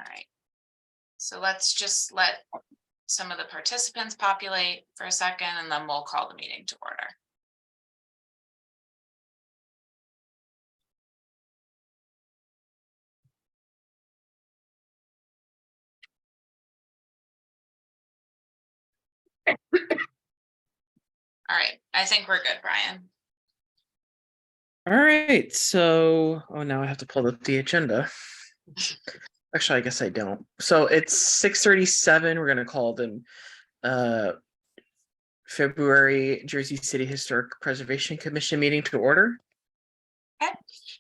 right. So let's just let some of the participants populate for a second, and then we'll call the meeting to order. All right, I think we're good, Brian. All right, so now I have to pull up the agenda. Actually, I guess I don't. So it's 6:37. We're gonna call them February Jersey City Historic Preservation Commission meeting to order. Okay.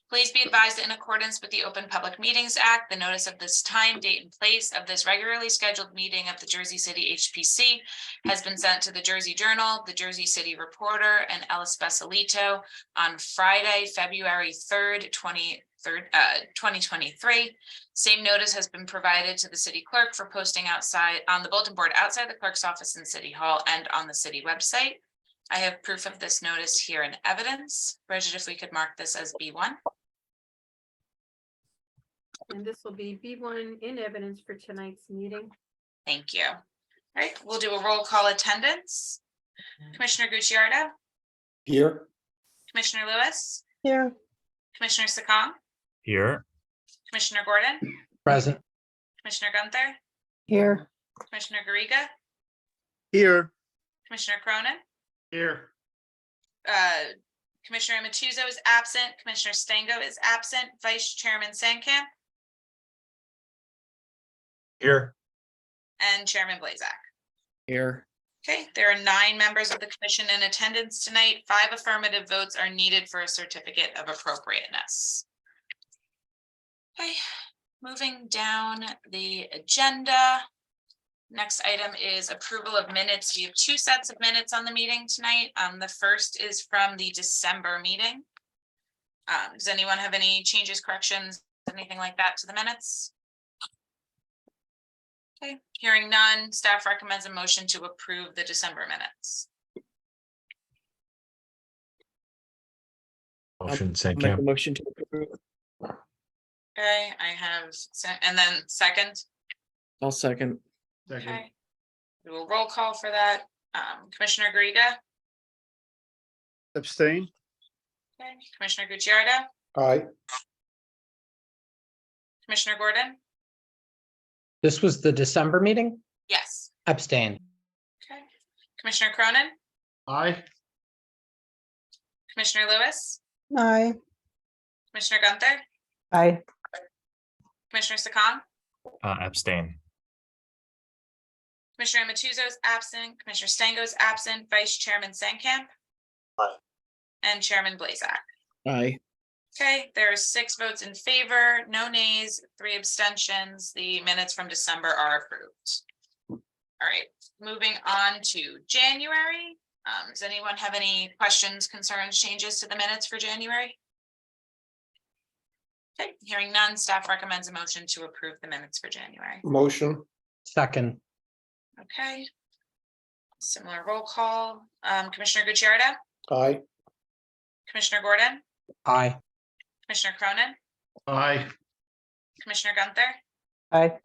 Please be advised that in accordance with the Open Public Meetings Act, the notice of this time, date, and place of this regularly scheduled meeting of the Jersey City HPC has been sent to the Jersey Journal, the Jersey City Reporter, and El Especialito on Friday, February 3rd, 2023. Same notice has been provided to the city clerk for posting outside on the bulletin board outside the clerk's office in City Hall and on the city website. I have proof of this notice here in evidence. Bridget, if we could mark this as B1. And this will be B1 in evidence for tonight's meeting. Thank you. All right, we'll do a roll call attendance. Commissioner Gucciardo, Here. Commissioner Lewis, Here. Commissioner Sakong, Here. Commissioner Gordon, Present. Commissioner Gunther, Here. Commissioner Garriga, Here. Commissioner Cronin, Here. Commissioner Amatuzzo is absent, Commissioner Stango is absent, Vice Chairman Sankamp, Here. and Chairman Blazak. Here. Okay, there are 9 members of the commission in attendance tonight. 5 affirmative votes are needed for a certificate of appropriateness. Okay, moving down the agenda. Next item is approval of minutes. We have 2 sets of minutes on the meeting tonight. The first is from the December meeting. Does anyone have any changes, corrections, anything like that to the minutes? Okay, hearing none, staff recommends a motion to approve the December minutes. Motion Make a Sankamp. motion to approve. Okay, I have, and then second. I'll second. Okay. We will roll call for that. Commissioner Garriga, Abstain. okay. Commissioner Gucciardo, Aye. Commissioner Gordon, This was the December meeting? yes. Abstain. Okay. Commissioner Cronin, Aye. Commissioner Lewis, Aye. Commissioner Gunther, Aye. Commissioner Sakong, Abstain. Commissioner Amatuzzo is absent, Commissioner Stango is absent, Vice Chairman Sankamp. Aye. And Chairman Blazak. Aye. Okay, there are 6 votes in favor, no nays, 3 abstentions. The minutes from December are approved. All right, moving on to January. Does anyone have any questions, concerns, changes to the minutes for January? Okay, hearing none, staff recommends a motion to approve the minutes for January. Motion. Second. Okay. Similar roll call. Commissioner Gucciardo, Aye. Commissioner Gordon, Aye. Commissioner Cronin, Aye. Commissioner Gunther, Aye.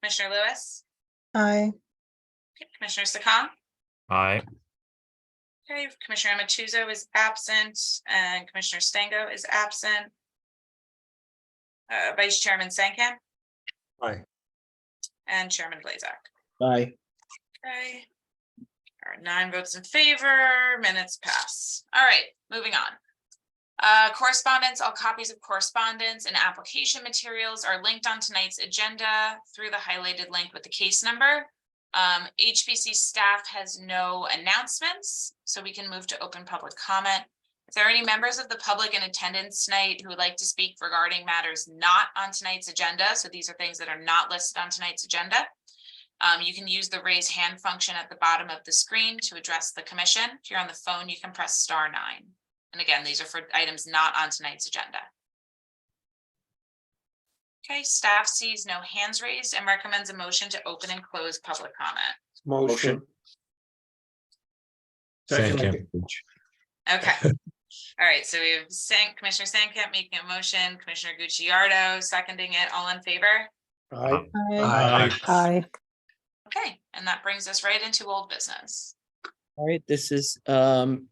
Commissioner Lewis, Aye. Commissioner Sakong. Aye. Okay, Commissioner Amatuzzo is absent and Commissioner Stango is absent. Vice Chairman Sankamp. Aye. And Chairman Blazak. Aye. Okay. There are 9 votes in favor, minutes pass. All right, moving on. Correspondence, all copies of correspondence and application materials are linked on tonight's agenda through the highlighted link with the case number. HBC staff has no announcements, so we can move to open public comment. If there are any members of the public in attendance tonight who would like to speak regarding matters not on tonight's agenda, so these are things that are not listed on tonight's agenda, you can use the raise hand function at the bottom of the screen to address the commission. If you're on the phone, you can press *9. And again, these are for items not on tonight's agenda. Okay, staff sees no hands raised and recommends a motion to open and close public comment. Motion. Sankamp. Okay. All right, so we have Commissioner Sankamp making a motion, Commissioner Gucciardo seconding it. All in favor? Aye. Aye. Okay, and that brings us right into old business. All right, this is item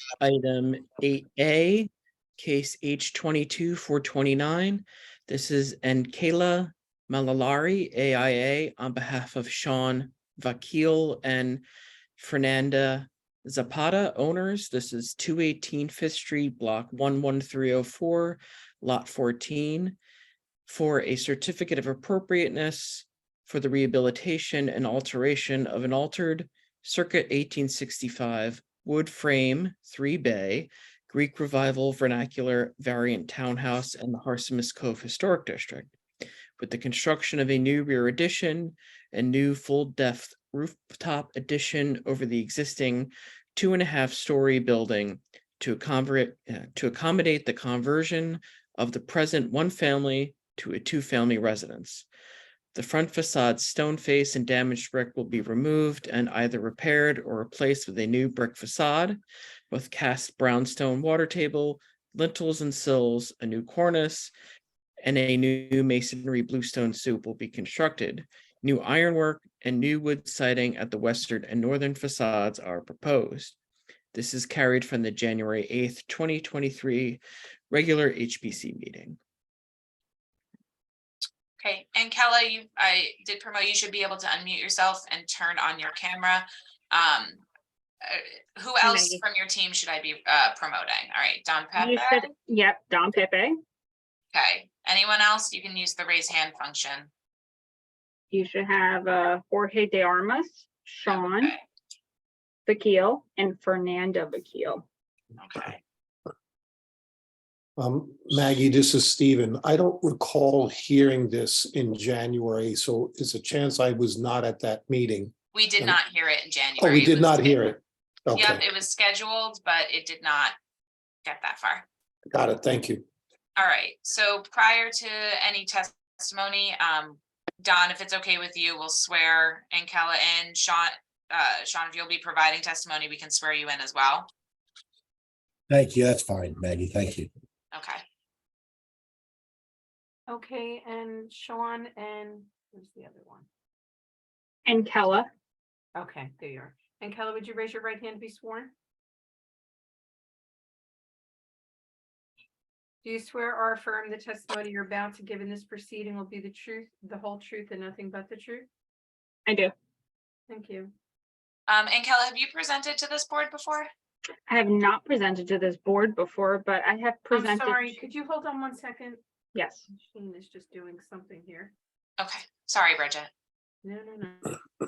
8A, case H22-429. This is Enkela Malalari, AIA, on behalf of Sean Vakil and Fernanda Zapata, owners. This is 218 Fifth Street, block 11304, lot 14, for a certificate of appropriateness for the rehabilitation and alteration of an altered circuit 1865 wood frame 3-bay Greek Revival vernacular variant townhouse in the Harsimus Cove Historic District, with the construction of a new rear addition and new full-depth rooftop addition over the existing 2.5-story building to accommodate the conversion of the present one-family to a 2-family residence. The front facade stone face and damaged brick will be removed and either repaired or replaced with a new brick facade with cast brownstone water table, lintels and sills, a new cornice, and a new masonry bluestone stoop will be constructed. New ironwork and new wood siding at the western and northern facades are proposed. This is carried from the January 8th, 2023 regular HPC meeting. Okay, and Kella, I did promote, you should be able to unmute yourself and turn on your camera. Who else Maggie. from your team should I be promoting? All right, Don You Pepe. should, yep, Don Pepe. Okay, anyone else? You can use the raise hand function. You should have Jorge de Armas, Sean Okay, Vakil, and Fernanda Vakil. okay. Maggie, this is Stephen. I don't recall hearing this in January, so it's a chance I was not at that meeting. We did And- not hear it in January. Oh, we It did was not hear scheduled. it. Yep, Okay, it was scheduled, but it did not get that far. got it. Thank you. All right, so prior to any testimony, Don, if it's okay with you, we'll swear Ankela in. Sean, if you'll be providing testimony, we can swear you in as well. Thank you. That's fine, Maggie. Thank you. Okay, Okay, and Sean and who's the other one? And Kella. Okay, there you are. And Kelly, would you raise your right hand to be sworn? Do you swear or affirm the testimony you're about to give in this proceeding will be the truth, the whole truth, and nothing but the truth? I do. Thank you. Ankela, have you presented to this board before? I have not presented to this board before, but I have I'm presented. sorry, could you hold on one second? Yes. Machine is just doing something here. Okay, sorry, Bridget. No, no, no.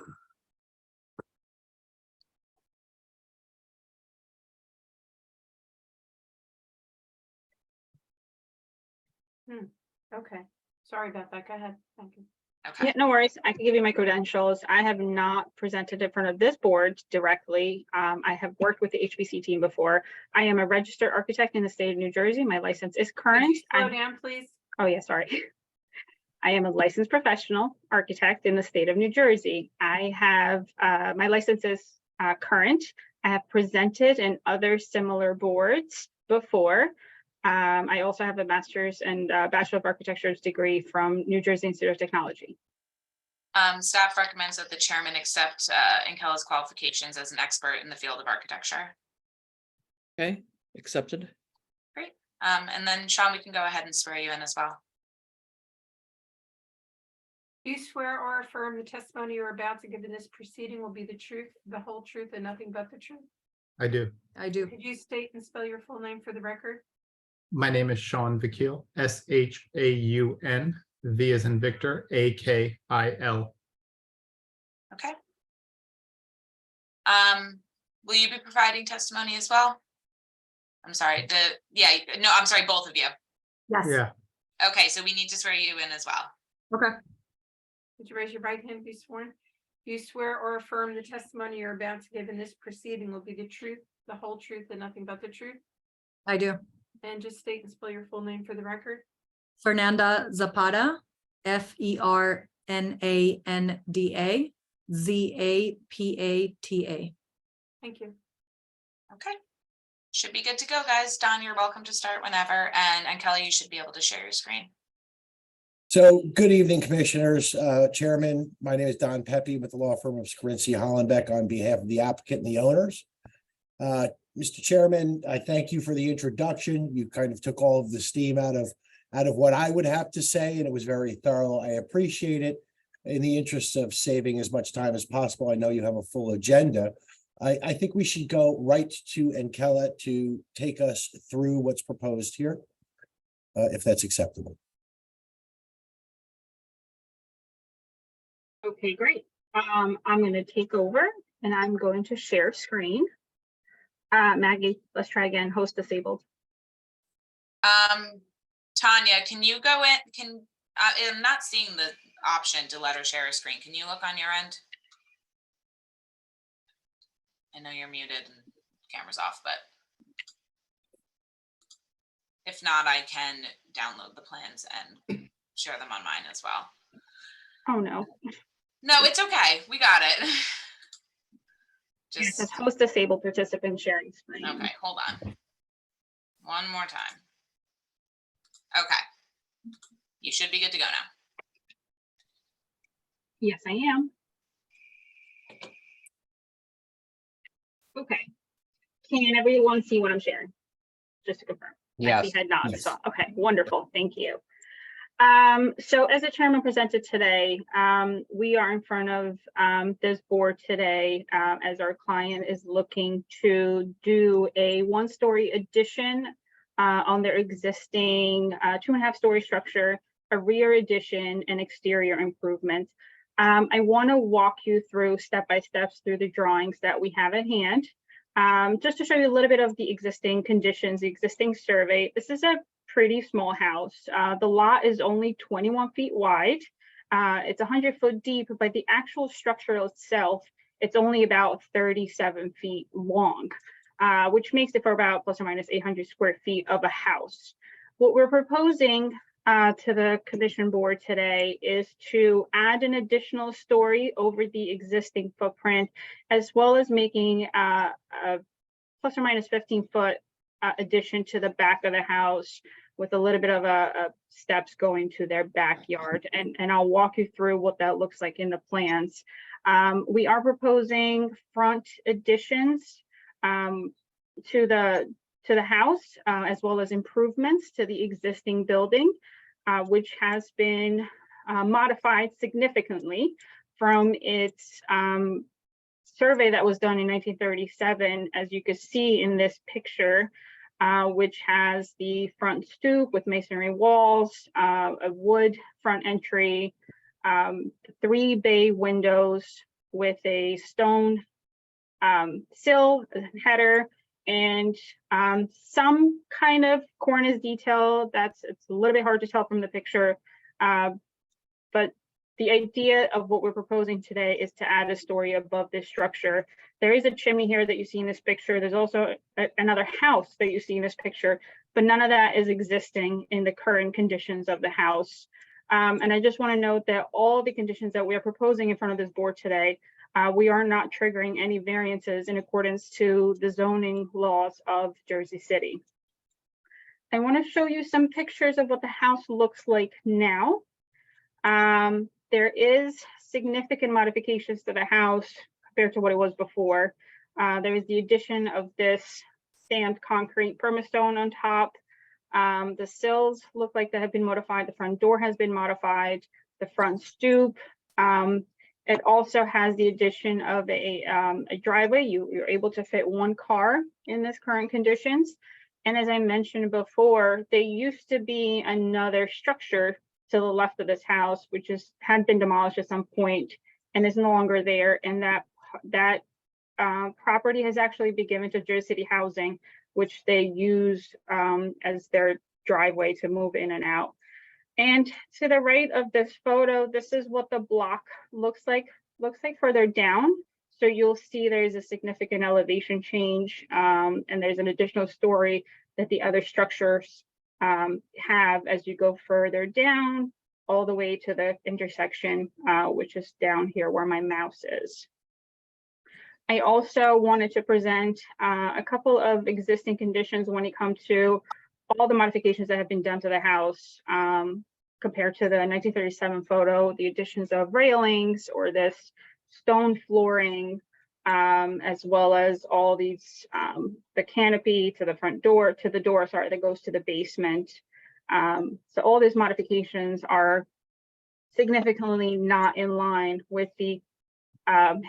Okay, sorry about that. Go ahead. Thank you. Okay, Yeah, no worries. I can give you my credentials. I have not presented in front of this board directly. I have worked with the HBC team before. I am a registered architect in the state of New Jersey. My license is Could current. you slow down, please? Oh, yeah, sorry. I am a licensed professional architect in the state of New Jersey. I have, my license is current. I have presented in other similar boards before. I also have a master's and Bachelor of Architecture's degree from New Jersey Institute of Technology. staff recommends that the chairman accept Ankela's qualifications as an expert in the field of architecture. Okay, accepted. And then Sean, we can go ahead and swear you in as well. Do you swear or affirm the testimony you're about to give in this proceeding will be the truth, the whole truth, and nothing but the truth? I do. I do. Could you state and spell your full name for the record? My name is Sean Vakil, Shaun, V as in Victor, Akil. Okay. Will you be providing testimony as well? I'm sorry, I'm sorry, both of you. Yes. Yeah, Okay, so we need to swear you in as well. Okay. Would you raise your right hand to be sworn? Do you swear or affirm the testimony you're about to give in this proceeding will be the truth, the whole truth, and nothing but the truth? I do. And just state and spell your full name for the record. Fernanda Zapata, Fernanda Zapata. Thank you. Okay. Should be good to go, guys. Don, you're welcome to start whenever. And Kelly, you should be able to share your screen. So good evening, Commissioners, Chairman. My name is Don Pepe with the law firm of Scarinci Hollenbeck on behalf of the applicant and the owners. Mr. Chairman, I thank you for the introduction. You kind of took all of the steam out of what I would have to say, and it was very thorough. I appreciate it. In the interest of saving as much time as possible, I know you have a full agenda. I think we should go right to Ankela to take us through what's proposed here, if that's acceptable. Okay, great. I'm going to take over and I'm going to share screen. Maggie, let's try again, host disabled. Tanya, can you go in? I'm not seeing the option to let her share a screen. Can you look on your end? I know you're muted and camera's off, but if not, I can download the plans and share them on mine as well. Oh, no. No, it's okay. We got it. It says host disabled participant sharing screen. Okay, hold on. One more time. Okay. You should be good to go now. Yes, I am. Okay. Can everyone see what I'm sharing? Just to confirm. Yes. We had not. Yes. So, okay, wonderful. Thank you. So as the chairman presented today, we are in front of this board today as our client is looking to do a one-story addition on their existing 2.5-story structure, a rear addition, and exterior improvements. I want to walk you through step-by-steps through the drawings that we have at hand, just to show you a little bit of the existing conditions, the existing survey. This is a pretty small house. The lot is only 21 feet wide. It's 100 foot deep, but the actual structure itself, it's only about 37 feet long, which makes it for about plus or minus 800 square feet of a house. What we're proposing to the commission board today is to add an additional story over the existing footprint, as well as making a plus or minus 15 foot addition to the back of the house with a little bit of a steps going to their backyard. And I'll walk you through what that looks like in the plans. We are proposing front additions to the house, as well as improvements to the existing building, which has been modified significantly from its survey that was done in 1937, as you can see in this picture, which has the front stoop with masonry walls, a wood front entry, 3 bay windows with a stone sill header, and some kind of cornice detail it's a little bit hard to tell from the picture, but the idea of what we're proposing today is to add a story above this structure. There is a chimney here that you see in this picture. There's also another house that you see in this picture, but none of that is existing in the current conditions of the house. And I just want to note that all the conditions that we are proposing in front of this board today, we are not triggering any variances in accordance to the zoning laws of Jersey City. I want to show you some pictures of what the house looks like now. There is significant modifications to the house compared to what it was before. There is the addition of this stamped concrete permastone on top. The sills look like they have been modified. The front door has been modified. The front stoop. It also has the addition of a driveway. You're able to fit 1 car in this current conditions. And as I mentioned before, there used to be another structure to the left of this house, which had been demolished at some point and is no longer there. And that property has actually been given to Jersey City Housing, which they use as their driveway to move in and out. And to the right of this photo, this is what the block looks like further down. So you'll see there's a significant elevation change, and there's an additional story that the other structures have as you go further down all the way to the intersection, which is down here where my mouse is. I also wanted to present a couple of existing conditions when it comes to all the modifications that have been done to the house. compared to the 1937 photo, the additions of railings or this stone flooring, as well as all these, the canopy to the front door, to the door, sorry, that goes to the basement. So all these modifications are significantly not in line with the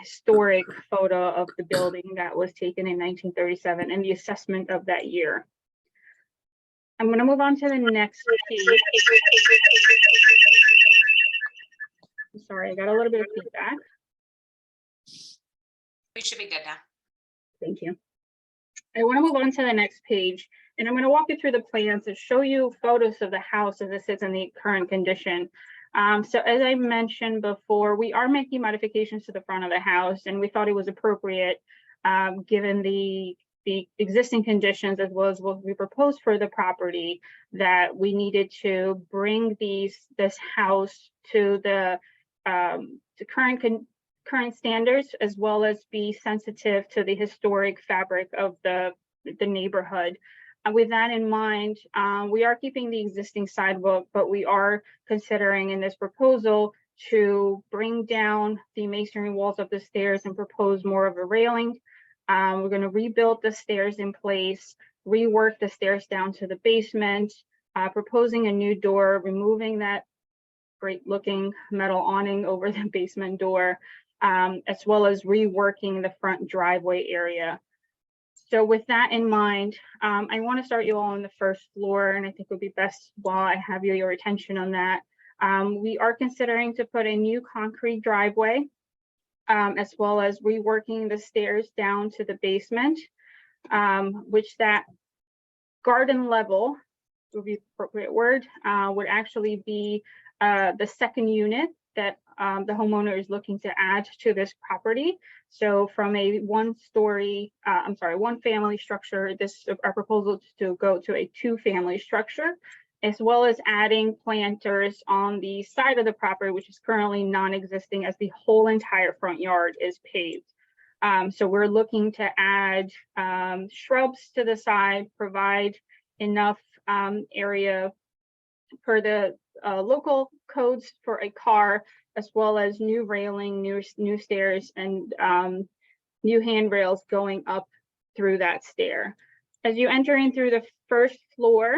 historic photo of the building that was taken in 1937 and the assessment of that year. I'm going to move on to the next page. I'm sorry, I got a little bit of feedback. We should be good now. Thank you. I want to move on to the next page, and I'm going to walk you through the plans to show you photos of the house as it sits in the current condition. So as I mentioned before, we are making modifications to the front of the house, and we thought it was appropriate, given the existing conditions as well as what we proposed for the property, that we needed to bring this house to the current standards, as well as be sensitive to the historic fabric of the neighborhood. With that in mind, we are keeping the existing sidewalk, but we are considering in this proposal to bring down the masonry walls of the stairs and propose more of a railing. We're going to rebuild the stairs in place, rework the stairs down to the basement, proposing a new door, removing that great looking metal awning over the basement door, as well as reworking the front driveway area. So with that in mind, I want to start you all on the first floor, and I think it would be best while I have your attention on that. We are considering to put a new concrete driveway, as well as reworking the stairs down to the basement, which that garden level would be the appropriate word, would actually be the second unit that the homeowner is looking to add to this property. So from a one family structure, our proposal is to go to a 2-family structure, as well as adding planters on the side of the property, which is currently non-existing, as the whole entire front yard is paved. So we're looking to add shrubs to the side, provide enough area per the local codes for a car, as well as new railing, new stairs, and new handrails going up through that stair. As you enter in through the first floor,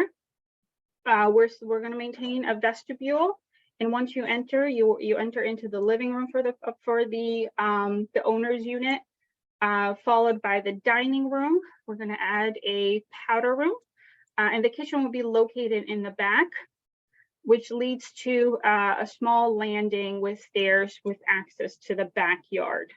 we're going to maintain a vestibule, and once you enter, you enter into the living room for the owner's unit, followed by the dining room. We're going to add a powder room, and the kitchen will be located in the back, which leads to a small landing with stairs with access to the backyard.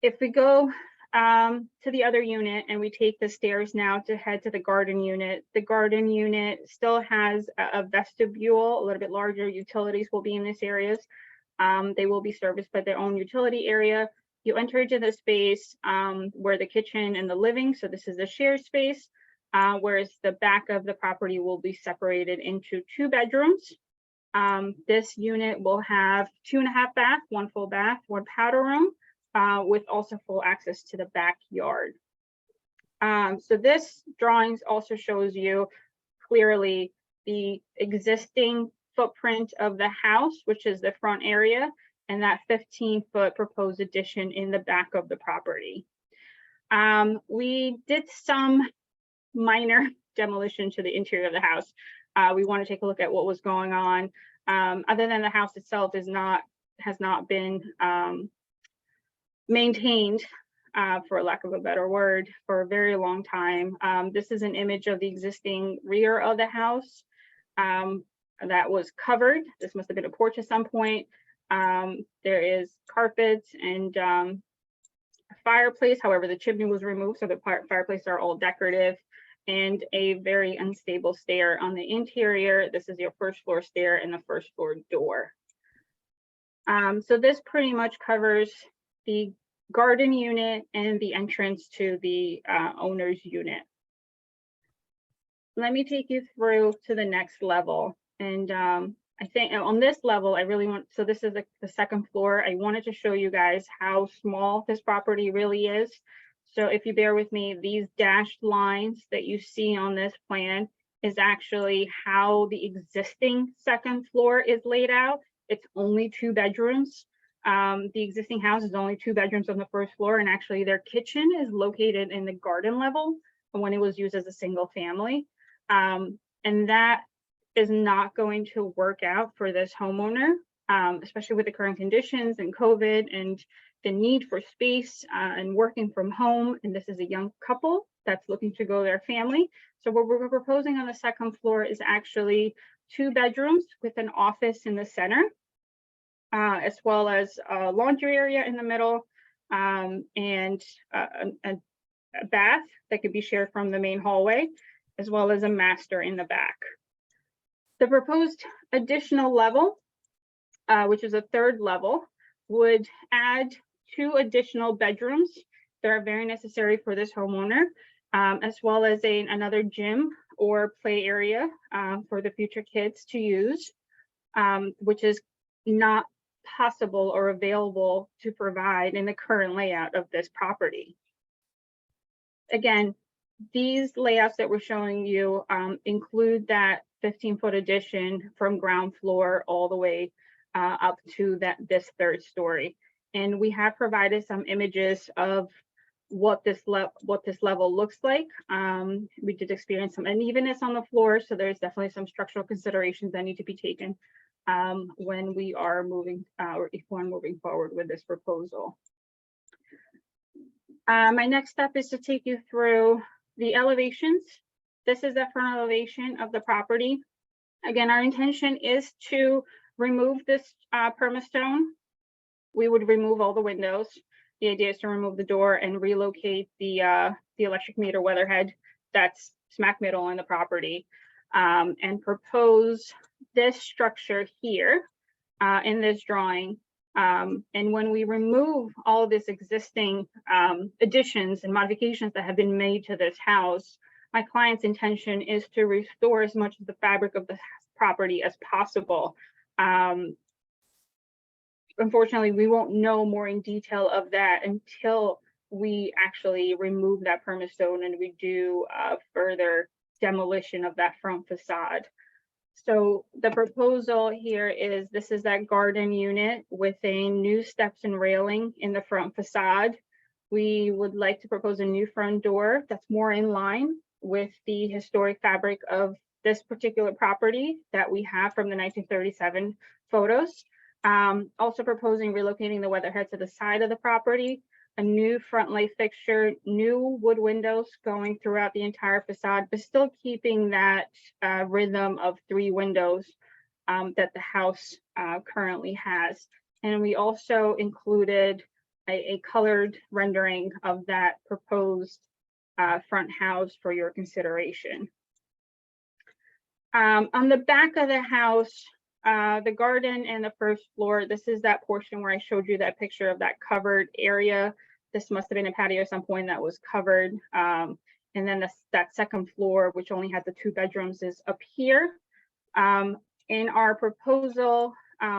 If we go to the other unit and we take the stairs now to head to the garden unit still has a vestibule, a little bit larger. Utilities will be in this area. They will be serviced by their own utility area. You enter into the space where the kitchen and the living, so this is a shared space, whereas the back of the property will be separated into 2 bedrooms. This unit will have 2.5 baths, 1 full bath, 1 powder room, with also full access to the backyard. So this drawings also shows you clearly the existing footprint of the house, which is the front area, and that 15-foot proposed addition in the back of the property. We did some minor demolition to the interior of the house. We want to take a look at what was going on. Other than the house itself has not been maintained, for lack of a better word, for a very long time. This is an image of the existing rear of the house that was covered. This must have been a porch at some point. There is carpets and a fireplace. However, the chimney was removed, so the fireplaces are all decorative, and a very unstable stair on the interior. This is your first floor stair and the first floor door. So this pretty much covers the garden unit and the entrance to the owner's unit. Let me take you through to the next level. And I think on this level, I really want, so this is the second floor. I wanted to show you guys how small this property really is. So if you bear with me, these dashed lines that you see on this plan is actually how the existing second floor is laid out. It's only 2 bedrooms. The existing house is only 2 bedrooms on the first floor, and actually their kitchen is located in the garden level when it was used as a single family. And that is not going to work out for this homeowner, especially with the current conditions and COVID and the need for space and working from home. And this is a young couple that's looking to grow their family. So what we're proposing on the second floor is actually 2 bedrooms with an office in the center, as well as a laundry area in the middle, and a bath that could be shared from the main hallway, as well as a master in the back. The proposed additional level, which is a 3rd level, would add 2 additional bedrooms that are very necessary for this homeowner, as well as another gym or play area for the future kids to use, which is not possible or available to provide in the current layout of this property. Again, these layouts that we're showing you include that 15-foot addition from ground floor all the way up to this 3rd story. And we have provided some images of what this level looks like. We did experience some unevenness on the floor, so there's definitely some structural considerations that need to be taken when we are moving or if we're moving forward with this proposal. My next step is to take you through the elevations. This is the front elevation of the property. Again, our intention is to remove this permastone. We would remove all the windows. The idea is to remove the door and relocate the electric meter weatherhead that's smack middle in the property, and propose this structure here in this drawing. And when we remove all of this existing additions and modifications that have been made to this house, my client's intention is to restore as much of the fabric of the property as possible. Unfortunately, we won't know more in detail of that until we actually remove that permastone and we do further demolition of that front facade. So the proposal here is, this is that garden unit with a new steps and railing in the front facade. We would like to propose a new front door that's more in line with the historic fabric of this particular property that we have from the 1937 photos. Also proposing relocating the weatherhead to the side of the property, a new front light fixture, new wood windows going throughout the entire facade, but still keeping that rhythm of 3 windows that the house currently has. And we also included a colored rendering of that proposed front house for your consideration. On the back of the house, the garden and the first floor, this is that portion where I showed you that picture of that covered area. This must have been a patio at some point that was covered. And then that second floor, which only had the 2 bedrooms, is up here. In our proposal,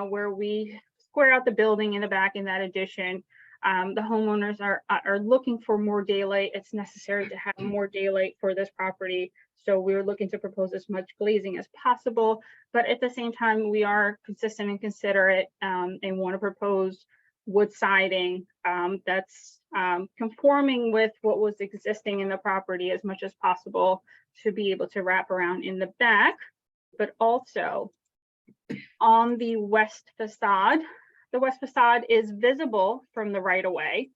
where we square out the building in the back in that addition, the homeowners are looking for more daylight. It's necessary to have more daylight for this property. So we're looking to propose as much glazing as possible, but at the same time, we are consistent and considerate and want to propose wood siding that's conforming with what was existing in the property as much as possible to be able to wrap around in the back, but also on the west facade. The west facade is visible from the right of way.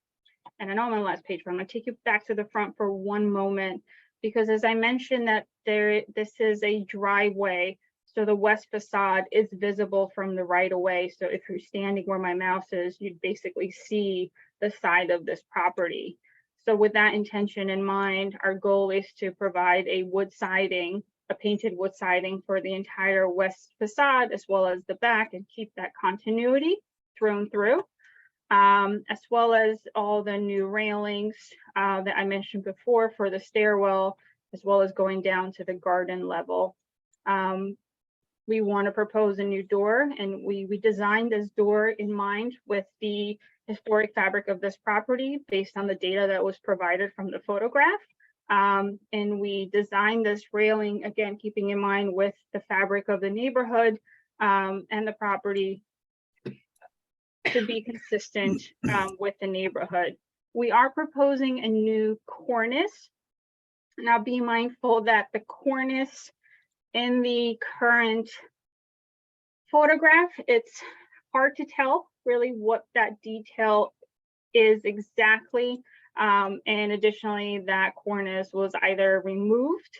And I know I'm on the last page, but I'm going to take you back to the front for one moment, because as I mentioned that this is a driveway, so the west facade is visible from the right of way. So if you're standing where my mouse is, you'd basically see the side of this property. So with that intention in mind, our goal is to provide a wood siding, a painted wood siding for the entire west facade as well as the back, and keep that continuity thrown through. As well as all the new railings that I mentioned before for the stairwell, as well as going down to the garden level. We want to propose a new door, and we designed this door in mind with the historic fabric of this property based on the data that was provided from the photograph. And we designed this railing, again, keeping in mind with the fabric of the neighborhood and the property to be consistent with the neighborhood. We are proposing a new cornice. Now be mindful that the cornice in the current photograph, it's hard to tell really what that detail is exactly. And additionally, that cornice was either removed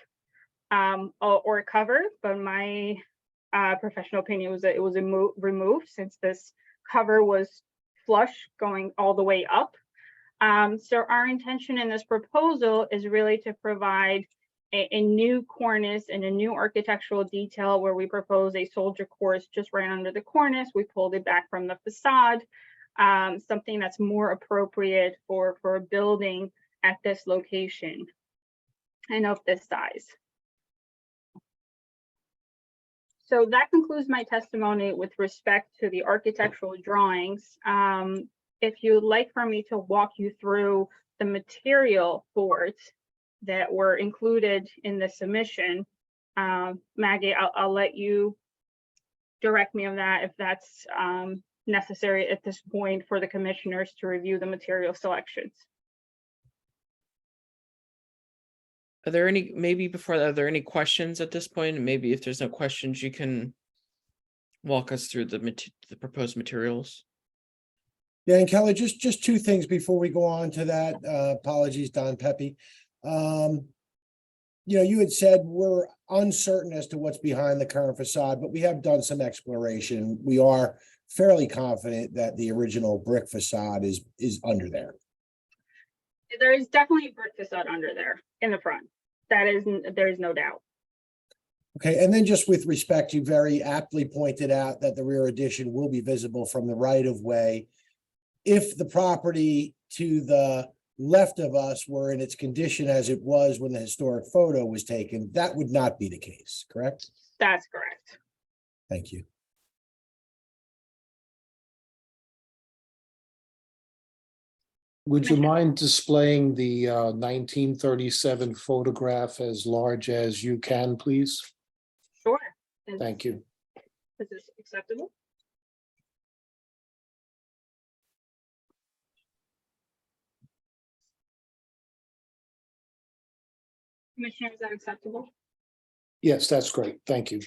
or covered, but my professional opinion was that it was removed since this cover was flush going all the way up. So our intention in this proposal is really to provide a new cornice and a new architectural detail where we propose a soldier course just right under the cornice. We pulled it back from the facade, something that's more appropriate for a building at this location and of this size. So that concludes my testimony with respect to the architectural drawings. If you'd like for me to walk you through the material boards that were included in the submission, Maggie, I'll let you direct me on that if that's necessary at this point for the commissioners to review the material selections. Are there any, maybe before that, are there any questions at this point? Maybe if there's no questions, you can walk us through the proposed materials. Yeah, and Kelly, just two things before we go on to that. Apologies, Don Pepe. You know, you had said we're uncertain as to what's behind the current facade, but we have done some exploration. We are fairly confident that the original brick facade is under there. There is definitely a brick facade under there in the front. There is no doubt. Okay, and then just with respect, you very aptly pointed out that the rear addition will be visible from the right of way. If the property to the left of us were in its condition as it was when the historic photo was taken, that would not be the case, correct? That's correct. Thank you. Would you mind displaying the 1937 photograph as large as you can, please? Sure. Thank you. Is this acceptable? Commissioner, is that acceptable? Yes, that's great. Thank you.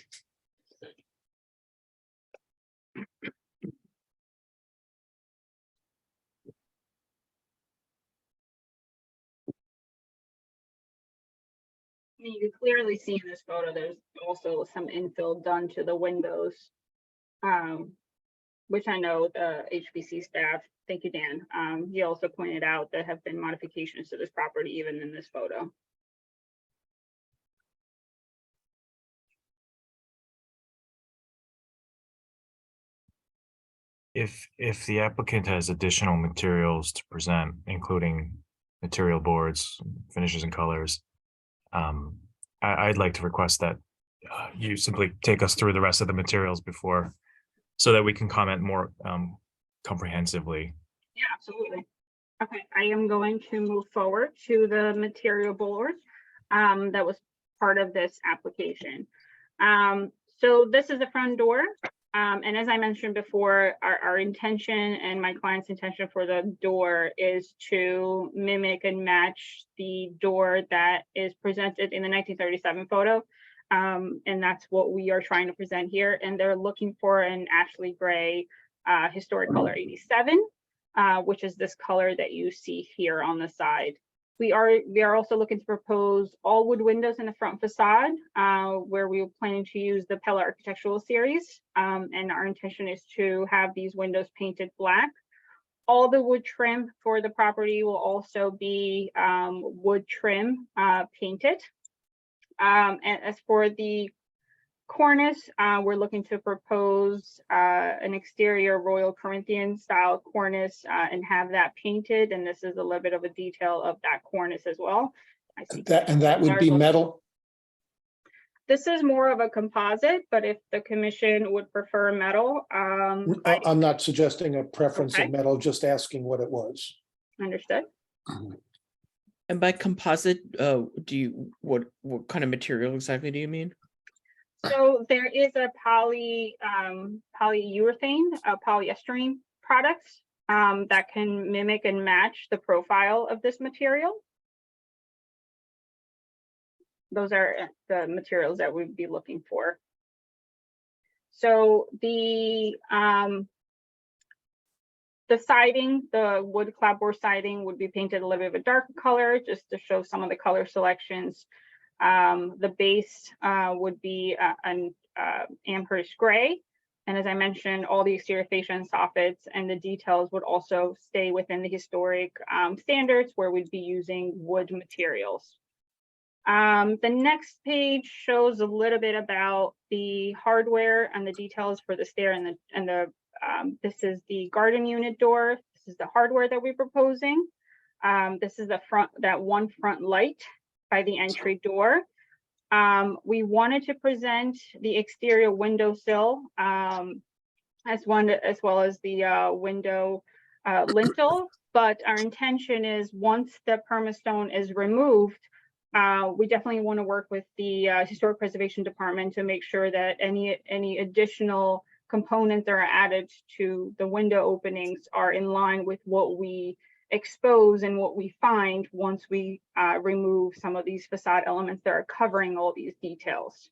You can clearly see in this photo, there's also some infill done to the windows, which I know the HBC staff, thank you, Dan. He also pointed out there have been modifications to this property even in this photo. If the applicant has additional materials to present, including material boards, finishes and colors, I'd like to request that you simply take us through the rest of the materials before, so that we can comment more comprehensively. Yeah, absolutely. Okay, I am going to move forward to the material board that was part of this application. So this is the front door. And as I mentioned before, our intention and my client's intention for the door is to mimic and match the door that is presented in the 1937 photo. And that's what we are trying to present here. And they're looking for an Ashley Gray historic color 87, which is this color that you see here on the side. We are also looking to propose all wood windows in the front facade, where we plan to use the Pella Architectural Series. And our intention is to have these windows painted black. All the wood trim for the property will also be wood trim painted. And as for the cornice, we're looking to propose an exterior Royal Corinthian style cornice and have that painted. And this is a little bit of a detail of that cornice as well. That would be metal? This is more of a composite, but if the commission would prefer metal. I'm not suggesting a preference Okay. of metal, just asking what it was. Understood. And by composite, what kind of material exactly do you mean? So there is a polyurethane, a polyester product that can mimic and match the profile of this material. Those are the materials that we'd be looking for. So the siding, the wood clapboard siding would be painted a little bit of a darker color just to show some of the color selections. The base would be an Amherst gray. And as I mentioned, all the exterior fascia and soffits and the details would also stay within the historic standards where we'd be using wood materials. The next page shows a little bit about the hardware and the details for the stair and the this is the garden unit door. This is the hardware that we're proposing. This is the one front light by the entry door. We wanted to present the exterior windowsill as well as the window lintel, but our intention is once the permastone is removed, we definitely want to work with the Historic Preservation Department to make sure that any additional components that are added to the window openings are in line with what we expose and what we find once we remove some of these facade elements that are covering all these details.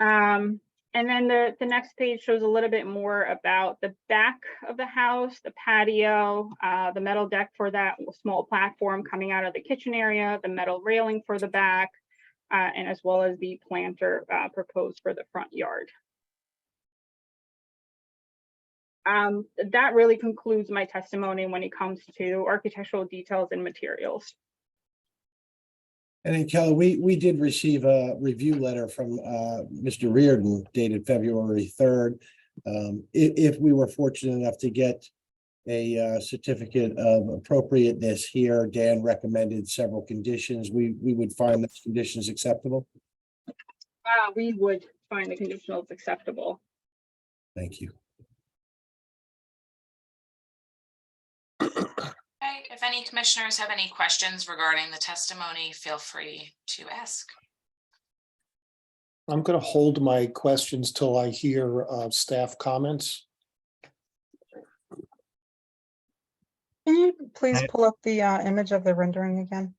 And then the next page shows a little bit more about the back of the house, the patio, the metal deck for that small platform coming out of the kitchen area, the metal railing for the back, and as well as the planter proposed for the front yard. That really concludes my testimony when it comes to architectural details and materials. And then Kelly, we did receive a review letter from Mr. Reardon dated February 3rd. If we were fortunate enough to get a certificate of appropriateness here, Dan recommended several conditions. We would find those conditions acceptable. We would find the conditionals acceptable. Thank you. Okay, if any commissioners have any questions regarding the testimony, feel free to ask. I'm going to hold my questions till I hear staff comments. Can you please I- pull up the image of the rendering again?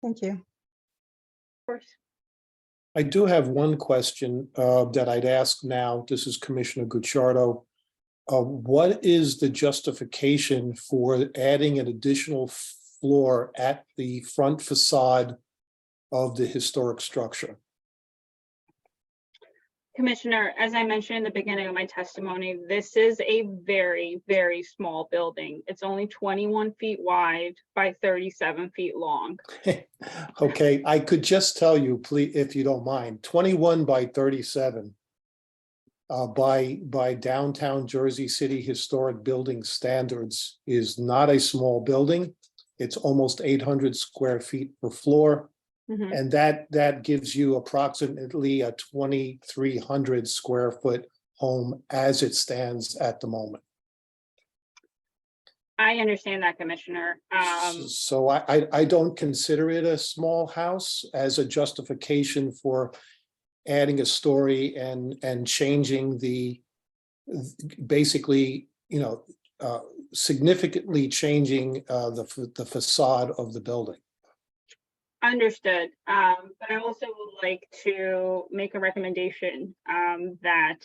Thank you. Of course. I do have one question that I'd ask now. This is Commissioner Gucciardo. What is the justification for adding an additional floor at the front facade of the historic structure? Commissioner, as I mentioned in the beginning of my testimony, this is a very, very small building. It's only 21 feet wide by 37 feet long. Okay, I could just tell you, please, if you don't mind, 21 by 37 by downtown Jersey City historic building standards is not a small building. It's almost 800 square feet per floor. Mhm. And that gives you approximately a 2,300 square foot home as it stands at the moment. I understand that, Commissioner. So I don't consider it a small house as a justification for adding a story and changing the, basically, significantly changing the facade of the building. Understood. But I also would like to make a recommendation that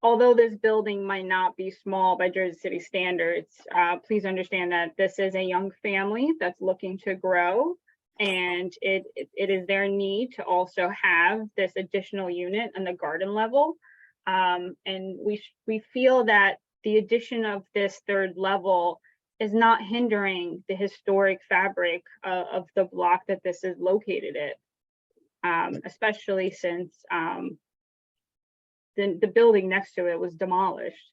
although this building might not be small by Jersey City standards, please understand that this is a young family that's looking to grow, and it is their need to also have this additional unit on the garden level. And we feel that the addition of this third level is not hindering the historic fabric of the block that this is located at, especially since the building next to it was demolished.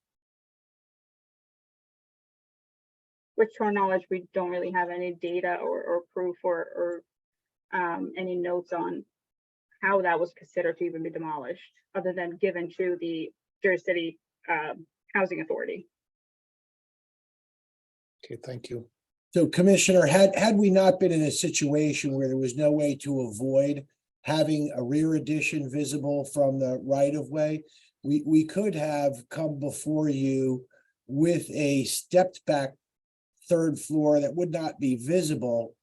Which, to our knowledge, we don't really have any data or proof or any notes on how that was considered to even be demolished, other than given to the Jersey City Housing Authority. Okay, thank you. So Commissioner, had we not been in a situation where there was no way to avoid having a rear addition visible from the right of way, we could have come before you with a stepped back third floor that would not be visible.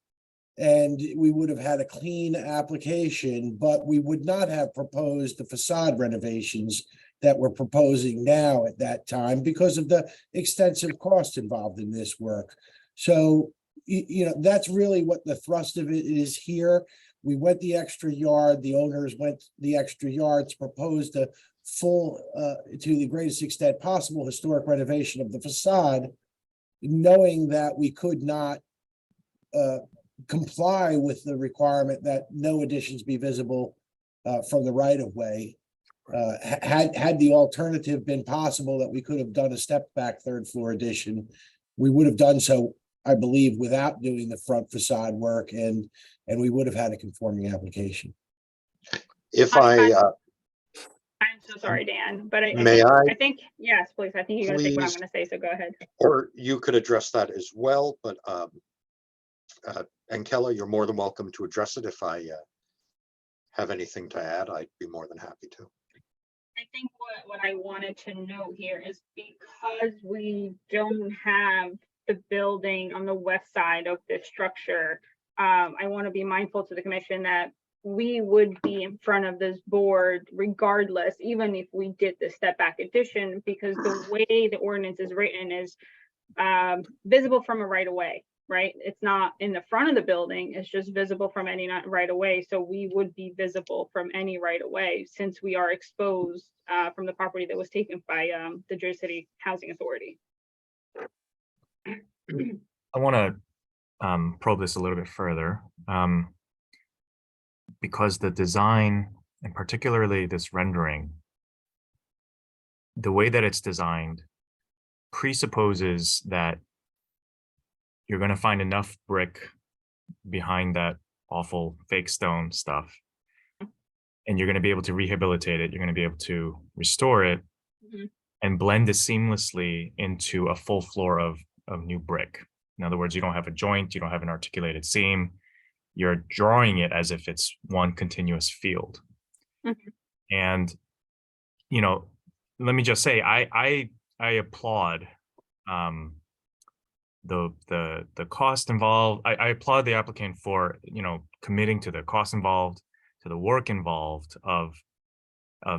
And we would have had a clean application, but we would not have proposed the facade renovations that we're proposing now at that time because of the extensive cost involved in this work. So, you know, that's really what the thrust of it is here. We went the extra yard, the owners went the extra yard to propose the full, to the greatest extent possible, historic renovation of the facade, knowing that we could not comply with the requirement that no additions be visible from the right of way. Had the alternative been possible that we could have done a step back third floor addition, we would have done so, I believe, without doing the front facade work, and we would have had a conforming application. If I'm I, so sorry, Dan, but May I think, yes, please. I think you're gonna say what I'm please? gonna say, so go ahead. or you could address that as well, but, and Keller, you're more than welcome to address it. If I have anything to add, I'd be more than happy to. I think what I wanted to note here is because we don't have the building on the west side of this structure, I want to be mindful to the commission that we would be in front of this board regardless, even if we did the step back addition, because the way the ordinance is written is visible from a right of way, right? It's not in the front of the building, it's just visible from any right of way. So we would be visible from any right of way since we are exposed from the property that was taken by the Jersey City Housing Authority. I want to probe this a little bit further, because the design, and particularly this rendering, the way that it's designed presupposes that you're going to find enough brick behind that awful fake stone stuff, and you're going to be able to rehabilitate it. You're going to be able to restore it and blend it seamlessly into a full floor of new brick. In other words, you don't have a joint, you don't have an articulated seam. You're drawing it as if it's one continuous field. And, you know, let me just say, I applaud the cost involved. I applaud the applicant for, you know, committing to the cost involved, to the work involved of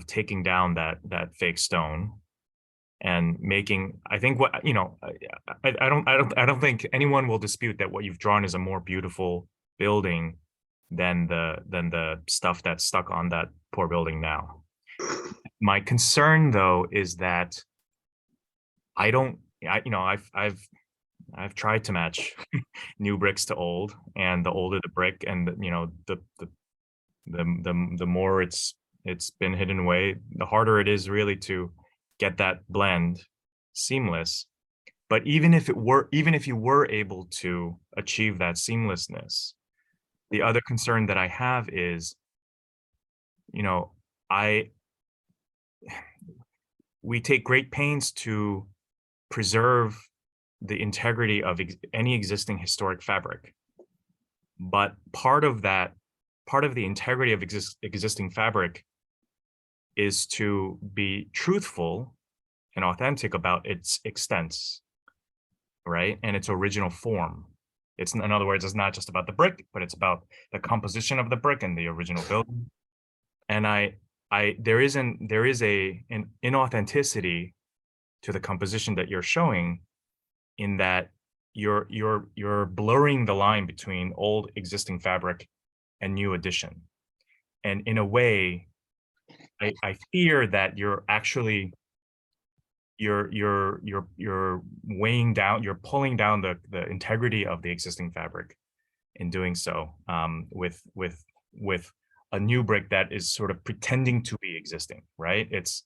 taking down that fake stone and making, I think what, you know, I don't think anyone will dispute that what you've drawn is a more beautiful building than the stuff that's stuck on that poor building now. My concern though is that I've tried to match new bricks to old, and the older the brick, and the more it's been hidden away, the harder it is really to get that blend seamless. But even if you were able to achieve that seamlessness, the other concern that I have is, you know, we take great pains to preserve the integrity of any existing historic fabric. But part of the integrity of existing fabric is to be truthful and authentic about its extents, right? And its original form. It's, in other words, it's not just about the brick, but it's about the composition of the brick and the original building. And there is an inauthenticity to the composition that you're showing, in that you're blurring the line between old existing fabric and new addition. And in a way, I fear that you're actually you're weighing down, you're pulling down the integrity of the existing fabric in doing so, with a new brick that is sort of pretending to be existing, right? It's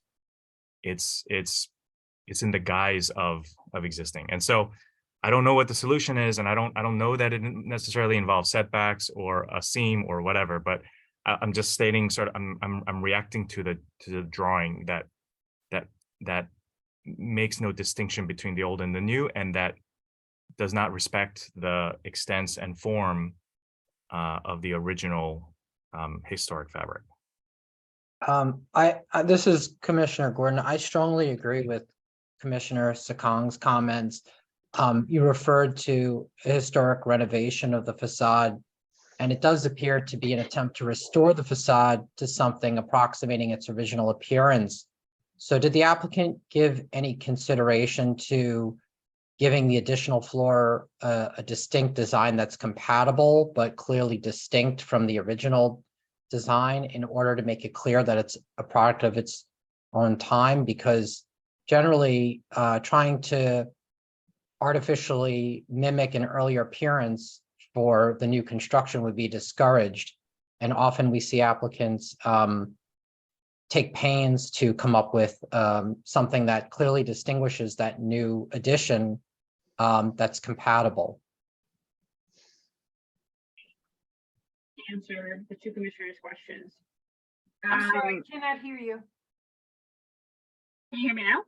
in the guise of existing. And so I don't know what the solution is, and I don't know that it necessarily involves setbacks or a seam or whatever, but I'm just stating sort of, I'm reacting to the drawing that makes no distinction between the old and the new, and that does not respect the extents and form of the original historic fabric. This is Commissioner Gordon. I strongly agree with Commissioner Sakong's comments. You referred to a historic renovation of the facade, and it does appear to be an attempt to restore the facade to something approximating its original appearance. So did the applicant give any consideration to giving the additional floor a distinct design that's compatible but clearly distinct from the original design in order to make it clear that it's a product of its own time? Because generally trying to artificially mimic an earlier appearance for the new construction would be discouraged. And often we see applicants take pains to come up with something that clearly distinguishes that new addition that's compatible. Answer the two commissioners' questions. I'm sorry, I cannot hear you. Can you hear me now?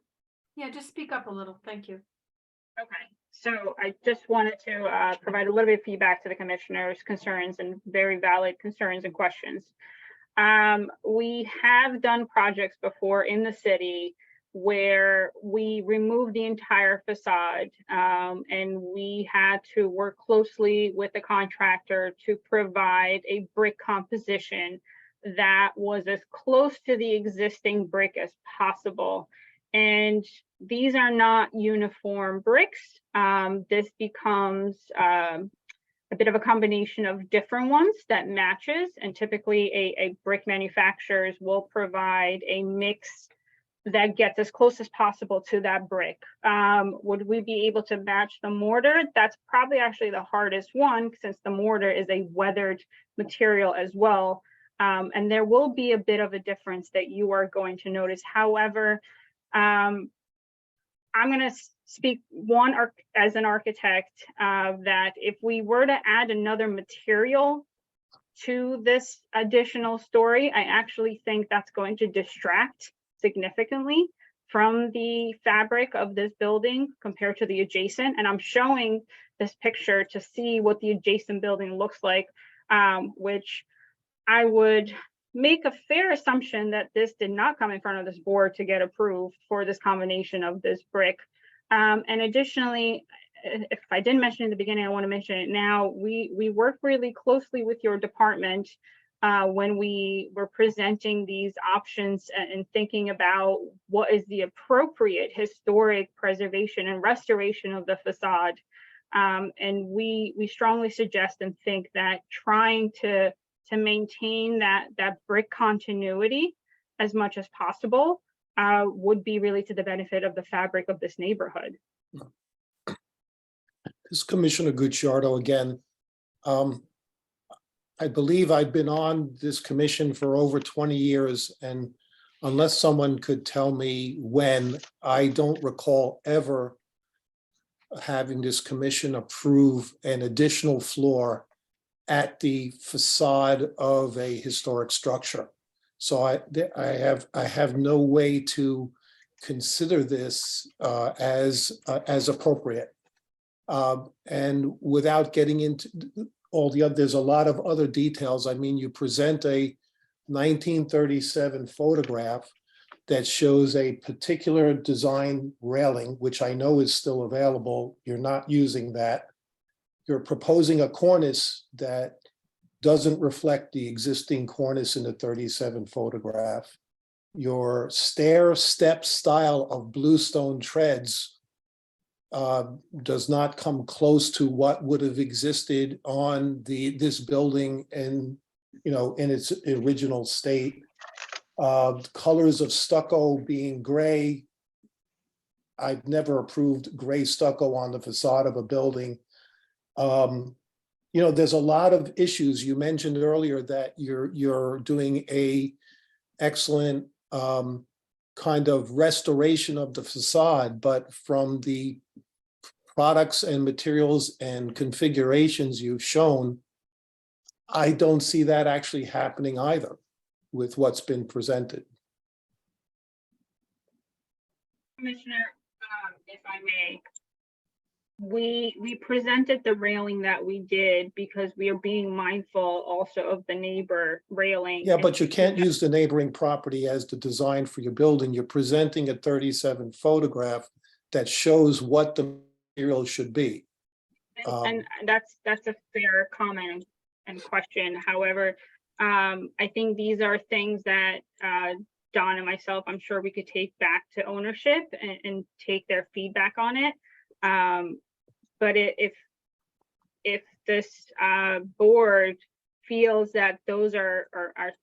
Yeah, just speak up a little. Thank you. Okay, so I just wanted to provide a little bit of feedback to the commissioners' concerns and very valid concerns and questions. We have done projects before in the city where we removed the entire facade and we had to work closely with the contractor to provide a brick composition that was as close to the existing brick as possible. And these are not uniform bricks. This becomes a bit of a combination of different ones that matches, and typically a brick manufacturers will provide a mix that gets as close as possible to that brick. Would we be able to match the mortar? That's probably actually the hardest one, since the mortar is a weathered material as well. And there will be a bit of a difference that you are going to notice. However, I'm going to speak as an architect that if we were to add another material to this additional story, I actually think that's going to distract significantly from the fabric of this building compared to the adjacent. And I'm showing this picture to see what the adjacent building looks like, which I would make a fair assumption that this did not come in front of this board to get approved for this combination of this brick. And additionally, if I didn't mention in the beginning, I want to mention it now. We work really closely with your department when we were presenting these options and thinking about what is the appropriate historic preservation and restoration of the facade. And we strongly suggest and think that trying to maintain that brick continuity as much as possible would be really to the benefit of the fabric of this neighborhood. This is Commissioner Gucciardo again. I believe I've been on this commission for over 20 years, and unless someone could tell me when, I don't recall ever having this commission approve an additional floor at the facade of a historic structure. So I have no way to consider this as appropriate. And without getting into all the other, there's a lot of other details. I mean, you present a 1937 photograph that shows a particular design railing, which I know is still available. You're not using that. You're proposing a cornice that doesn't reflect the existing cornice in the 37 photograph. Your stair step style of bluestone treads does not come close to what would have existed on this building in its original state. Colors of stucco being gray. I've never approved gray stucco on the facade of a building. There's a lot of issues. You mentioned earlier that you're doing a excellent kind of restoration of the facade, but from the products and materials and configurations you've shown, I don't see that actually happening either with what's been presented. Commissioner, if I may. We presented the railing that we did because we are being mindful also of the neighbor railing. Yeah, and but you can't keeping use the neighboring property as the design for your building. You're presenting a 37 photograph that shows what the material should be. And that's a fair comment and question. However, I think these are things that Don and myself, I'm sure we could take back to ownership and take their feedback on it. But if this board feels that those are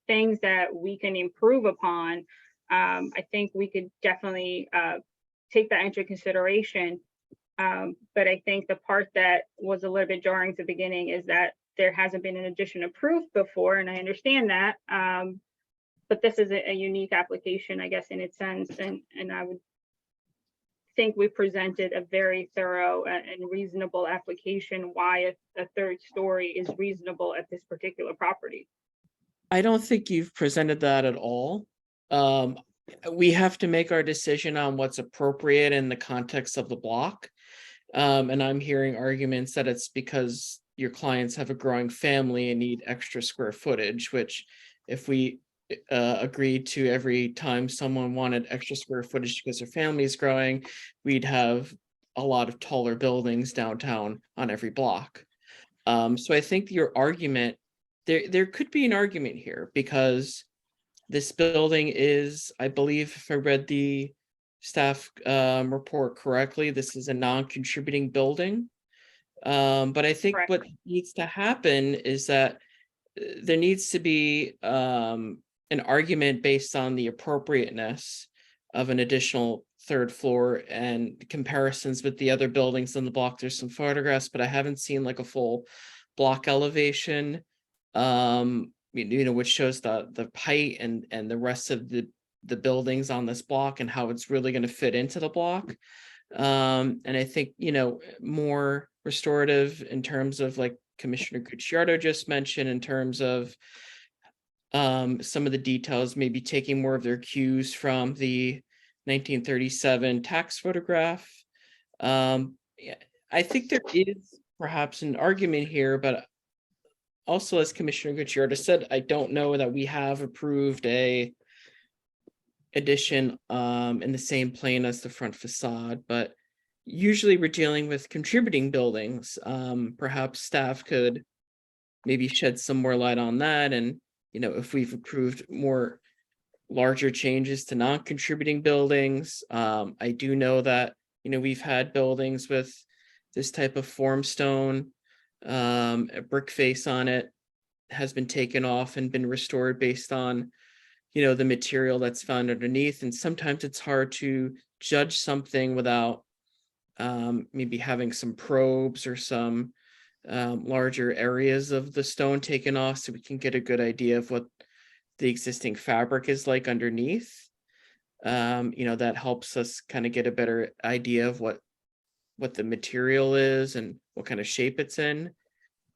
things that we can improve upon, I think we could definitely take that into consideration. But I think the part that was a little bit jarring at the beginning is that there hasn't been an addition approved before, and I understand that. But this is a unique application, I guess, in its sense, and I would think we presented a very thorough and reasonable application why a third story is reasonable at this particular property. I don't think you've presented that at all. We have to make our decision on what's appropriate in the context of the block. And I'm hearing arguments that it's because your clients have a growing family and need extra square footage, which if we agreed to every time someone wanted extra square footage because their family is growing, we'd have a lot of taller buildings downtown on every block. So I think your argument, there could be an argument here because this building is, I believe, if I read the staff report correctly, this is a non-contributing building. But I think Correct. what needs to happen is that there needs to be an argument based on the appropriateness of an additional third floor and comparisons with the other buildings on the block. There's some photographs, but I haven't seen like a full block elevation, which shows the height and the rest of the buildings on this block and how it's really going to fit into the block. And I think, more restorative in terms of, like Commissioner Gucciardo just mentioned, in terms of some of the details, maybe taking more of their cues from the 1937 tax photograph. I think there is perhaps an argument here, but also, as Commissioner Gucciardo said, I don't know that we have approved a addition in the same plane as the front facade, but usually we're dealing with contributing buildings. Perhaps staff could maybe shed some more light on that. And, if we've approved more larger changes to non-contributing buildings. I do know that, we've had buildings with this type of formstone, a brick face on it has been taken off and been restored based on, the material that's found underneath. And sometimes it's hard to judge something without maybe having some probes or some larger areas of the stone taken off so we can get a good idea of what the existing fabric is like underneath. That helps us kind of get a better idea of what the material is and what kind of shape it's in.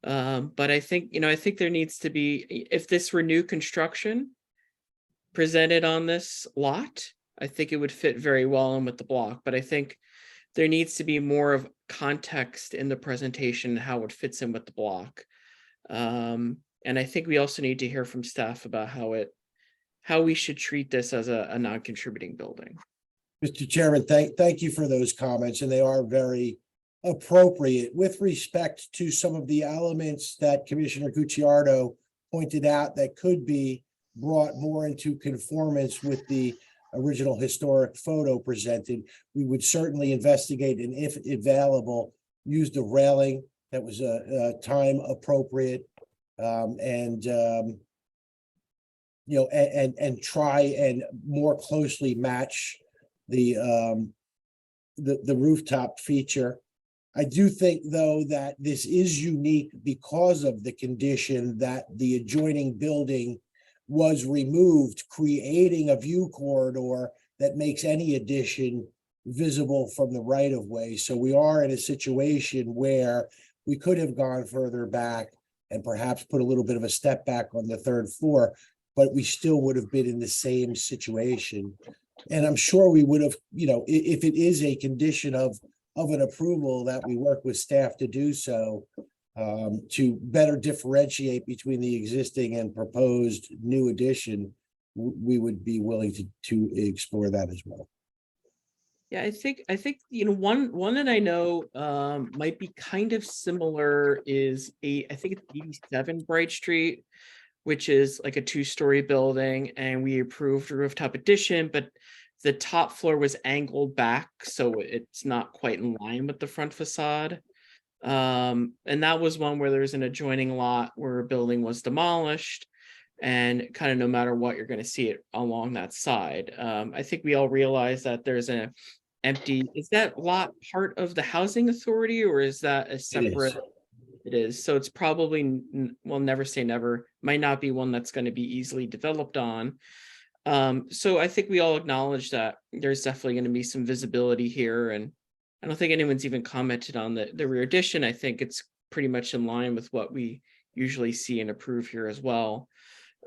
But I think there needs to be, if this were new construction presented on this lot, I think it would fit very well in with the block. But I think there needs to be more of context in the presentation, how it fits in with the block. And I think we also need to hear from staff about how we should treat this as a non-contributing building. Mr. Chairman, thank you for those comments, and they are very appropriate with respect to some of the elements that Commissioner Gucciardo pointed out that could be brought more into conformance with the original historic photo presented. We would certainly investigate, and if available, use the railing that was time appropriate, and try and more closely match the rooftop feature. I do think, though, that this is unique because of the condition that the adjoining building was removed, creating a view corridor that makes any addition visible from the right of way. So we are in a situation where we could have gone further back, and perhaps put a little bit of a step back on the third floor, but we still would have been in the same situation. And I'm sure we would have, if it is a condition of an approval, that we work with staff to do so, to better differentiate between the existing and proposed new addition, we would be willing to explore that as well. Yeah, I think one that I know might be kind of similar is I think it's 87 Bright Street, which is like a 2-story building, and we approved a rooftop addition, but the top floor was angled back, so it's not quite in line with the front facade. And that was one where there's an adjoining lot where a building was demolished, and kind of no matter what, you're going to see it along that side. I think we all realize that there's an empty, is that lot part of the housing authority, or is that a separate? It is. So it's probably, well, never say never, might not be one that's going to be easily developed on. So I think we all acknowledge that there's definitely going to be some visibility here, and I don't think anyone's even commented on the rear addition. I think it's pretty much in line with what we usually see and approve here as well.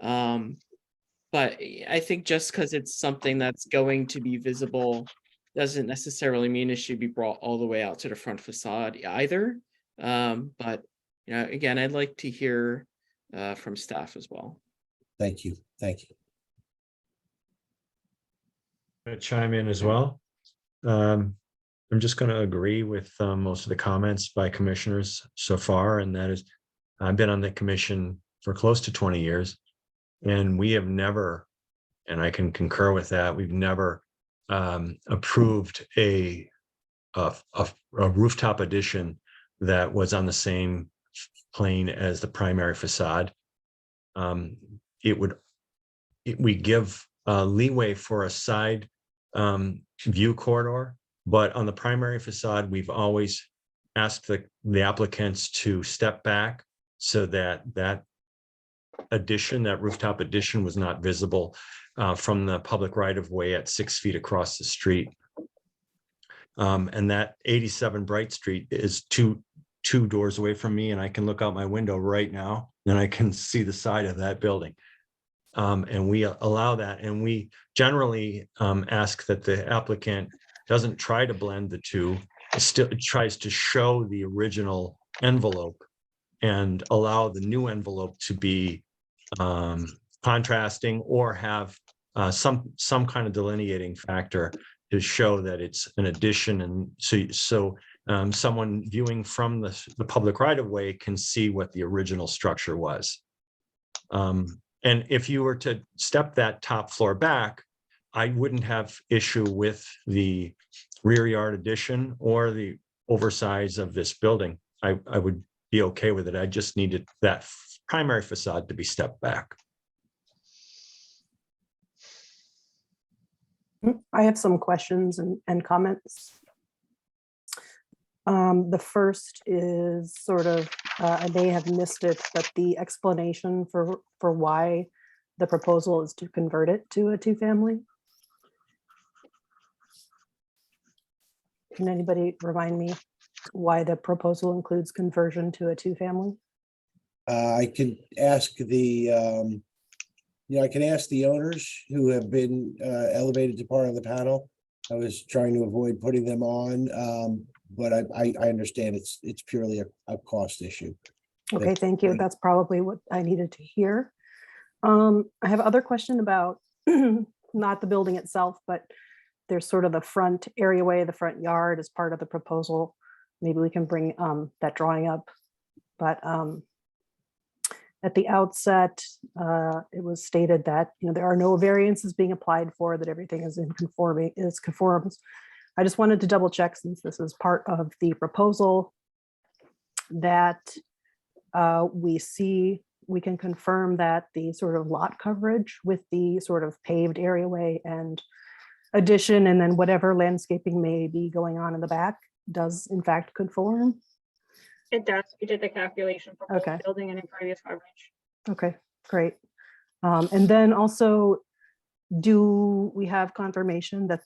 But I think just because it's something that's going to be visible doesn't necessarily mean it should be brought all the way out to the front facade either. But again, I'd like to hear from staff as well. Thank you. Thank you. Chime in as well. I'm just going to agree with most of the comments by commissioners so far, and that is, I've been on the commission for close to 20 years, and we have never, and I can concur with that, we've never approved a rooftop addition that was on the same plane as the primary facade. We give leeway for a side view corridor, but on the primary facade, we've always asked the applicants to step back so that addition, that rooftop addition, was not visible from the public right of way at 6 feet across the street. And that 87 Bright Street is two doors away from me, and I can look out my window right now and I can see the side of that building. And we allow that, and we generally ask that the applicant doesn't try to blend the two. It tries to show the original envelope and allow the new envelope to be contrasting or have some kind of delineating factor to show that it's an addition. And so someone viewing from the public right of way can see what the original structure was. And if you were to step that top floor back, I wouldn't have issue with the rear yard addition or the oversize of this building. I would be okay with it. I just needed that primary facade to be stepped back. I have some questions and comments. The first is sort of, I may have missed it, but the explanation for why the proposal is to convert it to a 2-family. Can anybody remind me why the proposal includes conversion to a 2-family? I can ask the owners who have been elevated to part of the panel. I was trying to avoid putting them on, but I understand it's purely a cost issue. Okay, thank you. That's probably what I needed to hear. I have other question about not the building itself, but there's sort of the front areaway, the front yard as part of the proposal. Maybe we can bring that drawing up. But at the outset, it was stated that there are no variances being applied for, that everything is conforms. I just wanted to double check, since this is part of the proposal, that we can confirm that the sort of lot coverage with the sort of paved areaway and addition, and then whatever landscaping may be going on in the back, does in fact conform. It does. We did the calculation for both Okay. building and impervious coverage. Okay, great. And then also, do we have confirmation that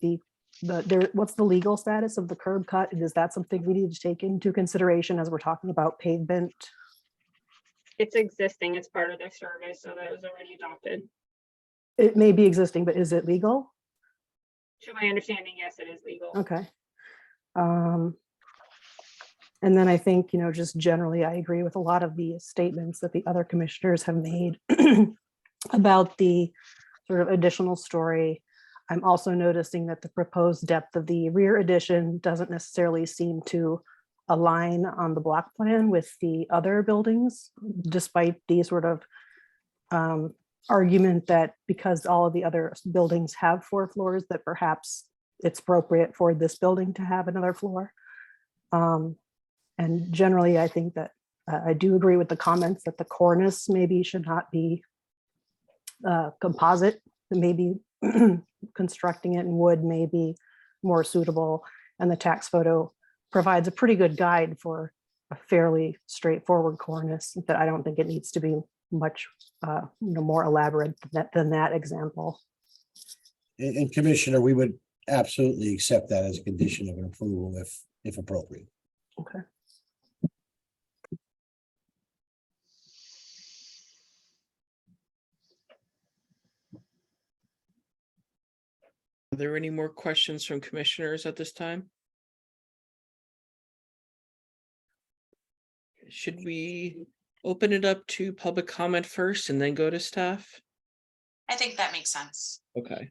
what's the legal status of the curb cut? And is that something we need to take into consideration as we're talking about pavement? It's existing. It's part of their service, so that was already adopted. It may be existing, but is it legal? To my understanding, yes, it is legal. Okay. And then I think, just generally, I agree with a lot of the statements that the other commissioners have made about the sort of additional story. I'm also noticing that the proposed depth of the rear addition doesn't necessarily seem to align on the block plan with the other buildings, despite the sort of argument that because all of the other buildings have 4 floors, that perhaps it's appropriate for this building to have another floor. And generally, I think that I do agree with the comments that the cornice maybe should not be composite. Maybe constructing it in wood may be more suitable. And the tax photo provides a pretty good guide for a fairly straightforward cornice, that I don't think it needs to be much more elaborate than that example. And Commissioner, we would absolutely accept that as a condition of an approval if appropriate. Okay. Are there any more questions from commissioners at this time? Should we open it up to public comment first and then go to staff? I think that makes sense. Okay. All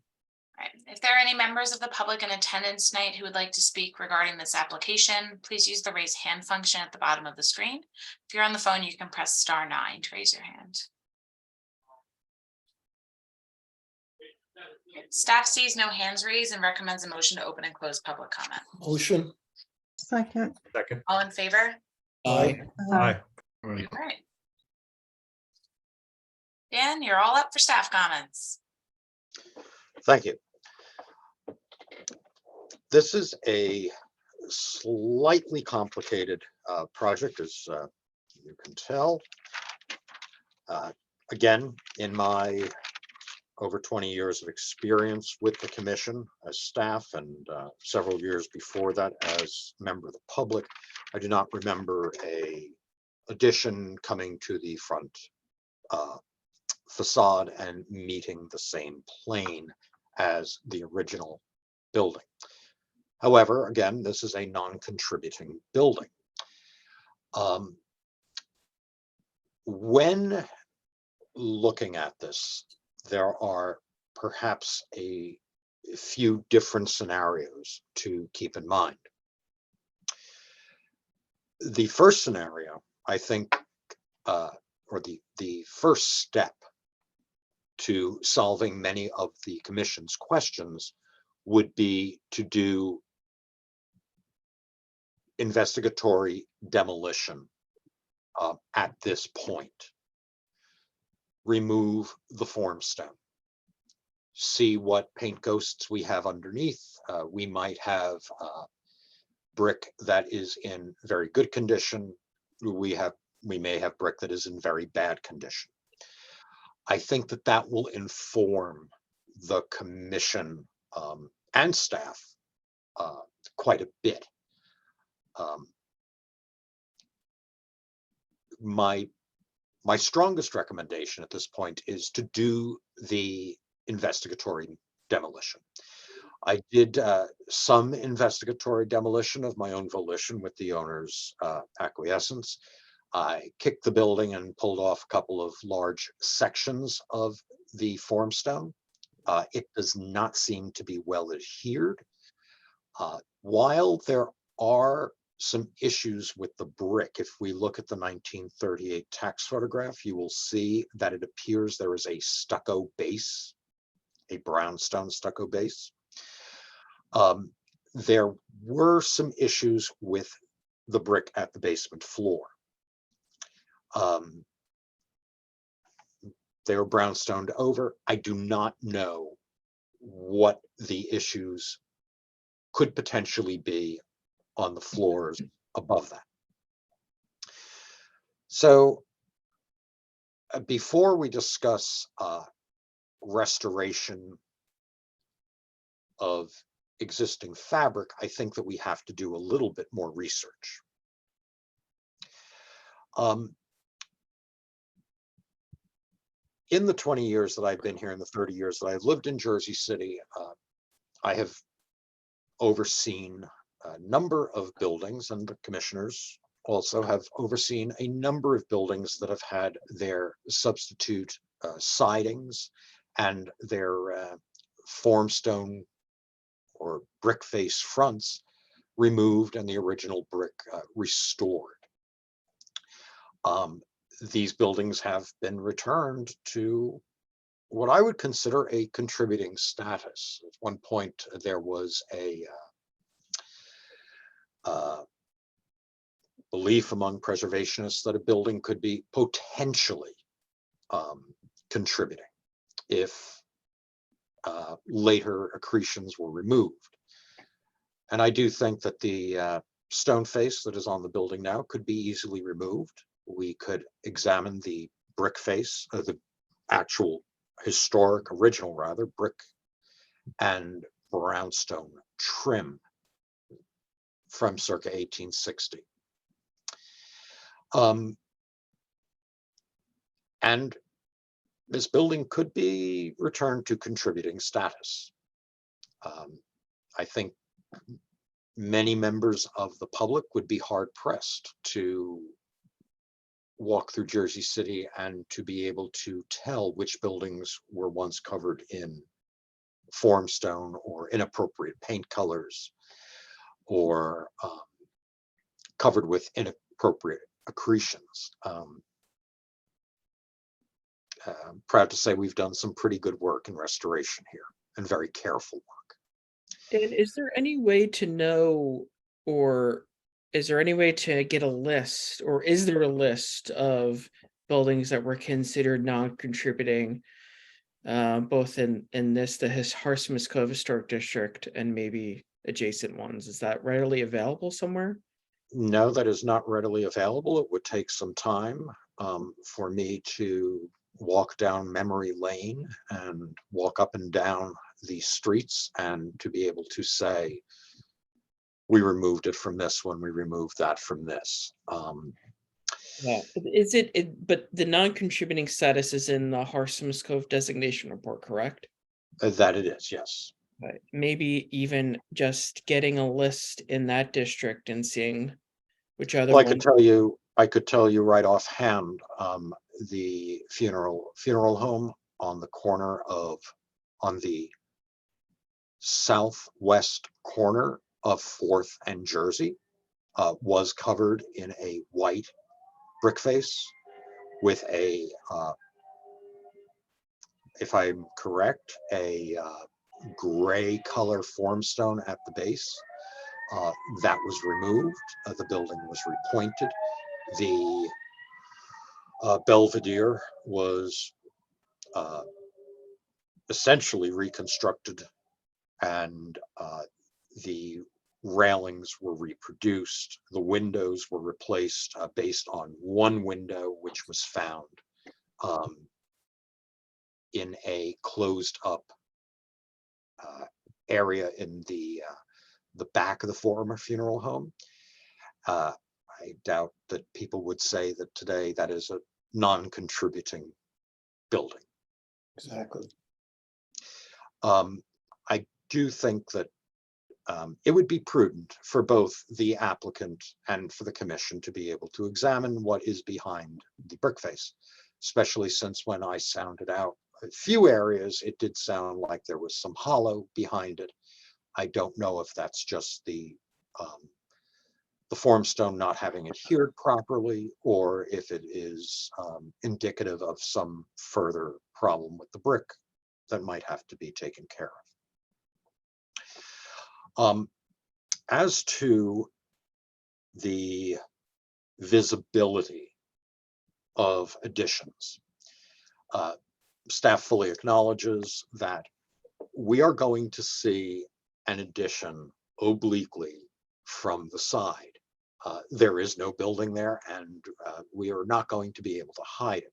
right. If there are any members of the public in attendance tonight who would like to speak regarding this application, please use the raise hand function at the bottom of the screen. If you're on the phone, you can press *9 to raise your hand. Staff sees no hands raised and recommends a motion to open and close public comment. Motion. Second. Second. All in favor? Aye. Aye. All right. Dan, you're all up for staff comments. Thank you. This is a slightly complicated project, as you can tell. Again, in my over 20 years of experience with the commission as staff, and several years before that as member of the public, I do not remember a addition coming to the front facade and meeting the same plane as the original building. However, again, this is a non-contributing building. When looking at this, there are perhaps a few different scenarios to keep in mind. The first scenario, I think, or the first step to solving many of the commission's questions would be to do investigatory demolition at this point. Remove the form stone. See what paint ghosts we have underneath. We might have brick that is in very good condition. We may have brick that is in very bad condition. I think that will inform the commission and staff quite a bit. My strongest recommendation at this point is to do the investigatory demolition. I did some investigatory demolition of my own volition with the owner's acquiescence. I kicked the building and pulled off a couple of large sections of the formstone. It does not seem to be well adhered. While there are some issues with the brick, if we look at the 1938 tax photograph, you will see that it appears there is a stucco base, a brownstone stucco base. There were some issues with the brick at the basement floor. They were brownstone over. I do not know what the issues could potentially be on the floors above that. So before we discuss restoration of existing fabric, I think that we have to do a little bit more research. in the 20 years that I've been here, in the 30 years that I've lived in Jersey City, I have overseen a number of buildings, and the commissioners also have overseen a number of buildings that have had their substitute sidings and their formstone or brick face fronts removed and the original brick restored. These buildings have been returned to what I would consider a contributing status. At one point, there was a belief among preservationists that a building could be potentially contributing if later accretions were removed. And I do think that the stone face that is on the building now could be easily removed. We could examine the brick face, the actual historic, original rather, brick and brownstone trim from circa 1860. And this building could be returned to contributing status. I think many members of the public would be hard pressed to walk through Jersey City and to be able to tell which buildings were once covered in formstone or inappropriate paint colors or covered with inappropriate accretions. I'm proud to say we've done some pretty good work in restoration here and very careful work. Dan, is there any way to know, or is there any way to get a list, or is there a list of buildings that were considered non-contributing, both in the Harsmas Cove Historic District and maybe adjacent ones? Is that readily available somewhere? No, that is not readily available. It would take some time for me to walk down memory lane and walk up and down the streets and to be able to say, we removed it from this one, we removed that from this. Yeah, is it, but the non-contributing status is in the Harsmas Cove designation report, correct? That it is, yes. Right. Maybe even just getting a list in that district and seeing which other Well, ones. I could tell you right offhand, the funeral home on the corner of, on the southwest corner of 4th and Jersey was covered in a white brick face with a, if I'm correct, a gray color formstone at the base. That was removed. The building was repointed. The Belvedere was essentially reconstructed, and the railings were reproduced. The windows were replaced based on one window which was found in a closed up area in the back of the former funeral home. I doubt that people would say that today that is a non-contributing building. Exactly. I do think that it would be prudent for both the applicant and for the commission to be able to examine what is behind the brick face, especially since when I sounded out a few areas, it did sound like there was some hollow behind it. I don't know if that's just the formstone not having adhered properly, or if it is indicative of some further problem with the brick that might have to be taken care of. As to the visibility of additions, staff fully acknowledges that we are going to see an addition obliquely from the side. There is no building there, and we are not going to be able to hide it.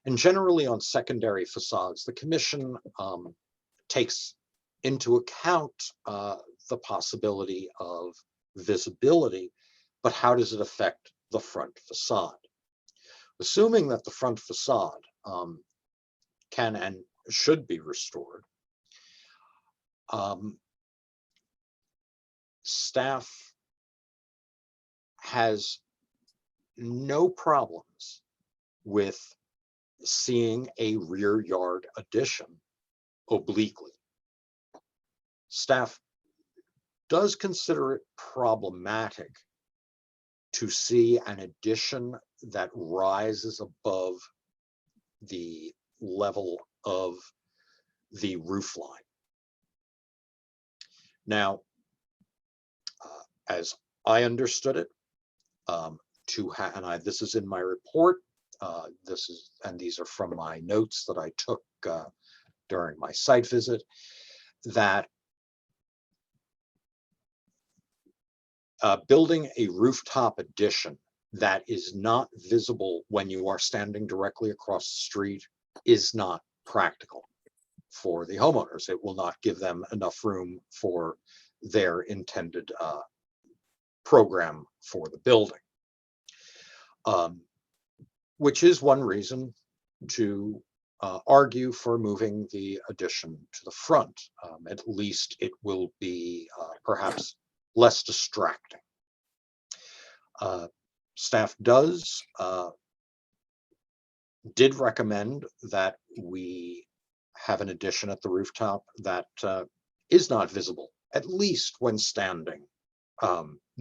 And generally on secondary facades, the commission takes into account the possibility of visibility, but how does it affect the front facade? Assuming that the front facade can and should be restored. Staff has no problems with seeing a rear yard addition obliquely. Staff does consider it problematic to see an addition that rises above the level of the roof line. Now, as I understood it, this is in my report. These are from my notes that I took during my site visit, that building a rooftop addition that is not visible when you are standing directly across the street is not practical for the homeowners. It will not give them enough room for their intended program for the building, which is one reason to argue for moving the addition to the front. At least it will be perhaps less distracting. Staff did recommend that we have an addition at the rooftop that is not visible, at least when standing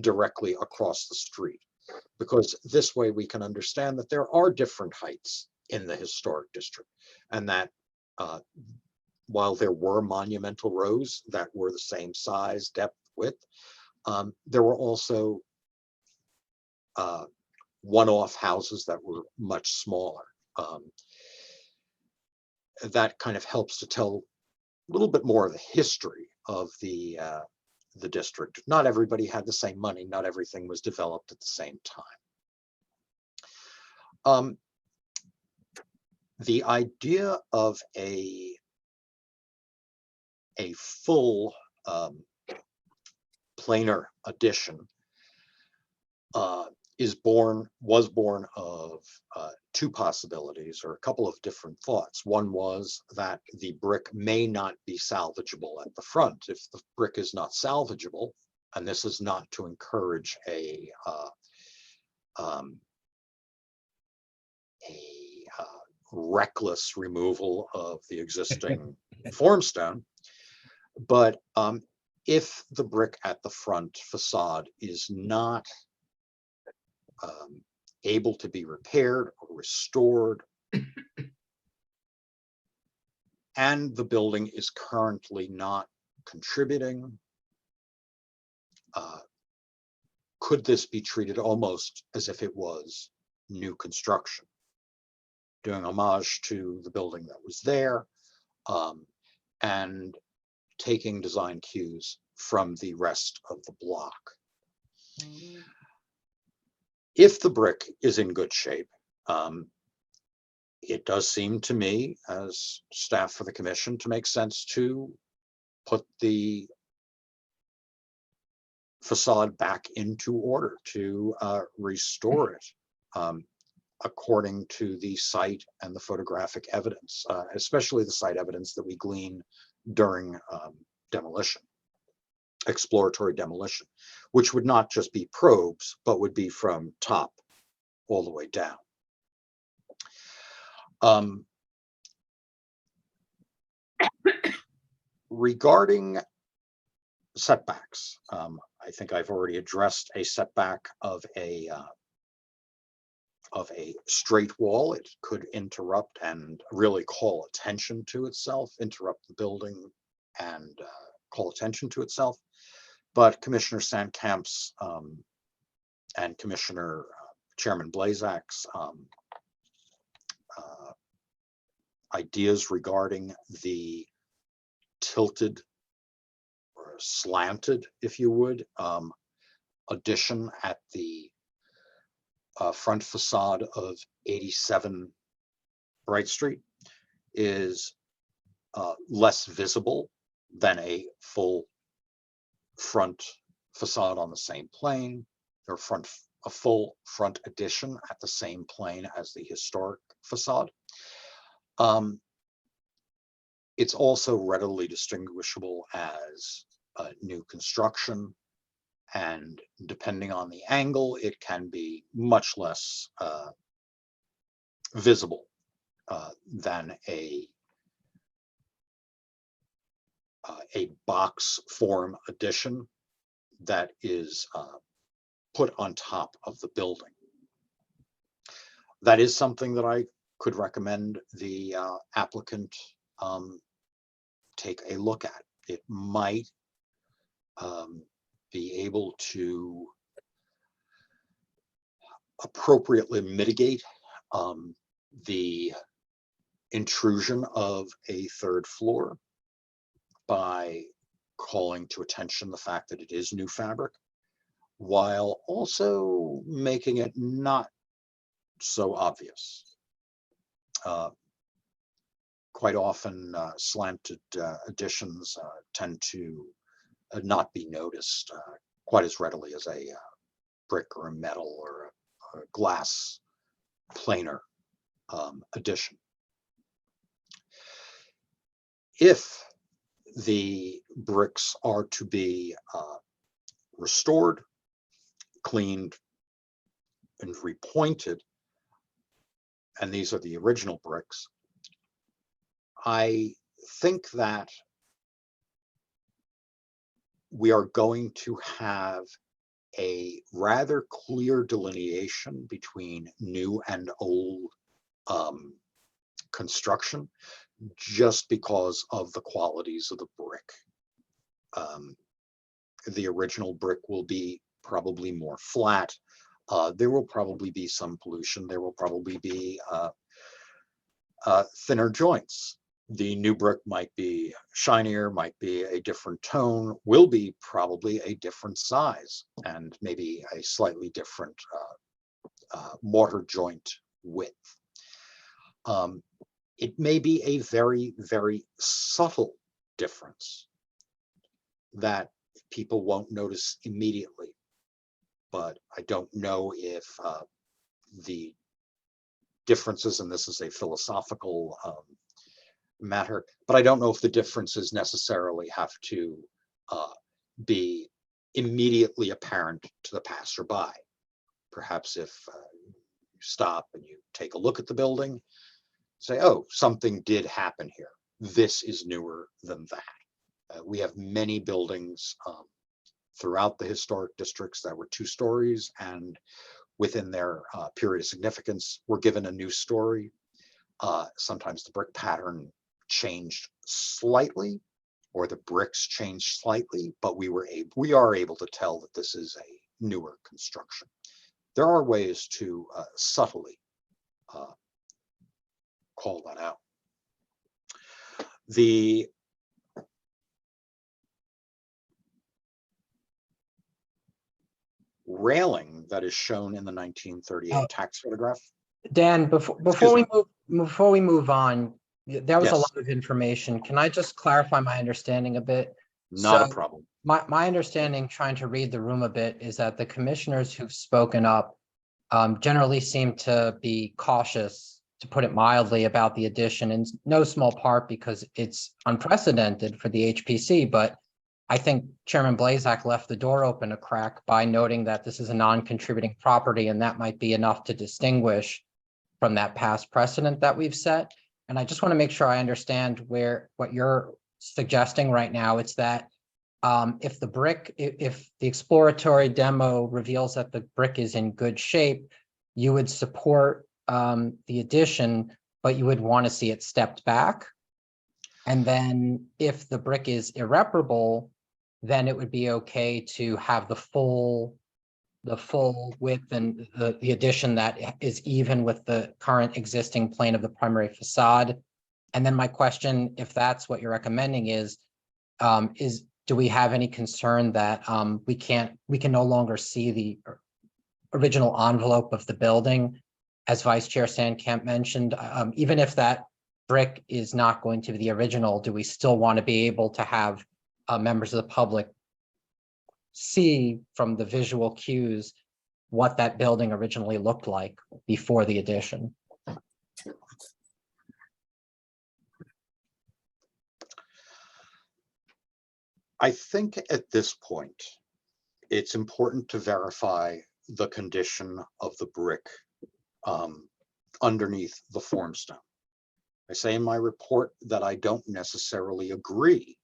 directly across the street, because this way we can understand that there are different heights in the historic district, and that while there were monumental rows that were the same size, depth, width, there were also one-off houses that were much smaller. That kind of helps to tell a little bit more of the history of the district. Not everybody had the same money. Not everything was developed at the same time. The idea of a full planar addition was born of two possibilities, or a couple of different thoughts. One was that the brick may not be salvageable at the front. If the brick is not salvageable, and this is not to encourage a reckless removal of the existing formstone, but if the brick at the front facade is not able to be repaired or restored, and the building is currently not contributing, could this be treated almost as if it was new construction, doing homage to the building that was there, and taking design cues from the rest of the block? If the brick is in good shape, it does seem to me, as staff for the commission, to make sense to put the facade back into order, to restore it according to the site and the photographic evidence, especially the site evidence that we glean during demolition, exploratory demolition, which would not just be probes, but would be from top all the way down. Regarding setbacks, I think I've already addressed a setback of a straight wall. It could interrupt and really call attention to itself, interrupt the building and call attention to itself. But Commissioner Sandkamp's and Commissioner Chairman Blazak's ideas regarding the tilted or slanted, if you would, addition at the front facade of 87 Bright Street is less visible than a full front facade on the same plane, or a full front addition at the same plane as the historic facade. It's also readily distinguishable as new construction. And depending on the angle, it can be much less visible than a box form addition that is put on top of the building. That is something that I could recommend the applicant take a look at. It might be able to appropriately mitigate the intrusion of a third floor by calling to attention the fact that it is new fabric, while also making it not so obvious. Quite often slanted additions tend to not be noticed quite as readily as a brick or a metal or a glass planar addition. If the bricks are to be restored, cleaned, and repointed, and these are the original bricks, I think that we are going to have a rather clear delineation between new and old construction, just because of the qualities of the brick. The original brick will be probably more flat. There will probably be some pollution. There will probably be thinner joints. The new brick might be shinier, might be a different tone, will be probably a different size, and maybe a slightly different mortar joint width. It may be a very, very subtle difference that people won't notice immediately, but I don't know if the differences, and this is a philosophical matter, but I don't know if the differences necessarily have to be immediately apparent to the passerby. Perhaps if you stop and you take a look at the building, say, oh, something did happen here. This is newer than that. We have many buildings throughout the historic districts that were 2 stories, and within their period of significance were given a new story. Sometimes the brick pattern changed slightly, or the bricks changed slightly, but we are able to tell that this is a newer construction. There are ways to subtly call that out. The railing that is shown in the 1938 tax photograph. Dan, before we move on, that was a Yes. lot of information. Can I just clarify my understanding a bit? Not a So, problem. My understanding, trying to read the room a bit, is that the commissioners who've spoken up generally seem to be cautious, to put it mildly, about the addition, in no small part because it's unprecedented for the HPC. But I think Chairman Blazak left the door open a crack by noting that this is a non-contributing property, and that might be enough to distinguish from that past precedent that we've set. And I just want to make sure I understand what you're suggesting right now. It's that if the exploratory demo reveals that the brick is in good shape, you would support the addition, but you would want to see it stepped back. And then if the brick is irreparable, then it would be okay to have the full width and the addition that is even with the current existing plane of the primary facade. And then my question, if that's what you're recommending, is do we have any concern that we can no longer see the original envelope of the building, as Vice Chair Sandkamp mentioned? Even if that brick is not going to be the original, do we still want to be able to have members of the public see from the visual cues what that building originally looked like before the addition? I think at this point, it's important to verify the condition of the brick underneath the formstone. I say in my report that I don't necessarily agree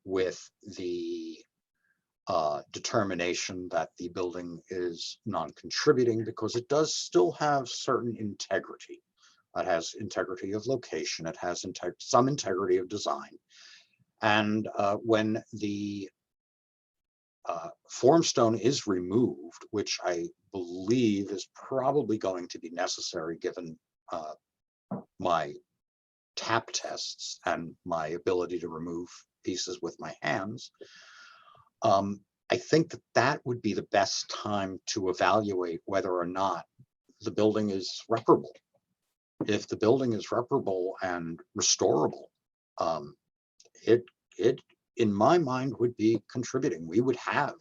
with the determination that the building is non-contributing because it does still have certain integrity. It has integrity of location, it has some integrity of design. And when the formstone is removed, which I believe is probably going to be necessary given my tap tests and my ability to remove pieces with my hands, I think that that would be the best time to evaluate whether or not the building is reparable. If the building is reparable and restorable, it in my mind would be contributing. We would have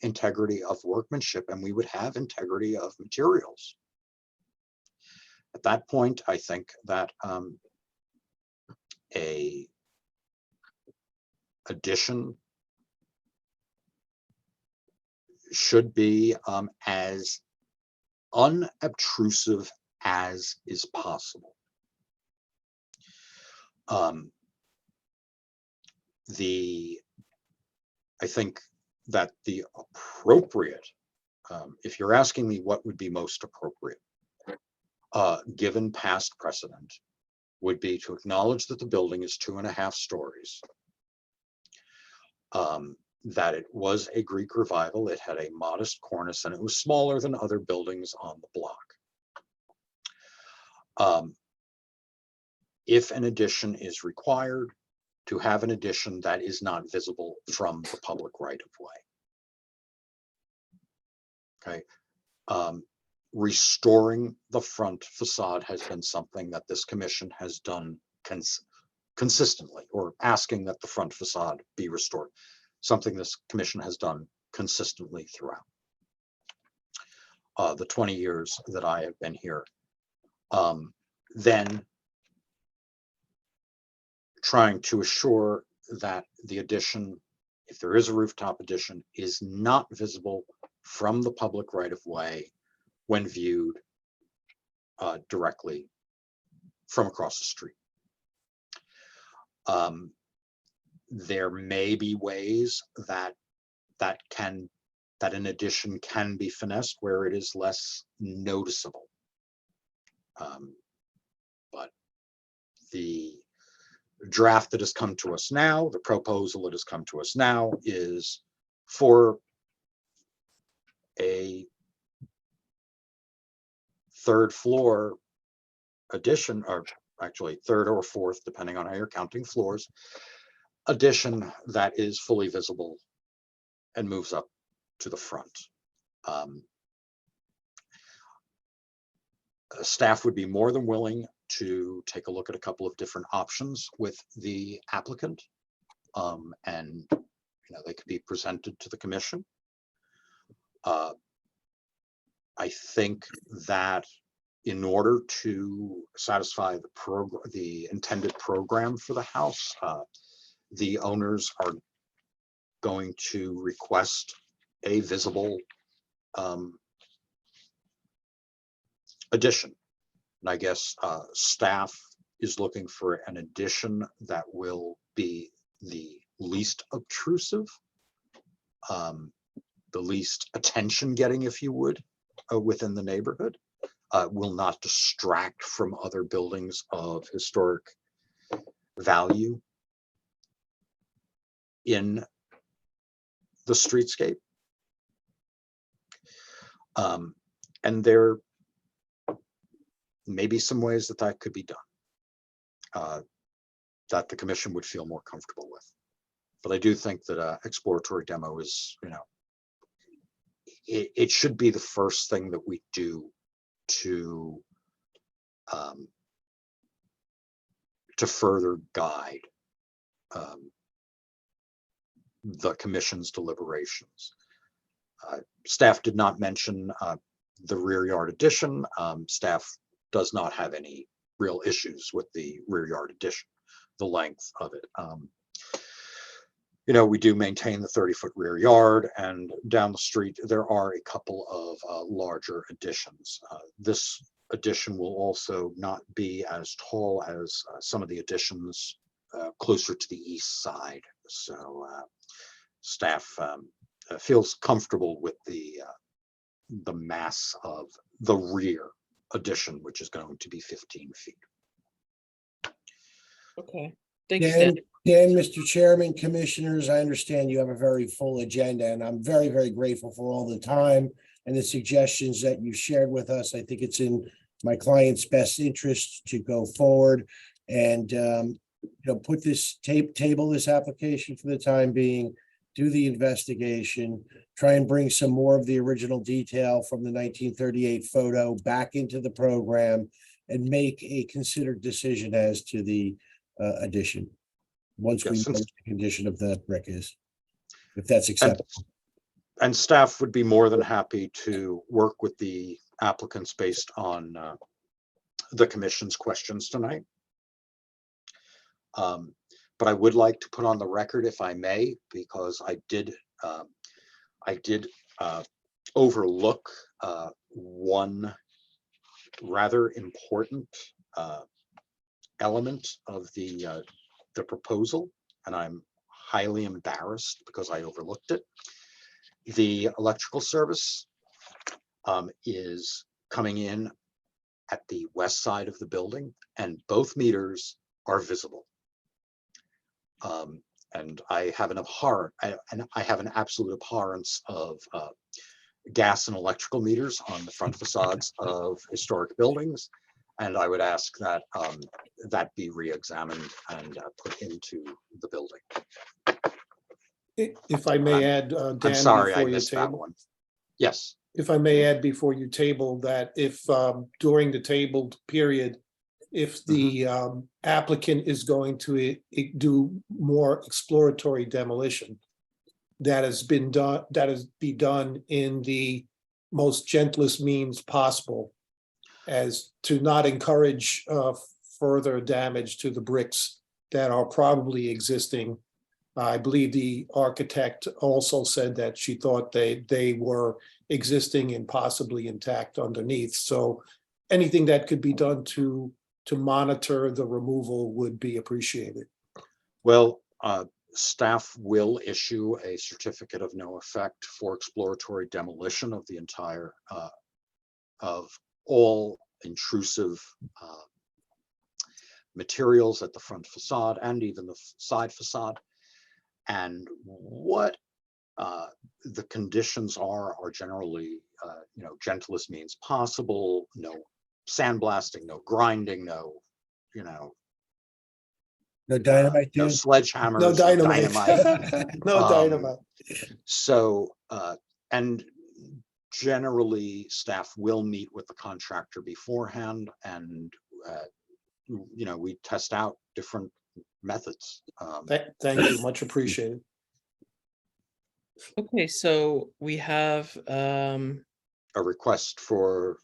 integrity of workmanship and we would have integrity of materials. At that point, I think that a addition should be as unobtrusive as is possible. I think that the appropriate, if you're asking me what would be most appropriate, given past precedent, would be to acknowledge that the building is 2.5 stories, that it was a Greek revival, it had a modest cornice, and it was smaller than other buildings on the block. If an addition is required, to have an addition that is not visible from the public right of way. Okay. Restoring the front facade has been something that this commission has done consistently, or asking that the front facade be restored, something this commission has done consistently throughout the 20 years that I have been here. Then trying to assure that the addition, if there is a rooftop addition, is not visible from the public right of way when viewed directly from across the street. There may be ways that an addition can be finessed where it is less noticeable. But the draft that has come to us now, the proposal that has come to us now, is for a 3rd floor addition, or actually 3rd or 4th, depending on how you're counting floors, addition that is fully visible and moves up to the front. Staff would be more than willing to take a look at a couple of different options with the applicant, and they could be presented to the commission. I think that in order to satisfy the intended program for the house, the owners are going to request a visible addition. And I guess staff is looking for an addition that will be the least obtrusive, the least attention getting, if you would, within the neighborhood, will not distract from other buildings of historic value in the streetscape. And there may be some ways that that could be done, that the commission would feel more comfortable with. But I do think that exploratory demo is, it should be the first thing that we do to further guide the commission's deliberations. Staff did not mention the rear yard addition. Staff does not have any real issues with the rear yard addition, the length of it. you know, we do maintain the 30-foot rear yard, and down the street, there are a couple of larger additions. This addition will also not be as tall as some of the additions closer to the east side. So staff feels comfortable with the mass of the rear addition, which is going to be 15 feet. Okay, thanks, Dan. Dan, Mr. Chairman, Commissioners, I understand you have a very full agenda, and I'm very, very grateful for all the time and the suggestions that you shared with us. I think it's in my client's best interest to go forward and put this table this application for the time being, do the investigation, try and bring some more of the original detail from the 1938 photo back into the program, and make a considered decision as to the addition. Once we Yes, know what the condition of the brick is, if that's acceptable. And staff would be more than happy to work with the applicants based on the commission's questions tonight. But I would like to put on the record, if I may, because I did overlook one rather important element of the proposal, and I'm highly embarrassed because I overlooked it. The electrical service is coming in at the west side of the building, and both meters are visible. And I have an absolute abhorrence of gas and electrical meters on the front facades of historic buildings. And I would ask that that be re-examined and put into the building. If I may add, Dan, I'm sorry, I before you missed that table. one. Yes, If I may add before you table that if during the tabled period, if the applicant is going to do more exploratory demolition, that has been done, that is be done in the most gentlest means possible, as to not encourage further damage to the bricks that are probably existing. I believe the architect also said that she thought they were existing and possibly intact underneath. So anything that could be done to monitor the removal would be appreciated. well, staff will issue a certificate of no effect for exploratory demolition of the entire, of all intrusive materials at the front facade and even the side facade. And what the conditions are generally, gentlest means possible, no sandblasting, no grinding, no, No dynamite, no dude? sledgehammers, No dynamite. dynamite. No dynamite. So, and generally, staff will meet with the contractor beforehand, and, we test out different methods. Thank you, much appreciated. Okay, so we have, A request for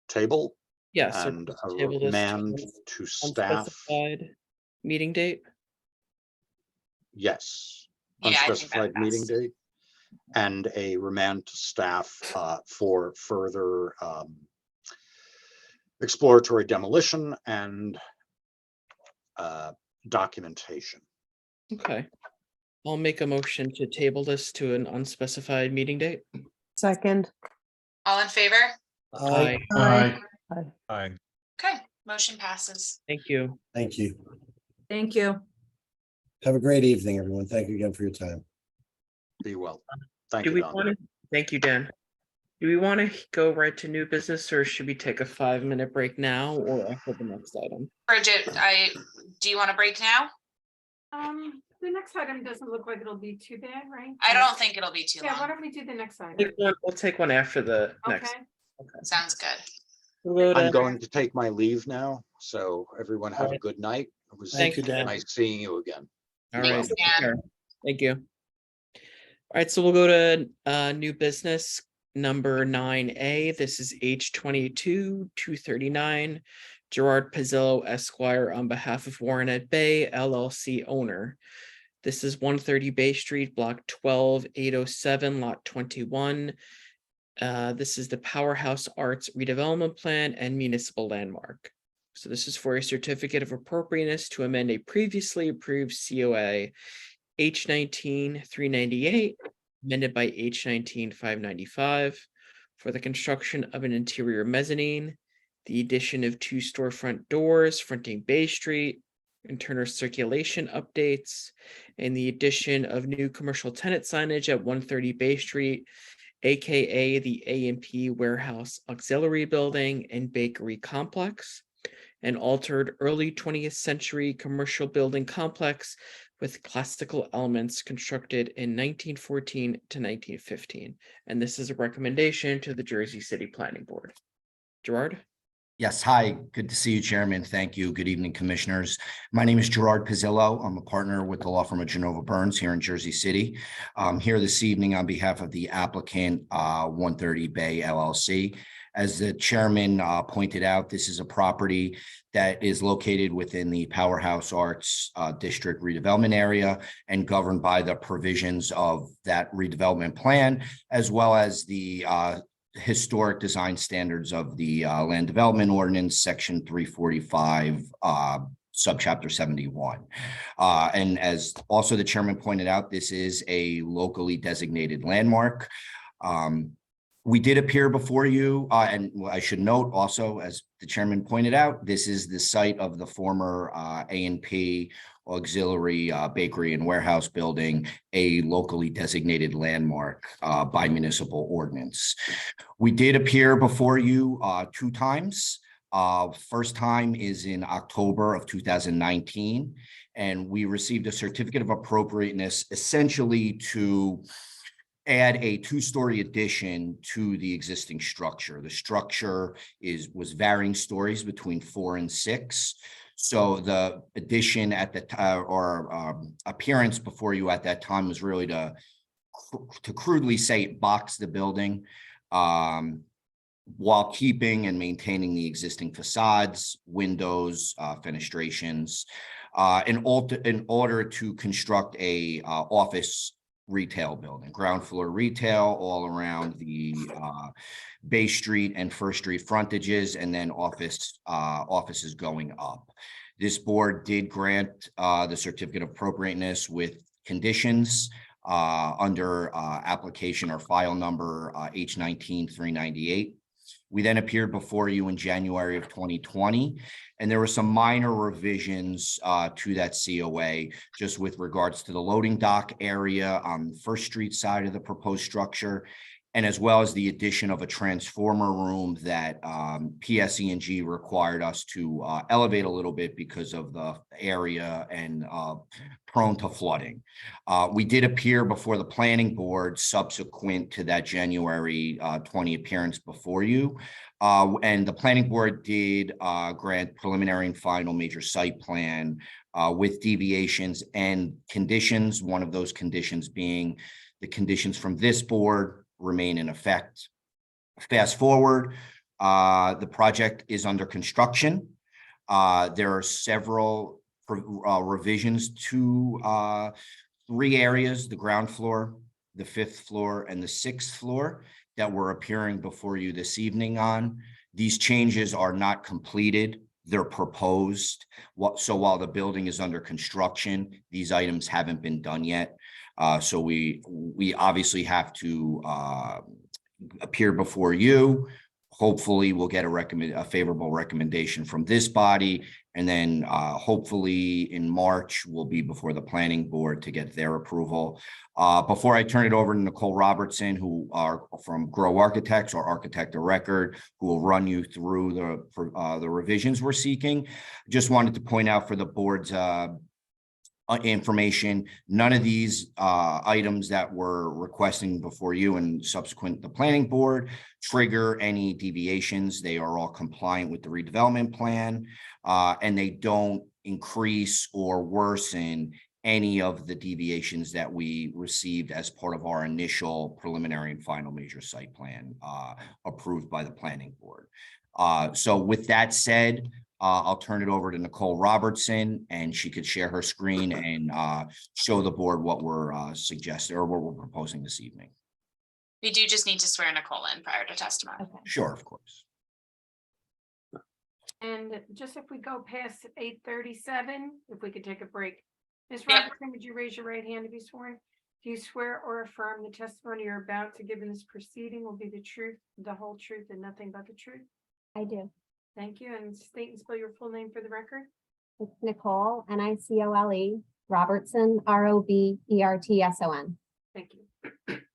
table yes, so and a table this remand to staff. unspecified meeting date. Yes. Yeah, I think Unspecified that's meeting best. date. And a remand to staff for further exploratory demolition and documentation. Okay. I'll make a motion to table this to an unspecified meeting date. Second. All in favor? Aye. Aye. Aye. Okay, motion passes. Thank you. Thank you. Thank you. Have a great evening, everyone. Thank you again for your time. Be well. Thank Do you, we Don. want to, thank you, Dan. Do we want to go right to new business, or should we take a 5-minute break now or after the next item? Bridget, do you want to break now? The next item doesn't look like it'll be too bad, right? I don't think it'll be too Yeah, why long. don't we do the next item? We'll take one after the next. Okay, Sounds good. We'll go I'm to- going to take my leave now, so everyone have a Alright. good night. It was Thank you, Dan. nice seeing you again. All Thanks, right. Dan. Sure. Thank you. All right, so we'll go to new business number 9A. This is H22-239, Gerard Pizzillo Esquire on behalf of Warren at Bay LLC owner. This is 130 Bay Street, block 12807, lot 21. This is the Powerhouse Arts redevelopment plan and municipal landmark. So this is for a certificate of appropriateness to amend a previously approved COA H19-398, amended by H19-595, for the construction of an interior mezzanine, the addition of 2 storefront doors fronting Bay Street, internal circulation updates, and the addition of new commercial tenant signage at 130 Bay Street, aka the A&P Warehouse Auxiliary Building and Bakery Complex, an altered early 20th century commercial building complex with classical elements constructed in 1914 to 1915. And this is a recommendation to the Jersey City Planning Board. Gerard? Yes, hi, good to see you, Chairman. Thank you. Good evening, Commissioners. My name is Gerard Pizzillo. I'm a partner with the law firm of Genova Burns here in Jersey City. I'm here this evening on behalf of the applicant, 130 Bay LLC. As the chairman pointed out, this is a property that is located within the Powerhouse Arts District redevelopment area and governed by the provisions of that redevelopment plan, as well as the historic design standards of the land development ordinance, section 345, subchapter 71. And as also the chairman pointed out, this is a locally designated landmark. We did appear before you, and I should note also, as the chairman pointed out, this is the site of the former A&P Auxiliary Bakery and Warehouse Building, a locally designated landmark by municipal ordinance. We did appear before you 2 times. First time is in October of 2019, and we received a certificate of appropriateness essentially to add a 2-story addition to the existing structure. The structure was varying stories between 4 and 6. So the addition at the appearance before you at that time was really to crudely say box the building while keeping and maintaining the existing facades, windows, fenestrations, in order to construct a office retail building, ground floor retail all around the Bay Street and First Street frontages, and then offices going up. This board did grant the certificate of appropriateness with conditions under application or file number H19-398. We then appeared before you in January of 2020, and there were some minor revisions to that COA, just with regards to the loading dock area on the First Street side of the proposed structure, and as well as the addition of a transformer room that PSE&G required us to elevate a little bit because of the area and prone to flooding. We did appear before the planning board subsequent to that January 20 appearance before you. And the planning board did grant preliminary and final major site plan with deviations and conditions. One of those conditions being the conditions from this board remain in effect. Fast forward, the project is under construction. There are several revisions to 3 areas: the ground floor, the 5th floor, and the 6th floor that we're appearing before you this evening on. These changes are not completed. They're proposed. So while the building is under construction, these items haven't been done yet. So we obviously have to appear before you. Hopefully we'll get a favorable recommendation from this body, and then hopefully in March we'll be before the planning board to get their approval. Before I turn it over to Nicole Robertson, who are from Grow Architects, or architect of record, who will run you through the revisions we're seeking, just wanted to point out for the board's information, none of these items that we're requesting before you and subsequent to the planning board trigger any deviations. They are all compliant with the redevelopment plan, and they don't increase or worsen any of the deviations that we received as part of our initial preliminary and final major site plan approved by the planning board. So with that said, I'll turn it over to Nicole Robertson, and she could share her screen and show the board what we're suggesting or what we're proposing this evening. We do just need to swear Nicole in prior to testimony. Sure, of course. And just if we go past 8:37, if we could take a break. Ms. Yeah. Robertson, would you raise your right hand to be sworn? Do you swear or affirm the testimony you're about to give in this proceeding will be the truth, the whole truth, and nothing but the truth? I do. Thank you. And state and spell your full name for the record. It's Nicole, Nicole, Robertson, Robertson. Thank you.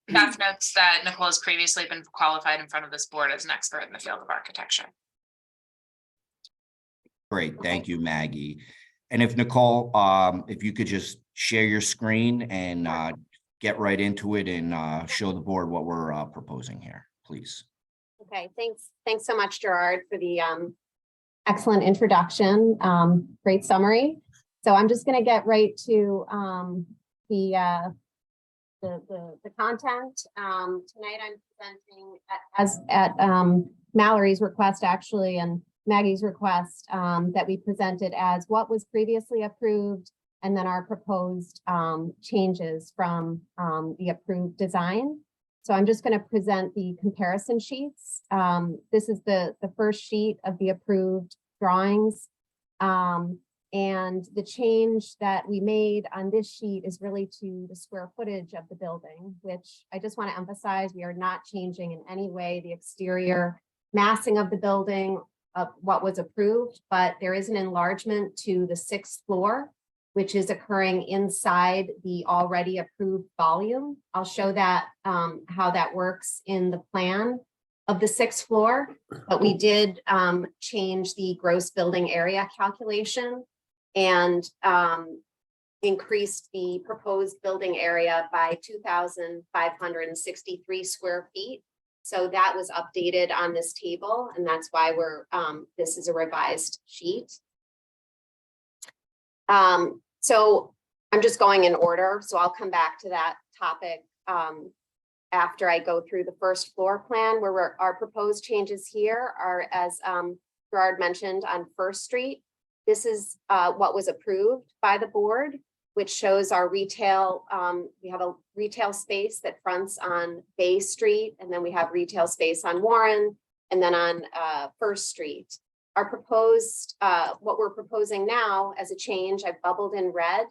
Staff notes that Nicole has previously been qualified in front of this board as an expert in the field of architecture. Great, thank you, Maggie. And if Nicole, if you could just share your screen and get right into it and show the board what we're proposing here, please. Okay, thanks. Thanks so much, Gerard, for the excellent introduction. Great summary. So I'm just going to get right to the content. Tonight I'm presenting at Mallory's request, actually, and Maggie's request, that we presented as what was previously approved and then our proposed changes from the approved design. So I'm just going to present the comparison sheets. This is the first sheet of the approved drawings. And the change that we made on this sheet is really to the square footage of the building, which I just want to emphasize, we are not changing in any way the exterior massing of the building of what was approved, but there is an enlargement to the 6th floor, which is occurring inside the already approved volume. I'll show that how that works in the plan of the 6th floor, but we did change the gross building area calculation and increased the proposed building area by 2,563 square feet. So that was updated on this table, and that's why this is a revised sheet. So I'm just going in order, so I'll come back to that topic after I go through the first floor plan, where our proposed changes here are, as Gerard mentioned, on First Street. This is what was approved by the board, which shows our retail. We have a retail space that fronts on Bay Street, and then we have retail space on Warren, and then on First Street. Our proposed, what we're proposing now as a change, I've bubbled in red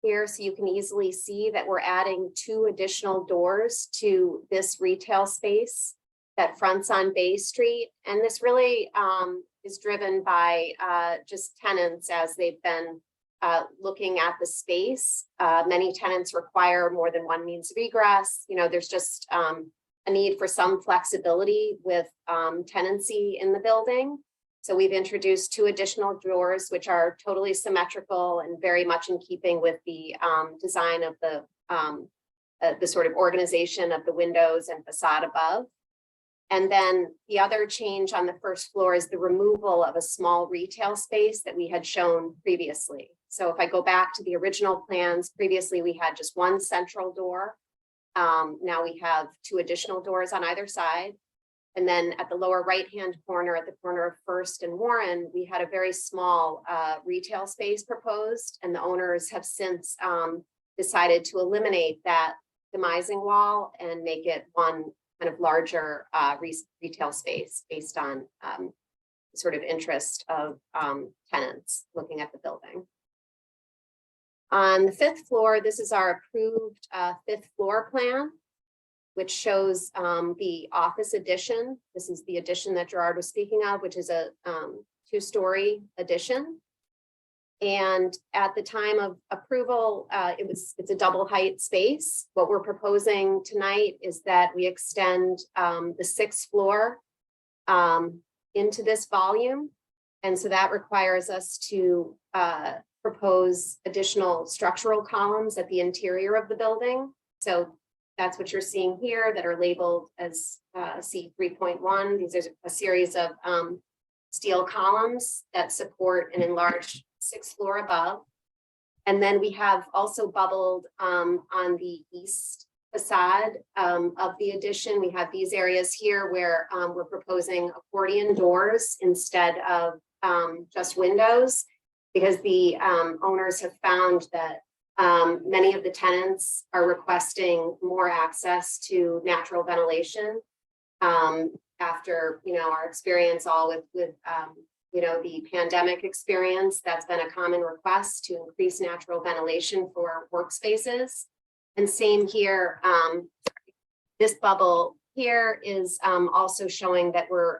here so you can easily see that we're adding 2 additional doors to this retail space that fronts on Bay Street. And this really is driven by just tenants as they've been looking at the space. Many tenants require more than one means of egress. You know, there's just a need for some flexibility with tenancy in the building. So we've introduced 2 additional doors, which are totally symmetrical and very much in keeping with the design of the sort of organization of the windows and facade above. And then the other change on the first floor is the removal of a small retail space that we had shown previously. So if I go back to the original plans, previously we had just 1 central door. Now we have 2 additional doors on either side. And then at the lower right-hand corner, at the corner of First and Warren, we had a very small retail space proposed, and the owners have since decided to eliminate that demising wall and make it one kind of larger retail space based on sort of interest of tenants looking at the building. On the 5th floor, this is our approved 5th floor plan, which shows the office addition. This is the addition that Gerard was speaking of, which is a 2-story addition. And at the time of approval, it's a double height space. What we're proposing tonight is that we extend the 6th floor into this volume. And so that requires us to propose additional structural columns at the interior of the building. So that's what you're seeing here that are labeled as C3.1. These are a series of steel columns that support an enlarged 6th floor above. And then we have also bubbled on the east facade of the addition. We have these areas here where we're proposing accordion doors instead of just windows, because the owners have found that many of the tenants are requesting more access to natural ventilation. After, our experience all with the pandemic experience, that's been a common request to increase natural ventilation for workspaces. And same here, this bubble here is also showing that we're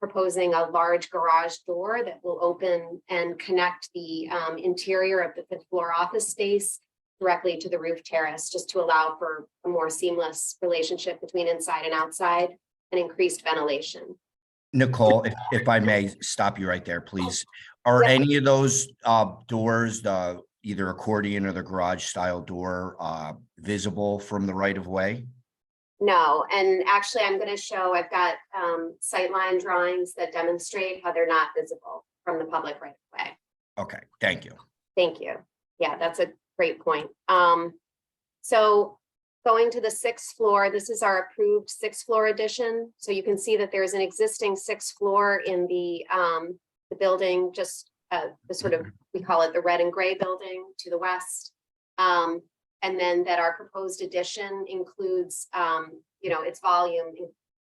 proposing a large garage door that will open and connect the interior of the fifth floor office space directly to the roof terrace, just to allow for a more seamless relationship between inside and outside and increased ventilation. Nicole, if I may stop you right there, please. Are Yep. any of those doors, the either accordion or the garage style door, visible from the right of way? No, and actually I'm going to show, I've got sightline drawings that demonstrate how they're not visible from the public right of way. Okay, thank you. Thank you. Yeah, that's a great point. So going to the sixth floor, this is our approved sixth floor addition. So you can see that there's an existing sixth floor in the building, just the sort of, we call it the red and gray building to the west. And then that our proposed addition includes, its volume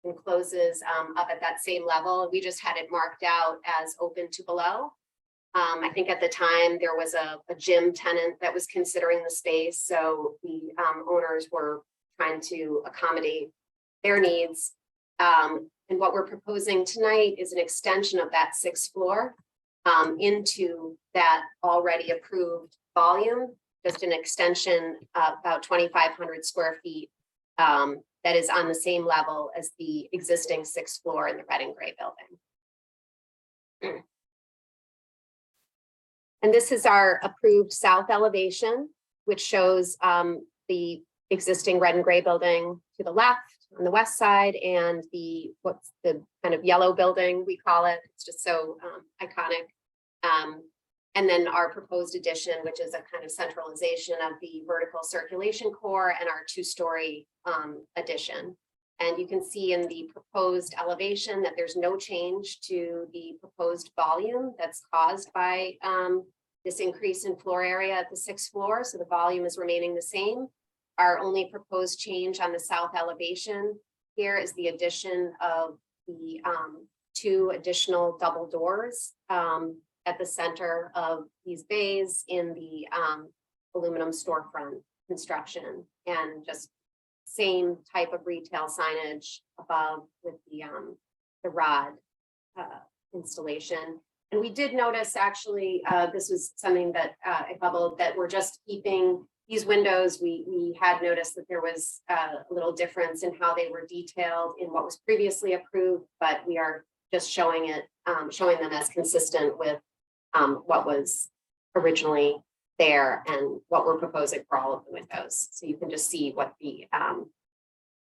encloses up at that same level. We just had it marked out as open to below. I think at the time there was a gym tenant that was considering the space. So the owners were trying to accommodate their needs. And what we're proposing tonight is an extension of that sixth floor into that already approved volume, just an extension of about 2,500 square feet that is on the same level as the existing sixth floor in the red and gray building. And this is our approved south elevation, which shows the existing red and gray building to the left on the west side, and what's the kind of yellow building, we call it. It's just so iconic. And then our proposed addition, which is a kind of centralization of the vertical circulation core and our two-story addition. And you can see in the proposed elevation that there's no change to the proposed volume that's caused by this increase in floor area at the sixth floor. So the volume is remaining the same. Our only proposed change on the south elevation here is the addition of the two additional double doors at the center of these bays in the aluminum storefront construction, and just same type of retail signage above with the rod installation. And we did notice, actually, this was something that I bubbled, that we're just keeping these windows. We had noticed that there was a little difference in how they were detailed in what was previously approved, but we are just showing them as consistent with what was originally there and what we're proposing for all of the windows. So you can just see what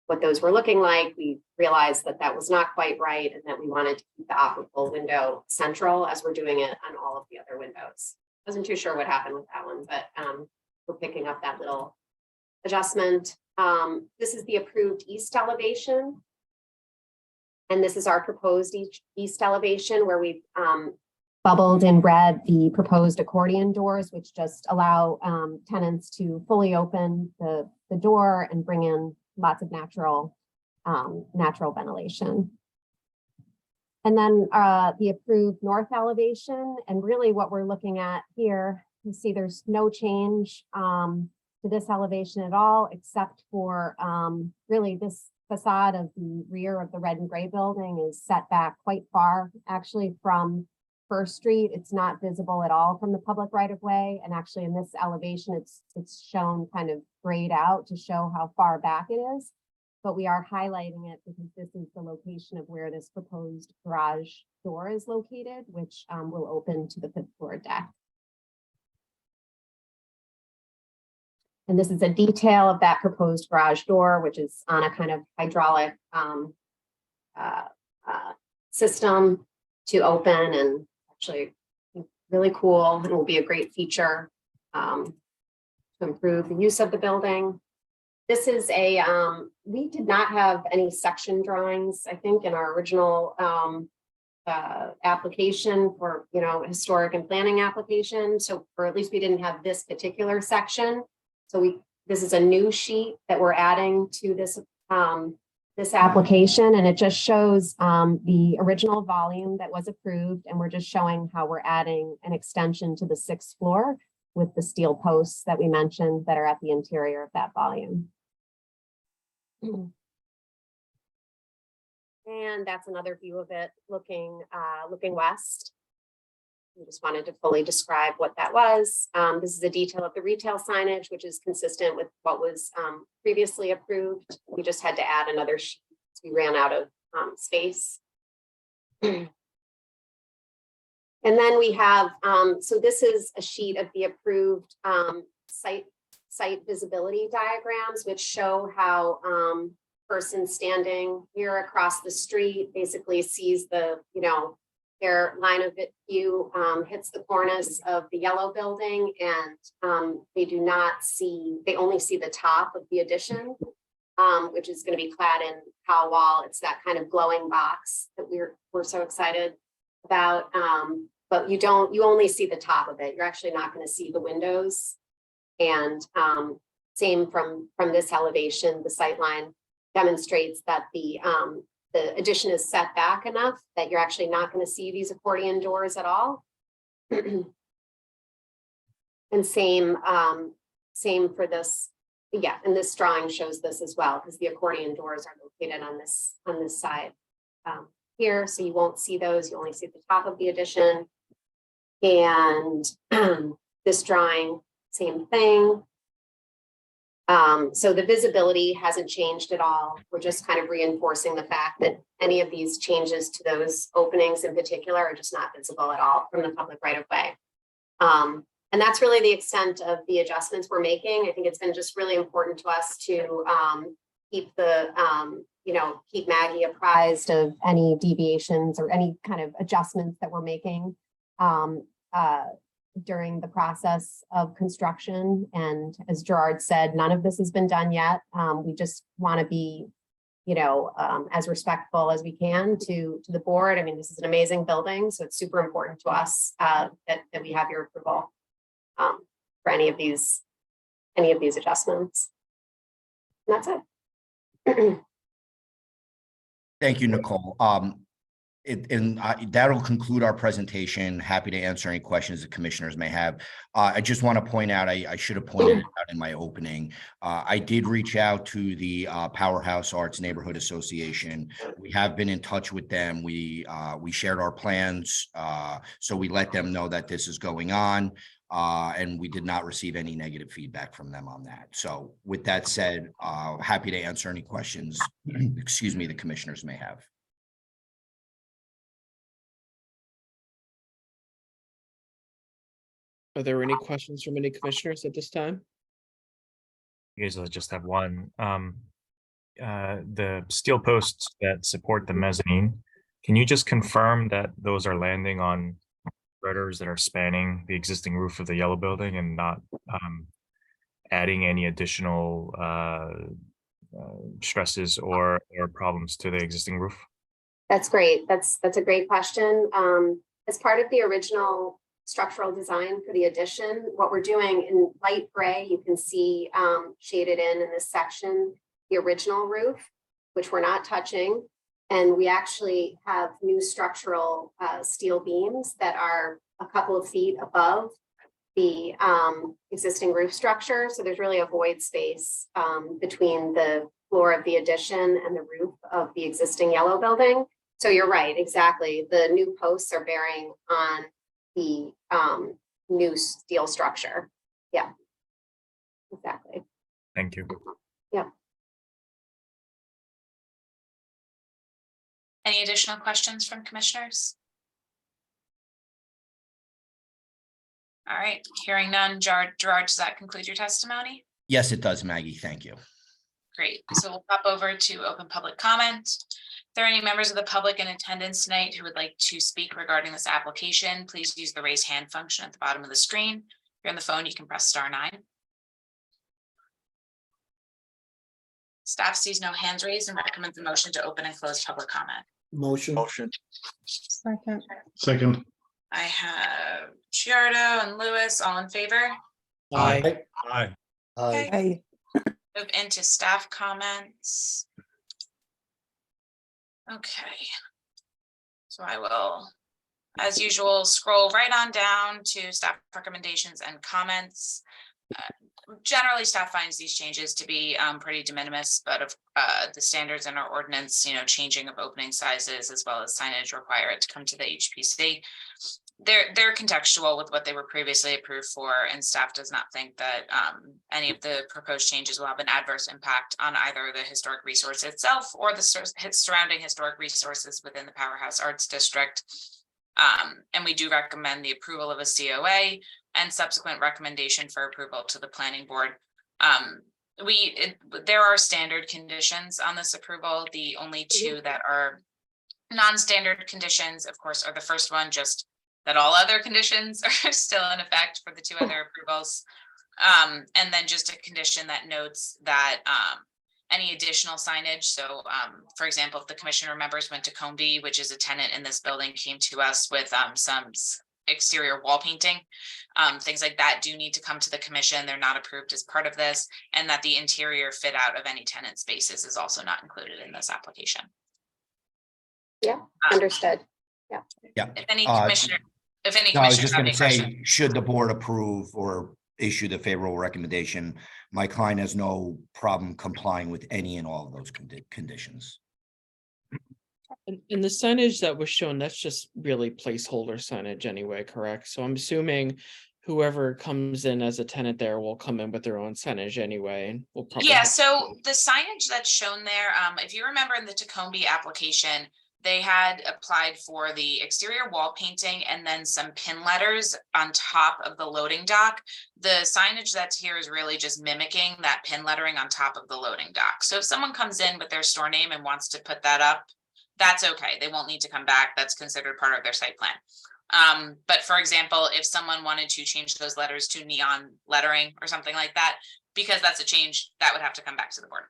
what those were looking like. We realized that that was not quite right, and that we wanted to keep the operable window central as we're doing it on all of the other windows. Wasn't too sure what happened with that one, but we're picking up that little adjustment. This is the approved east elevation. And this is our proposed east elevation, where we've bubbled in red the proposed accordion doors, which just allow tenants to fully open the door and bring in lots of natural ventilation. And then the approved north elevation, and really what we're looking at here, you see there's no change to this elevation at all, except for really this facade of the rear of the red and gray building is set back quite far, actually, from First Street. It's not visible at all from the public right of way. And actually in this elevation, it's shown kind of grayed out to show how far back it is. But we are highlighting it because this is the location of where this proposed garage door is located, which will open to the fifth floor deck. And this is a detail of that proposed garage door, which is on a kind of hydraulic system to open, and actually really cool, and will be a great feature to improve the use of the building. This is we did not have any section drawings, I think, in our original application for, you know, historic and planning application. So, or at least we didn't have this particular section. So this is a new sheet that we're adding to this, this application, and it just shows the original volume that was approved, and we're just showing how we're adding an extension to the 6th floor with the steel posts that we mentioned that are at the interior of that volume. And that's another view of it looking west. I just wanted to fully describe what that was. This is a detail of the retail signage, which is consistent with what was previously approved. We just had to add another sheet. We ran out of space. And then we have, so this is a sheet of the approved site visibility diagrams, which show how person standing here across the street basically sees the, you know, their line of view hits the cornice of the yellow building, and they do not see, they only see the top of the addition, which is going to be clad in cow wall. It's that kind of glowing box that we're so excited about. But you only see the top of it. You're actually not going to see the windows. And same from this elevation, the sight line demonstrates that the addition is set back enough that you're actually not going to see these accordion doors at all. And same for this. Yeah, and this drawing shows this as well, because the accordion doors are located on this side here. So you won't see those. You only see the top of the addition. And this drawing, same thing. So the visibility hasn't changed at all. We're just kind of reinforcing the fact that any of these changes to those openings in particular are just not visible at all from the public right of way. And that's really the extent of the adjustments we're making. I think it's been just really important to us to keep keep Maggie apprised of any deviations or any kind of adjustments that we're making during the process of construction. And as Gerard said, none of this has been done yet. We just want to be, as respectful as we can to the board. I mean, this is an amazing building, so it's super important to us that we have your approval for any of these adjustments. And that's it. Thank you, Nicole. That'll conclude our presentation. Happy to answer any questions the commissioners may have. I just want to point out, I should have pointed it out in my opening. I did reach out to the Powerhouse Arts Neighborhood Association. We have been in touch with them. We shared our plans, so we let them know that this is going on, and we did not receive any negative feedback from them on that. So with that said, happy to answer any questions, excuse me, the commissioners may have. Are there any questions from any commissioners at this time? You guys, I just have one. The steel posts that support the mezzanine, can you just confirm that those are landing on girders that are spanning the existing roof of the yellow building and not adding any additional stresses or problems to the existing roof? That's great. That's a great question. As part of the original structural design for the addition, what we're doing in light gray, you can see shaded in this section, the original roof, which we're not touching. And we actually have new structural steel beams that are a couple of feet above the existing roof structure. So there's really a void space between the floor of the addition and the roof of the existing yellow building. So you're right, exactly. The new posts are bearing on the new steel structure. Yeah, exactly. Thank you. Yeah. Any additional questions from commissioners? All right, hearing none. Gerard, does that conclude your testimony? Yes, it does, Maggie. Thank you. Great. So we'll pop over to open public comment. If there are any members of the public in attendance tonight who would like to speak regarding this application, please use the raise hand function at the bottom of the screen. If you're on the phone, you can press *9. Staff sees no hands raised and recommends the motion to open and close public comment. Motion. Second. Second. I have Giardo and Lewis, all in favor. Aye. Aye. Okay. Aye. Move into staff comments. Okay. So I will, as usual, scroll right on down to staff recommendations and comments. Generally, staff finds these changes to be pretty de minimis, but of the standards in our ordinance, changing of opening sizes as well as signage require it to come to the HPC. They're contextual with what they were previously approved for, and staff does not think that any of the proposed changes will have an adverse impact on either the historic resource itself or the surrounding historic resources within the Powerhouse Arts District. And we do recommend the approval of a COA and subsequent recommendation for approval to the planning board. There are standard conditions on this approval. The only two that are non-standard conditions, of course, are the first one, just that all other conditions are still in effect for the two other approvals. And then just a condition that notes that any additional signage. So for example, if the commissioner remembers when Tacombe, which is a tenant in this building, came to us with some exterior wall painting, things like that do need to come to the commission. They're not approved as part of this, and that the interior fit out of any tenant spaces is also not included in this application. Yeah, understood. Yeah. Yeah. If any No, commissioners I was have just going any to questions. say, should the board approve or issue the favorable recommendation, my client has no problem complying with any and all of those conditions. And the signage that was shown, that's just really placeholder signage anyway, correct? So I'm assuming whoever comes in as a tenant there will come in with their own signage anyway. And we'll probably Yeah, so the signage that's shown there, if you remember in the Tacombe application, they had applied for the exterior wall painting and then some pin letters on top of the loading dock. The signage that's here is really just mimicking that pin lettering on top of the loading dock. So if someone comes in with their store name and wants to put that up, that's okay. They won't need to come back. That's considered part of their site plan. But for example, if someone wanted to change those letters to neon lettering or something like that, because that's a change, that would have to come back to the board.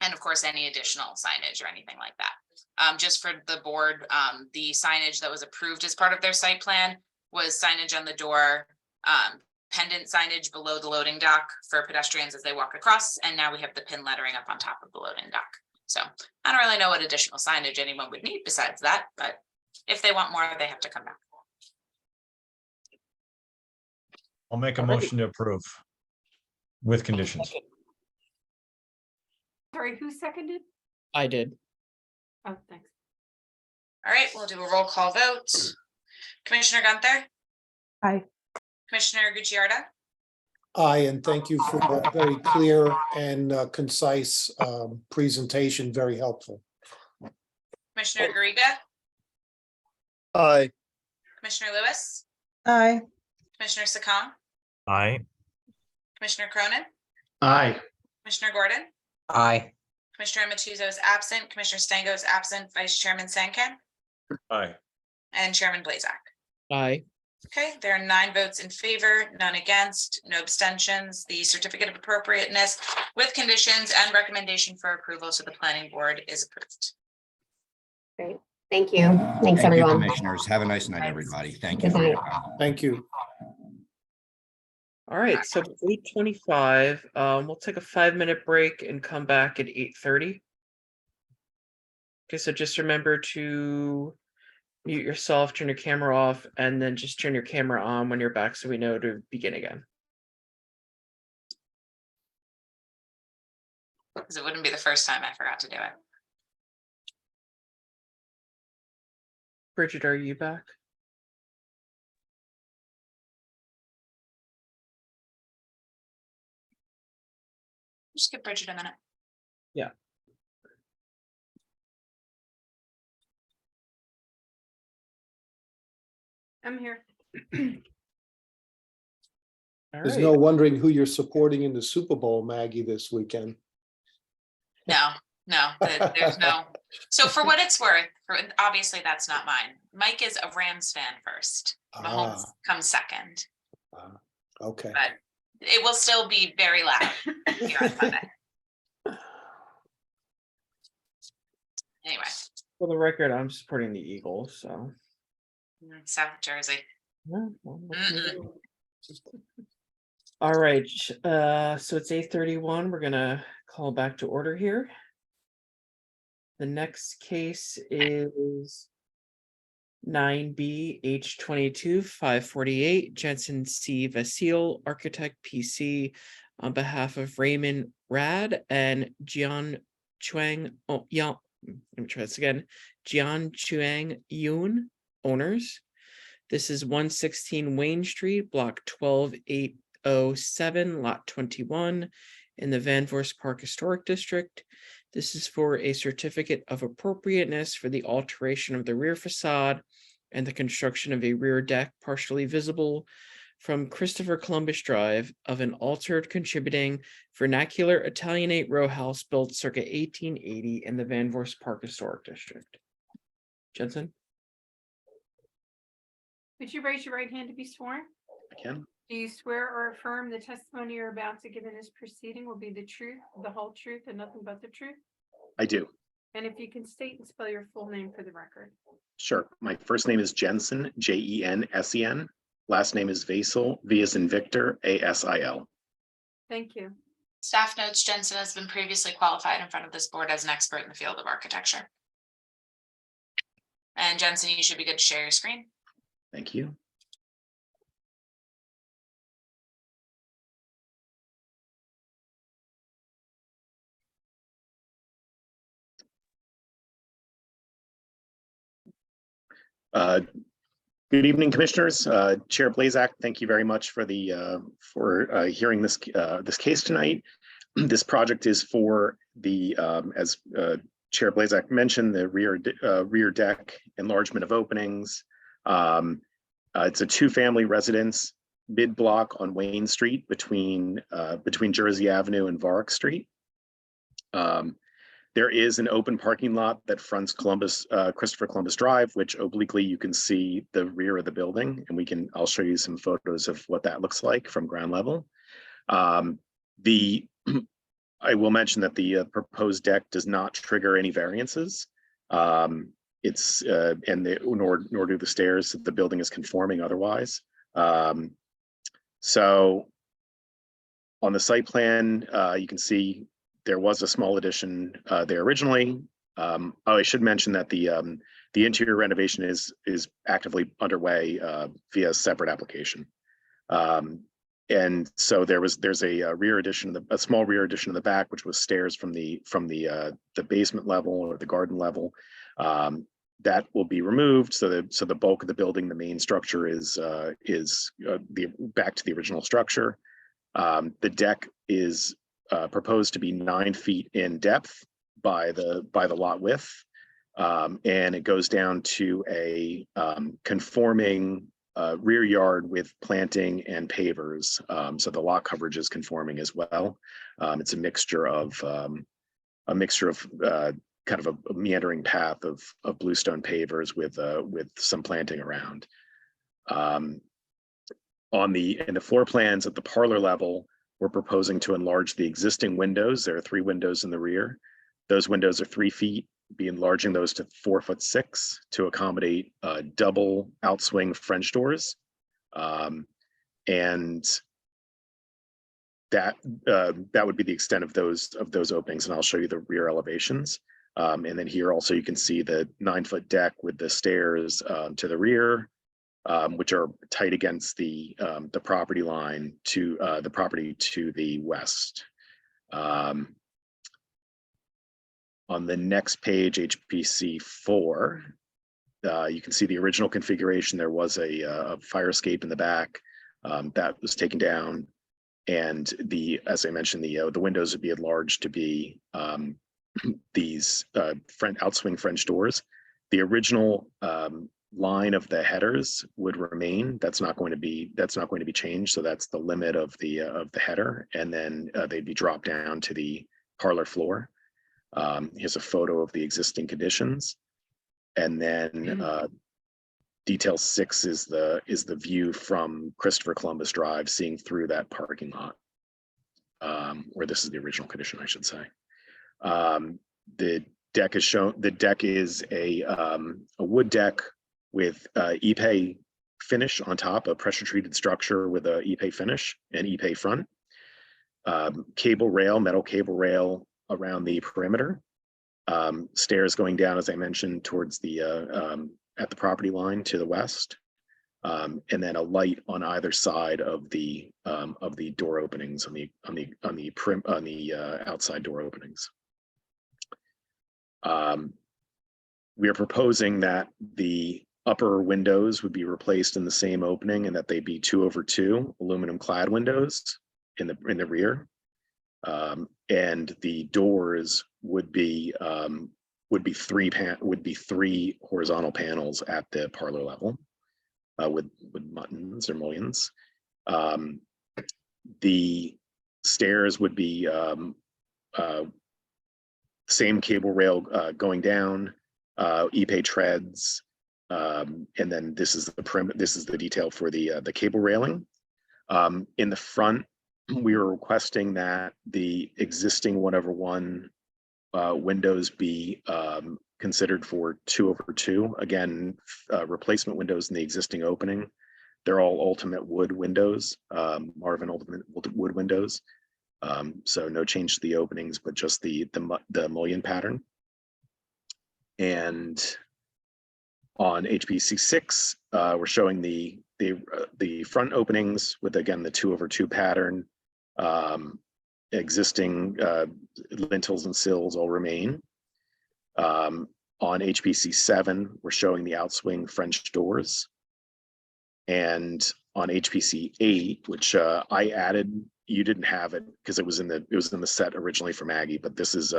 And of course, any additional signage or anything like that. Just for the board, the signage that was approved as part of their site plan was signage on the door, pendant signage below the loading dock for pedestrians as they walk across. And now we have the pin lettering up on top of the loading dock. So I don't really know what additional signage anyone would need besides that, but if they want more, they have to come back. I'll make a motion to approve with conditions. Sorry, who seconded? I did. Oh, thanks. All right, we'll do a roll call vote. Commissioner Gunther, Aye. Commissioner Gucciarda, Aye, and thank you for a very clear and concise presentation, very helpful. Commissioner Garriga, Aye. Commissioner Lewis, Aye. Commissioner Sakong, Aye. Commissioner Cronin, Aye. Commissioner Gordon, Aye. Commissioner Matuzo is absent, Commissioner Stango is absent, Vice Chairman Sankan, Aye. and Chairman Blazak. Aye. Okay, there are 9 votes in favor, none against, no abstentions. The certificate of appropriateness with conditions and recommendation for approval to the planning board is approved. Great. Thank you. Thanks, Thank you, everyone. commissioners. Have a nice night, everybody. Thank you. Good for your night. time. Thank you. All right, so 8:25, we'll take a 5-minute break and come back at 8:30. Okay, so just remember to mute yourself, turn your camera off, and then just turn your camera on when you're back so we know to begin again. Because it wouldn't be the first time I forgot to do it. Bridget, are you back? Just give Bridget a minute. Yeah. I'm here. All There's right. no wondering who you're supporting in the Super Bowl, Maggie, this weekend. No, there's no. So for what it's worth, obviously that's not mine. Mike is a Rams fan first. Mahomes comes second, Okay. but it will still be very loud here on Sunday. Anyway, For the record, I'm supporting the Eagles, so. South Jersey. Mm-mm. All right, so it's 8:31. We're gonna call back to order here. The next case is 9B H22 548 Jensen C. Vasile, Architect PC, on behalf of Raymond Rad and Jian Chuang. Oh, yeah. Let me try this again. Jian Chuang Yoon, owners. This is 116 Wayne Street, block 12807, lot 21 in the Van Voorst Park Historic District. This is for a certificate of appropriateness for the alteration of the rear facade and the construction of a rear deck partially visible from Christopher Columbus Drive of an altered contributing vernacular Italianate row house built circa 1880 in the Van Voorst Park Historic District. Jensen? Would you raise your right hand to be sworn? I can. Do you swear or affirm the testimony you're about to give in this proceeding will be the truth, the whole truth, and nothing but the truth? I do. And if you can state and spell your full name for the record. Sure. My first name is Jensen, Jensen. Last name is Vasile, V as in Victor, ASIL. Thank you. Staff notes Jensen has been previously qualified in front of this board as an expert in the field of architecture. And Jensen, you should be good to share your screen. Thank you. Good evening, Commissioners. Chair Blazak, thank you very much for the hearing this case tonight. This project is for the as Chair Blazak mentioned, the rear deck enlargement of openings. It's a two-family residence mid-block on Wayne Street between Jersey Avenue and Varick Street. There is an open parking lot that fronts Christopher Columbus Drive, which obliquely you can see the rear of the building, and I'll show you some photos of what that looks like from ground level. I will mention that the proposed deck does not trigger any variances. Nor do the stairs. The building is conforming otherwise. So on the site plan, you can see there was a small addition there originally. I should mention that the interior renovation is actively underway via a separate application. And so there's a rear addition, a small rear addition in the back, which was stairs from the basement level or the garden level. That will be removed, so the bulk of the building, the main structure is back to the original structure. The deck is proposed to be 9 feet in depth by the lot width, and it goes down to a conforming rear yard with planting and pavers. So the lot coverage is conforming as well. It's a mixture of kind of a meandering path of bluestone pavers with some planting around. In the floor plans at the parlor level, we're proposing to enlarge the existing windows. There are 3 windows in the rear. Those windows are 3 feet, be enlarging those to 4'6" to accommodate double outswing French doors. And that would be the extent of those openings, and I'll show you the rear elevations. And then here also you can see the 9-foot deck with the stairs to the rear, which are tight against the property line to the property to the west. On the next page, HPC 4, you can see the original configuration. There was a fire escape in the back that was taken down, and as I mentioned, the windows would be enlarged to be these outswing French doors. The original line of the headers would remain. That's not going to be changed. So that's the limit of the header, and then they'd be dropped down to the parlor floor. Here's a photo of the existing conditions, and then detail 6 is the view from Christopher Columbus Drive, seeing through that parking lot, or this is the original condition, I should say. deck is shown, the deck is a wood deck with Ipe finish on top, a pressure treated structure with a Ipe finish and Ipe front. Cable rail, metal cable rail around the perimeter. Stairs going down, as I mentioned, towards the at the property line to the west. And then a light on either side of the door openings on the outside door openings. We are proposing that the upper windows would be replaced in the same opening and that they be 2/2 aluminum clad windows in the rear. And the doors would be 3 horizontal panels at the parlor level with buttons or mullions. The stairs would be same cable rail going down, Ipe treads, and then this is the detail for the cable railing. In the front, we were requesting that the existing 1/1 windows be considered for 2/2. Again, replacement windows in the existing opening. They're all Ultimate Wood windows, Marvin Ultimate Wood windows. So no change to the openings, but just the mullion pattern. And on HPC 6, we're showing the front openings with, again, the 2/2 pattern. Existing lintels and sills all remain. On HPC 7, we're showing the outswing French doors. And on HPC 8, which I added, you didn't have it because it was in the set originally for Maggie, but this is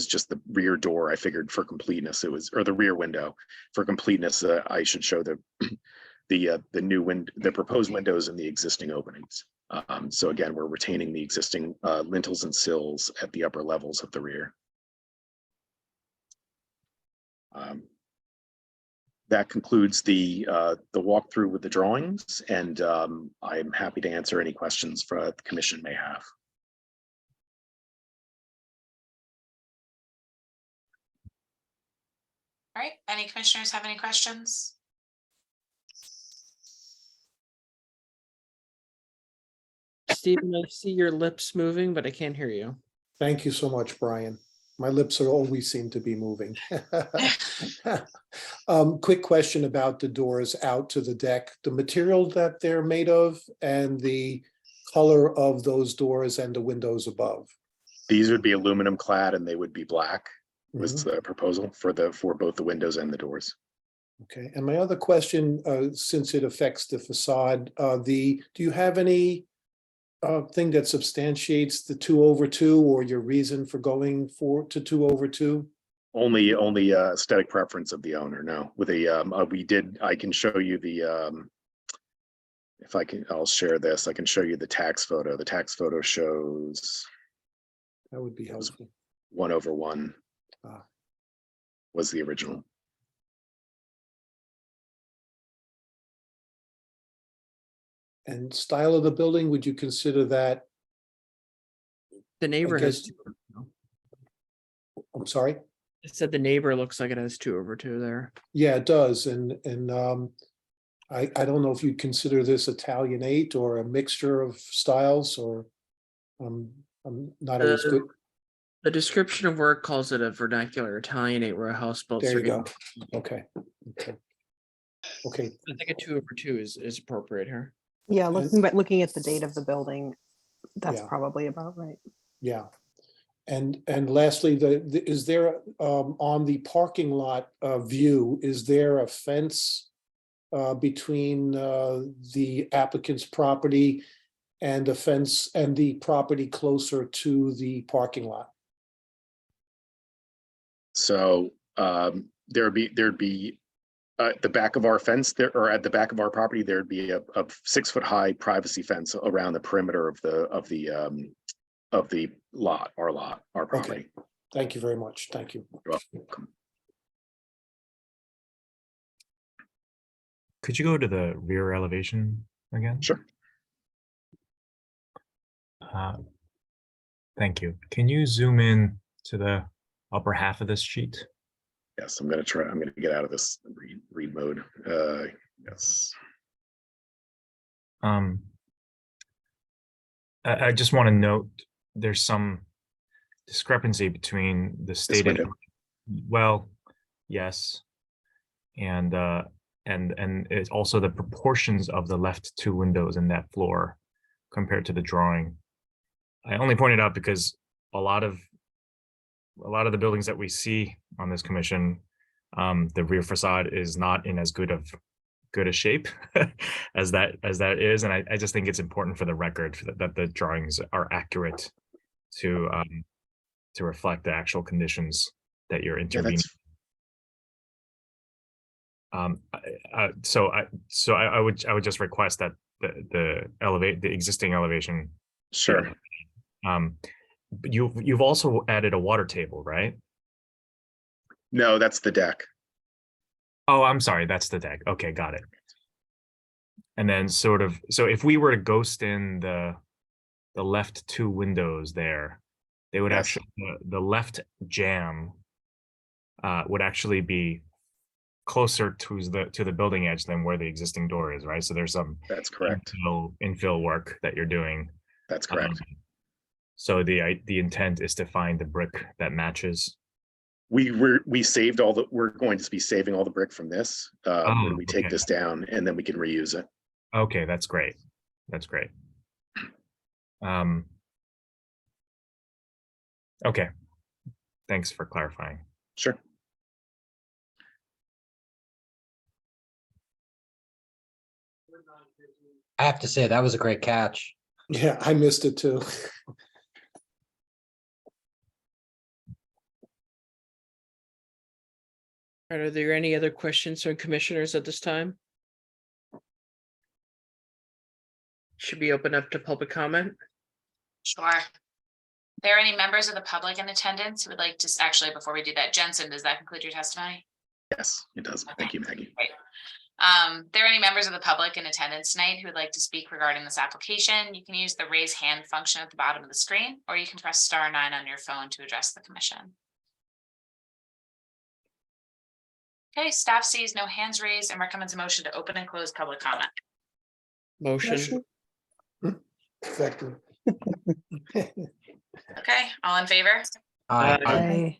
just the rear door. I figured for completeness or the rear window. For completeness, I should show the proposed windows and the existing openings. So again, we're retaining the existing lintels and sills at the upper levels of the rear. That concludes the walkthrough with the drawings, and I'm happy to answer any questions the commission may have. All right, any commissioners have any questions? Stephen, I see your lips moving, but I can't hear you. Thank you so much, Brian. My lips are always seem to be moving. Quick question about the doors out to the deck, the material that they're made of and the color of those doors and the windows above. These would be aluminum clad and they would be black, was the proposal for both the windows and the doors. Okay, and my other question, since it affects the facade, do you have any thing that substantiates the 2/2 or your reason for going to 2/2? Only aesthetic preference of the owner. No, with I can show you the if I can, I'll share this. I can show you the tax photo. The tax photo shows that would be helpful. 1/1 was the original. And style of the building, would you consider that? The neighbor has 2/2. I'm sorry? It said the neighbor looks like it has 2/2 there. Yeah, it does. And I don't know if you'd consider this Italianate or a mixture of styles, or I'm not always good. The description of work calls it a vernacular Italianate where a house built. There you go. Okay. I think a 2/2 is appropriate here. Yeah, looking at the date of the building, that's Yeah. probably about right. Yeah. And lastly, is there on the parking lot view, is there a fence between the applicant's property and a fence and the property closer to the parking lot? So there'd be at the back of our fence there, or at the back of our property, there'd be a 6-foot-high privacy fence around the perimeter of the lot, our property. Okay. Thank you very much. Thank you. You're welcome. Could you go to the rear elevation again? Sure. Thank you. Can you zoom in to the upper half of this sheet. Yes, I'm gonna get out of this read mode. Yes. I just want to note there's some discrepancy between the stated, window? well, yes. And it's also the proportions of the left two windows in that floor compared to the drawing. I only pointed out because a lot of the buildings that we see on this commission, the rear facade is not in as good a shape as that is, and I just think it's important for the record that the drawings are accurate to reflect the actual conditions that you're intervening. So I would just request that the existing elevation. Sure. But you've also added a water table, right? No, that's the deck. Oh, I'm sorry, that's the deck. Okay, got it. And then so if we were to ghost in the left two windows there, they would Yes. actually, the left jamb would actually be closer to the building edge than where the existing door is, right? So there's some That's correct. infill work that you're doing. That's correct. So the intent is to find the brick that matches. We saved all the, we're going to be saving all the brick from this when we take okay. this down, and then we can reuse it. Okay, that's great. That's great. Okay. Thanks for clarifying. Sure. I have to say, that was a great catch. Yeah, I missed it too. All right, are there any other questions from commissioners at this time? Should we open up to public comment? Sure. Are there any members of the public in attendance who would like to, actually, before we do that, Jensen, does that conclude your testimony? Yes, it does. Thank you, Maggie. Great. There are any members of the public in attendance tonight who would like to speak regarding this application? You can use the raise hand function at the bottom of the screen, or you can press *9 on your phone to address the commission. Okay, staff sees no hands raised and recommends a motion to open and close public comment. Motion. Second. Okay, all in favor? Aye. Aye.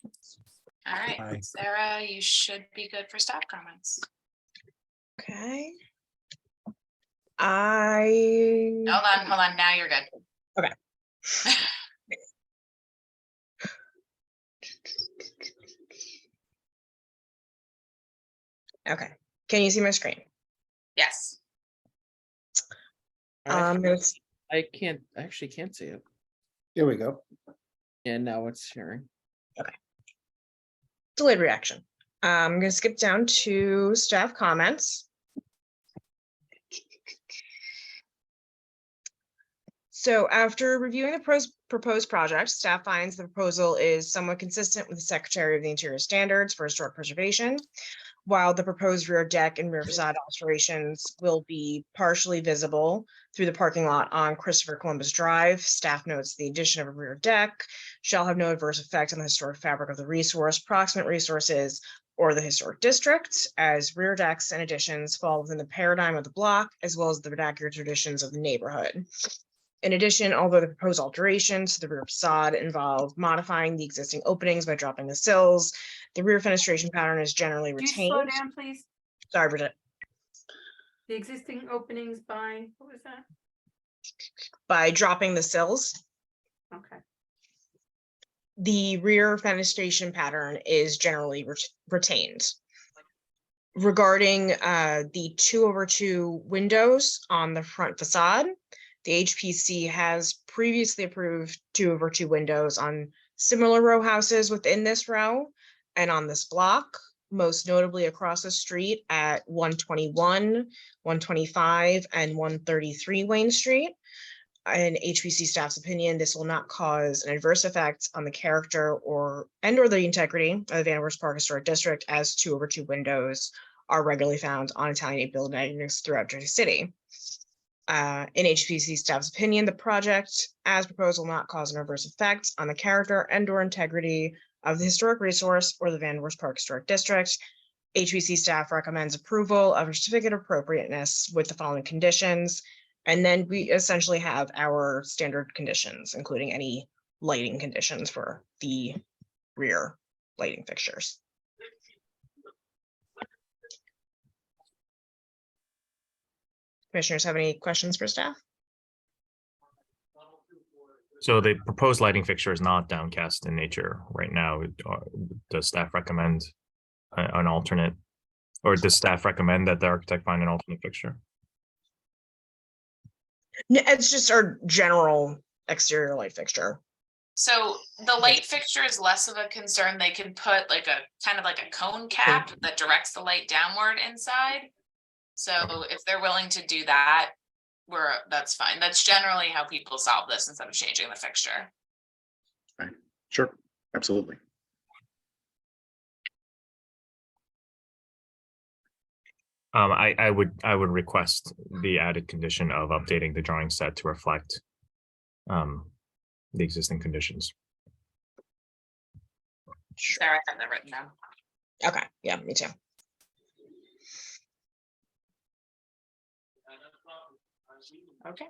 All right, Aye. Sarah, you should be good for staff comments. Okay. I, Hold on, now you're good. Okay. okay. Can you see my screen? Yes. There's, I actually can't see it. Here we go. And now it's sharing. delayed reaction. I'm going to skip down to staff comments. So after reviewing the proposed project, staff finds the proposal is somewhat consistent with the Secretary of the Interior standards for historic preservation. While the proposed rear deck and rear facade alterations will be partially visible through the parking lot on Christopher Columbus Drive, staff notes the addition of a rear deck shall have no adverse effect on the historic fabric of the resource, proximate resources, or the historic district, as rear decks and additions fall within the paradigm of the block, as well as the vernacular traditions of the neighborhood. In addition, although the proposed alterations to the rear facade involve modifying the existing openings by dropping the sills, the rear fenestration pattern is generally Could you retained. slow down, please? Sorry, Bridget. The existing openings by, what was that? By dropping the sills, Okay. the rear fenestration pattern is generally retained. Regarding the 2/2 windows on the front facade, the HPC has previously approved 2/2 windows on similar row houses within this row and on this block, most notably across the street at 121, 125, and 133 Wayne Street. In HPC staff's opinion, this will not cause an adverse effect on the character or the integrity of the Van Wert Park Historic District, as 2/2 windows are regularly found on Italianate buildings throughout Jersey City. In HPC staff's opinion, the project as proposed will not cause an adverse effect on the character and/or integrity of the historic resource or the Van Wert Park Historic District. HPC staff recommends approval of a certificate of appropriateness with the following conditions. And then we essentially have our standard conditions, including any lighting conditions for the rear lighting fixtures. Commissioners have any questions for staff? So the proposed lighting fixture is not downcast in nature right now. Does staff recommend an alternate? Or does staff recommend that the architect find an alternate fixture? It's just our general exterior light fixture. So the light fixture is less of a concern. They can put like a kind of like a cone cap that directs the light downward inside. So if they're willing to do that, that's fine. That's generally how people solve this instead of changing the fixture. Right. Sure, absolutely. I would request the added condition of updating the drawing set to reflect the existing conditions. Sarah, I have that written down. Okay, yeah, me too. Okay.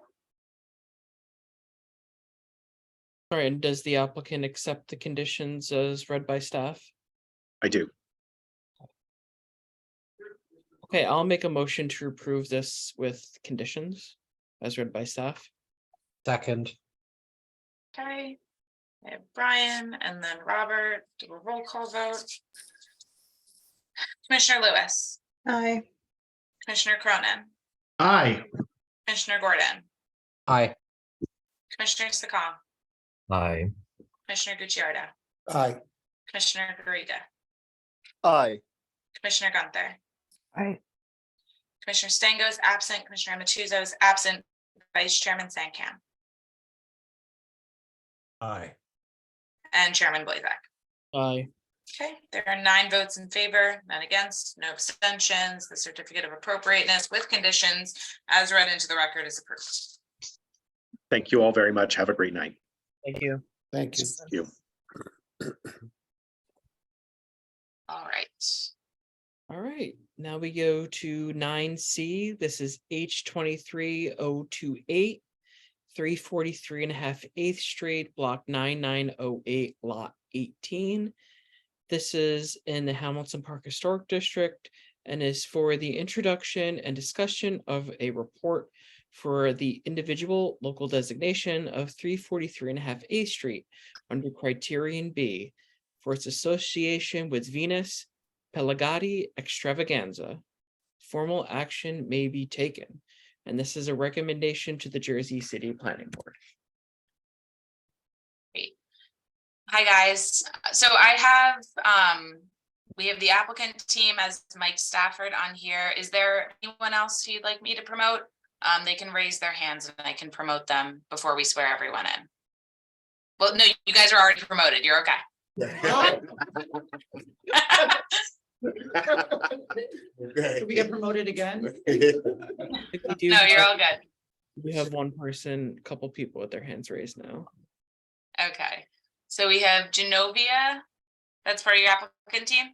All right, and does the applicant accept the conditions as read by staff? I do. Okay, I'll make a motion to approve this with conditions as read by staff. Second. Okay. I have Brian and then Robert. Do a roll call vote. Commissioner Lewis, Aye. Commissioner Cronin, Aye. Commissioner Gordon, Aye. Commissioner Sakong, Aye. Commissioner Gucciardo, Aye. Commissioner Garriga, Aye. Commissioner Gunther, Aye. Commissioner Stango is absent, Commissioner Amatuzzo is absent, Vice Chairman Sankam, Aye. and Chairman Blazek. Aye. Okay, there are 9 votes in favor, none against, no abstentions. The certificate of appropriateness with conditions as read into the record is approved. Thank you all very much. Have a great night. Thank you. Thank you. Thank you. All right. All right, now we go to 9C. This is H23028, 343.5 8th Street, block 9908, lot 18. This is in the Hamilton Park Historic District and is for the introduction and discussion of a report for the individual local designation of 343.5 8th Street under criterion B for its association with Venus Pelagati Extravaganza. Formal action may be taken, and this is a recommendation to the Jersey City Planning Board. Hi, guys. So I have, we have the applicant team as Mike Stafford on here. Is there anyone else who you'd like me to promote? They can raise their hands and I can promote them before we swear everyone in. Well, no, you guys are already promoted. You're okay. Did we get promoted again? No, you're all good. We have one person, a couple people with their hands raised now. Okay. So we have Genovia. That's part of your applicant team?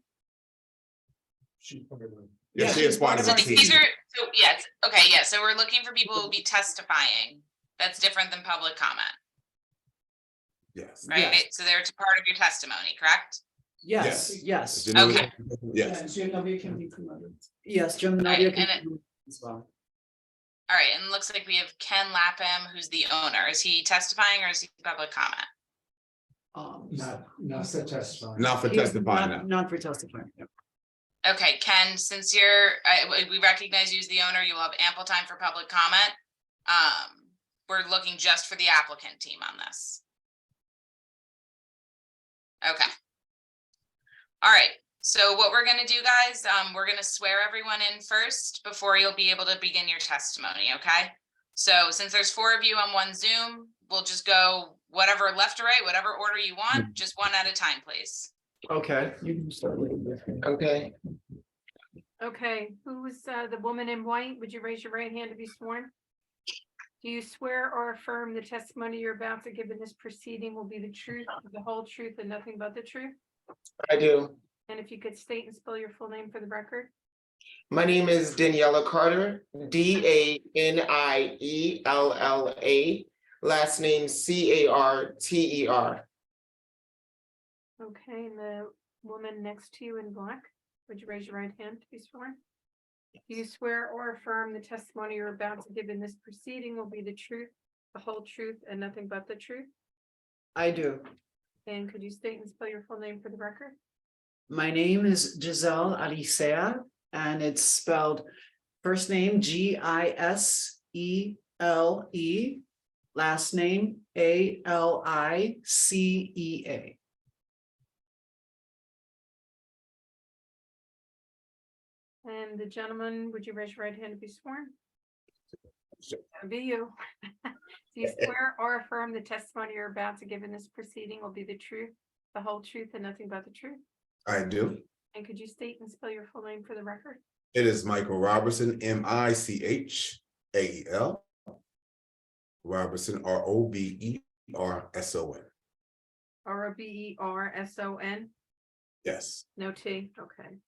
Yeah, she is part of So the team. these are, so yes, okay, yeah, so we're looking for people who will be testifying. That's different than public comment, Yes. right? So they're part of your testimony, correct? Yes. Yes. Okay. Yes. Genovia can be promoted. Yes, Genovia Right, can and be promoted as well. All right, and it looks like we have Ken Lapham, who's the owner. Is he testifying or is he public comment? Not for testifying. Not for testifying. no. Okay, Ken, since we recognize you as the owner, you will have ample time for public comment. We're looking just for the applicant team on this. Okay. All right, so what we're gonna do, guys, we're gonna swear everyone in first before you'll be able to begin your testimony, okay? So since there's 4 of you on one Zoom, we'll just go whatever left to right, whatever order you want, just one at a time, please. Okay. You can start later. Okay. Okay, who's the woman in white? Would you raise your right hand to be sworn? Do you swear or affirm the testimony you're about to give in this proceeding will be the truth, the whole truth, and nothing but the truth? I do. And if you could state and spell your full name for the record? My name is Daniela Carter, Daniella. Last name Carter. Okay, and the woman next to you in black, would you raise your right hand to be sworn? Do you swear or affirm the testimony you're about to give in this proceeding will be the truth, the whole truth, and nothing but the truth? I do. And could you state and spell your full name for the record? My name is Giselle Alicea, and it's spelled first name Gisele, last name Alicea. And the gentleman, would you raise your right hand to be sworn? Be you. Do you swear or affirm the testimony you're about to give in this proceeding will be the truth, the whole truth, and nothing but the truth? I do. And could you state and spell your full name for the record? It is Michael Robertson, Michael. Robertson, Roberson. Roberson? Yes. No T, okay.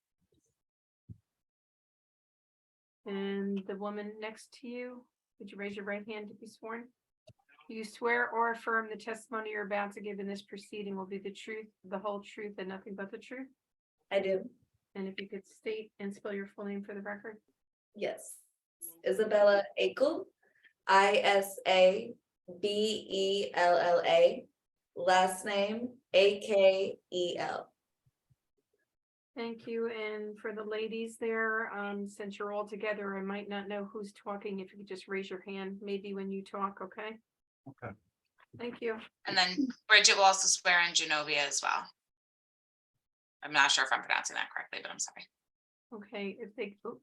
And the woman next to you, would you raise your right hand to be sworn? Do you swear or affirm the testimony you're about to give in this proceeding will be the truth, the whole truth, and nothing but the truth? I do. And if you could state and spell your full name for the record? Yes. Isabella Akel, Isabella, last name Akel. Thank you. And for the ladies there, since you're all together, I might not know who's talking. If you could just raise your hand, maybe when you talk, okay? Okay. Thank you. And then Bridget will also swear in Genovia as well. I'm not sure if I'm pronouncing that correctly, but I'm sorry. Okay, if they, oh,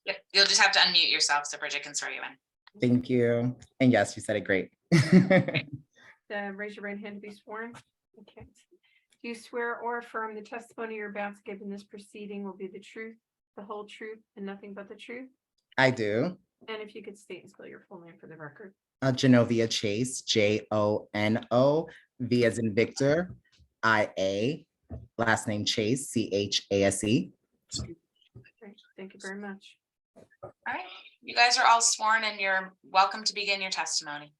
Yep, you'll just have to unmute yourself so Bridget can swear you in. Thank you. And yes, you said it great. raise your right hand to be sworn. Okay. Do you swear or affirm the testimony you're about to give in this proceeding will be the truth, the whole truth, and nothing but the truth? I do. And if you could state and spell your full name for the record? Genovia Chase, Jono, V as in Victor, IA, last name Chase, Chase. Great, thank you very much. All right, you guys are all sworn and you're welcome to begin your testimony.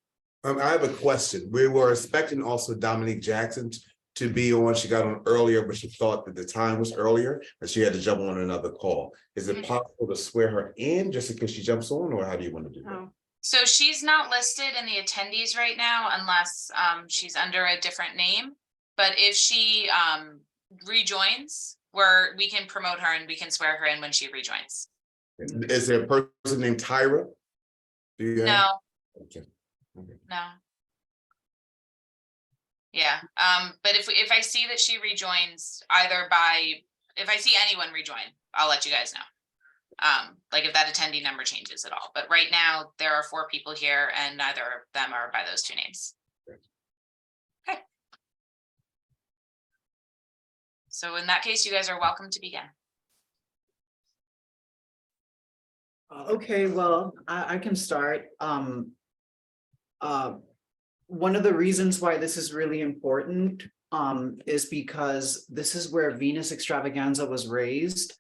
I have a question. We were expecting also Dominique Jackson to be on. She got on earlier, but she thought that the time was earlier and she had to jump on another call. Is it possible to swear her in just in case she jumps on, or how do you want to do that? Oh, So she's not listed in the attendees right now unless she's under a different name. But if she rejoins, we can promote her and we can swear her in when she rejoins. Is there a person named Tyra? Do you No, have? Okay. no. Yeah, but if I see that she rejoins if I see anyone rejoin, I'll let you guys know. Like if that attendee number changes at all, but right now there are 4 people here and neither of them are by those 2 names. Okay. So in that case, you guys are welcome to begin. Okay, well, I can start. One of the reasons why this is really important is because this is where Venus Extravaganza was raised.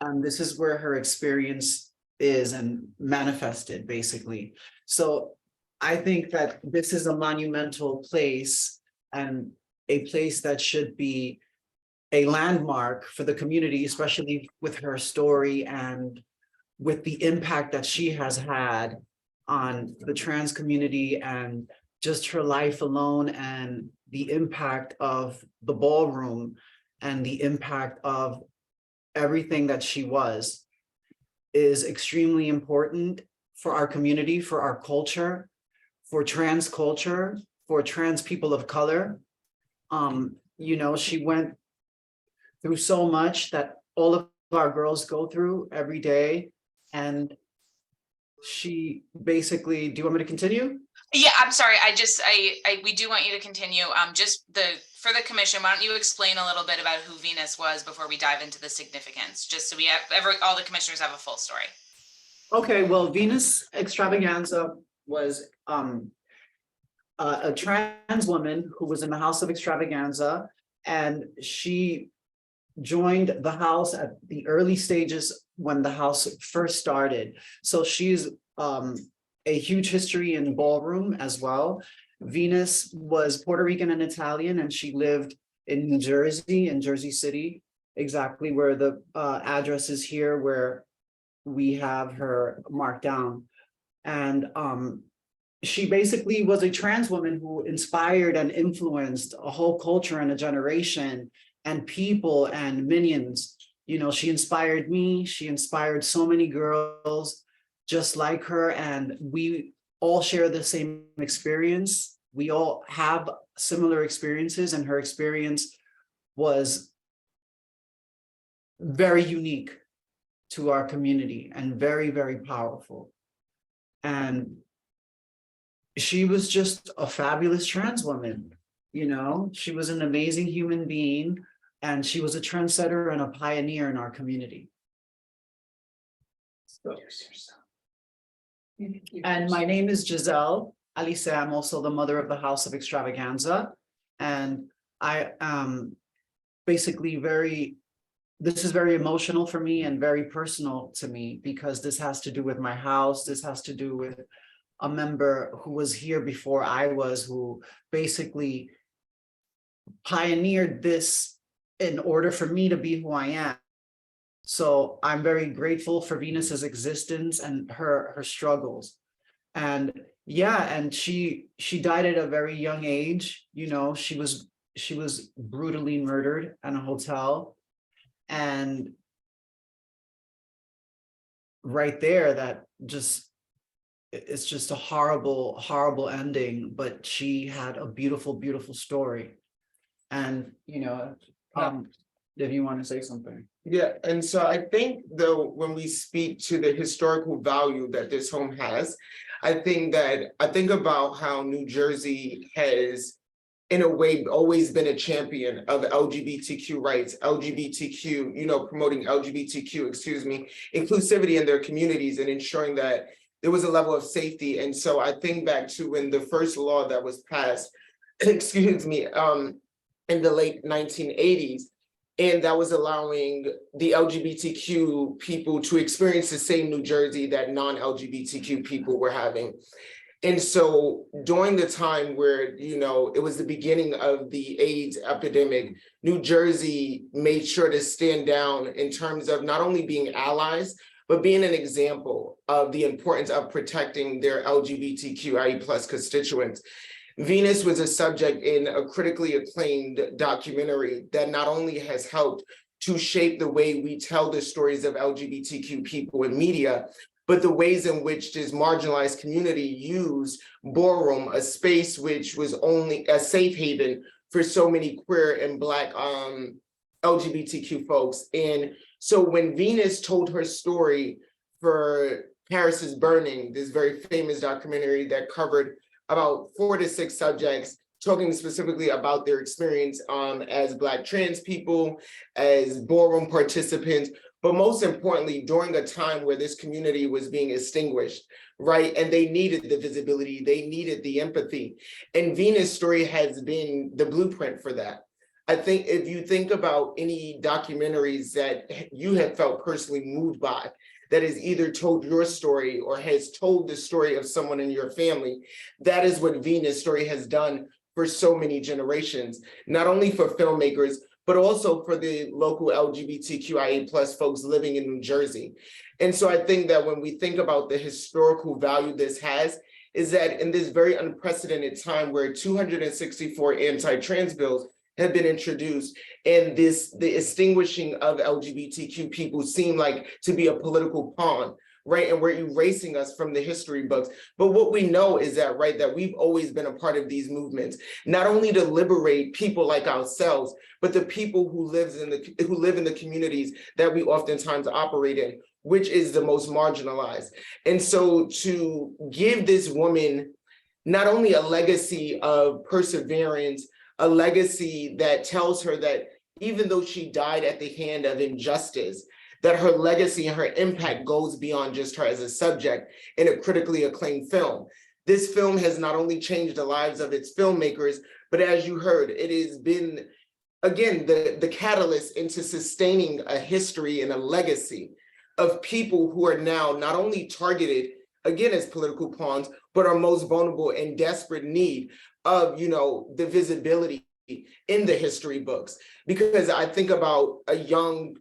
And this is where her experience is and manifested, basically. So I think that this is a monumental place and a place that should be a landmark for the community, especially with her story and with the impact that she has had on the trans community and just her life alone, and the impact of the ballroom and the impact of everything that she was is extremely important for our community, for our culture, for trans people of color. You know, she went through so much that all of our girls go through every day. And she basically, do you want me to continue? Yeah, I'm sorry. We do want you to continue. For the commission, why don't you explain a little bit about who Venus was before we dive into the significance, just so we have all the commissioners have a full story. Okay, well, Venus Extravaganza was a trans woman who was in the House of Extravaganza, and she joined the house at the early stages when the house first started. So she's a huge history in ballroom as well. Venus was Puerto Rican and Italian, and she lived in New Jersey, in Jersey City, exactly where the address is here, where we have her marked down. And she basically was a trans woman who inspired and influenced a whole culture and a generation and people and minions. You know, she inspired me, she inspired so many girls just like her, and we all share the same experience. We all have similar experiences, and her experience was very unique to our community and very, very powerful. And she was just a fabulous trans woman, you know, she was an amazing human being, and she was a trendsetter and a pioneer in our community. And my name is Giselle Alice. I'm also the mother of the House of Extravaganza. And I am basically this is very emotional for me and very personal to me, because this has to do with my house. This has to do with a member who was here before I was, who basically pioneered this in order for me to be who I am. So I'm very grateful for Venus's existence and her struggles. And yeah, and she died at a very young age. You know, she was brutally murdered in a hotel. And right there, that just, it's just a horrible, horrible ending, but she had a beautiful, beautiful story. And, you know, if you want to say something. Yeah, and so I think though, when we speak to the historical value that this home has, I think about how New Jersey has, in a way, always been a champion of LGBTQ rights, LGBTQ, you know, promoting LGBTQ, inclusivity in their communities and ensuring that there was a level of safety. And so I think back to when the first law that was passed, in the late 1980s, and that was allowing the LGBTQ people to experience the same New Jersey that non-LGBTQ people were having. And so during the time where, you know, it was the beginning of the AIDS epidemic, New Jersey made sure to stand down in terms of not only being allies, but being an example of the importance of protecting their LGBTQIA+ constituents. Venus was a subject in a critically acclaimed documentary that not only has helped to shape the way we tell the stories of LGBTQ people in media, but the ways in which this marginalized community used Ballroom, a space which was only a safe haven for so many queer and Black LGBTQ folks. And so when Venus told her story for Paris is Burning, this very famous documentary that covered about 4 to 6 subjects, talking specifically about their experience as Black trans people, as ballroom participants, but most importantly, during a time where this community was being extinguished, right? And they needed the visibility, they needed the empathy. And Venus' story has been the blueprint for that. I think if you think about any documentaries that you have felt personally moved by, that has either told your story or has told the story of someone in your family, that is what Venus' story has done for so many generations, not only for filmmakers, but also for the local LGBTQIA+ folks living in New Jersey. And so I think that when we think about the historical value this has, is that in this very unprecedented time where 264 anti-trans bills have been introduced, and the extinguishing of LGBTQ people seem like to be a political pawn, right? And we're erasing us from the history books. But what we know is that, right, that we've always been a part of these movements, not only to liberate people like ourselves, but the people who live in the communities that we oftentimes operate in, which is the most marginalized. And so to give this woman not only a legacy of perseverance, a legacy that tells her that even though she died at the hand of injustice, that her legacy and her impact goes beyond just her as a subject in a critically acclaimed film. This film has not only changed the lives of its filmmakers, but as you heard, it has been, again, the catalyst into sustaining a history and a legacy of people who are now not only targeted, again, as political pawns, but are most vulnerable and desperate need of, the visibility in the history books. Because I think about a young,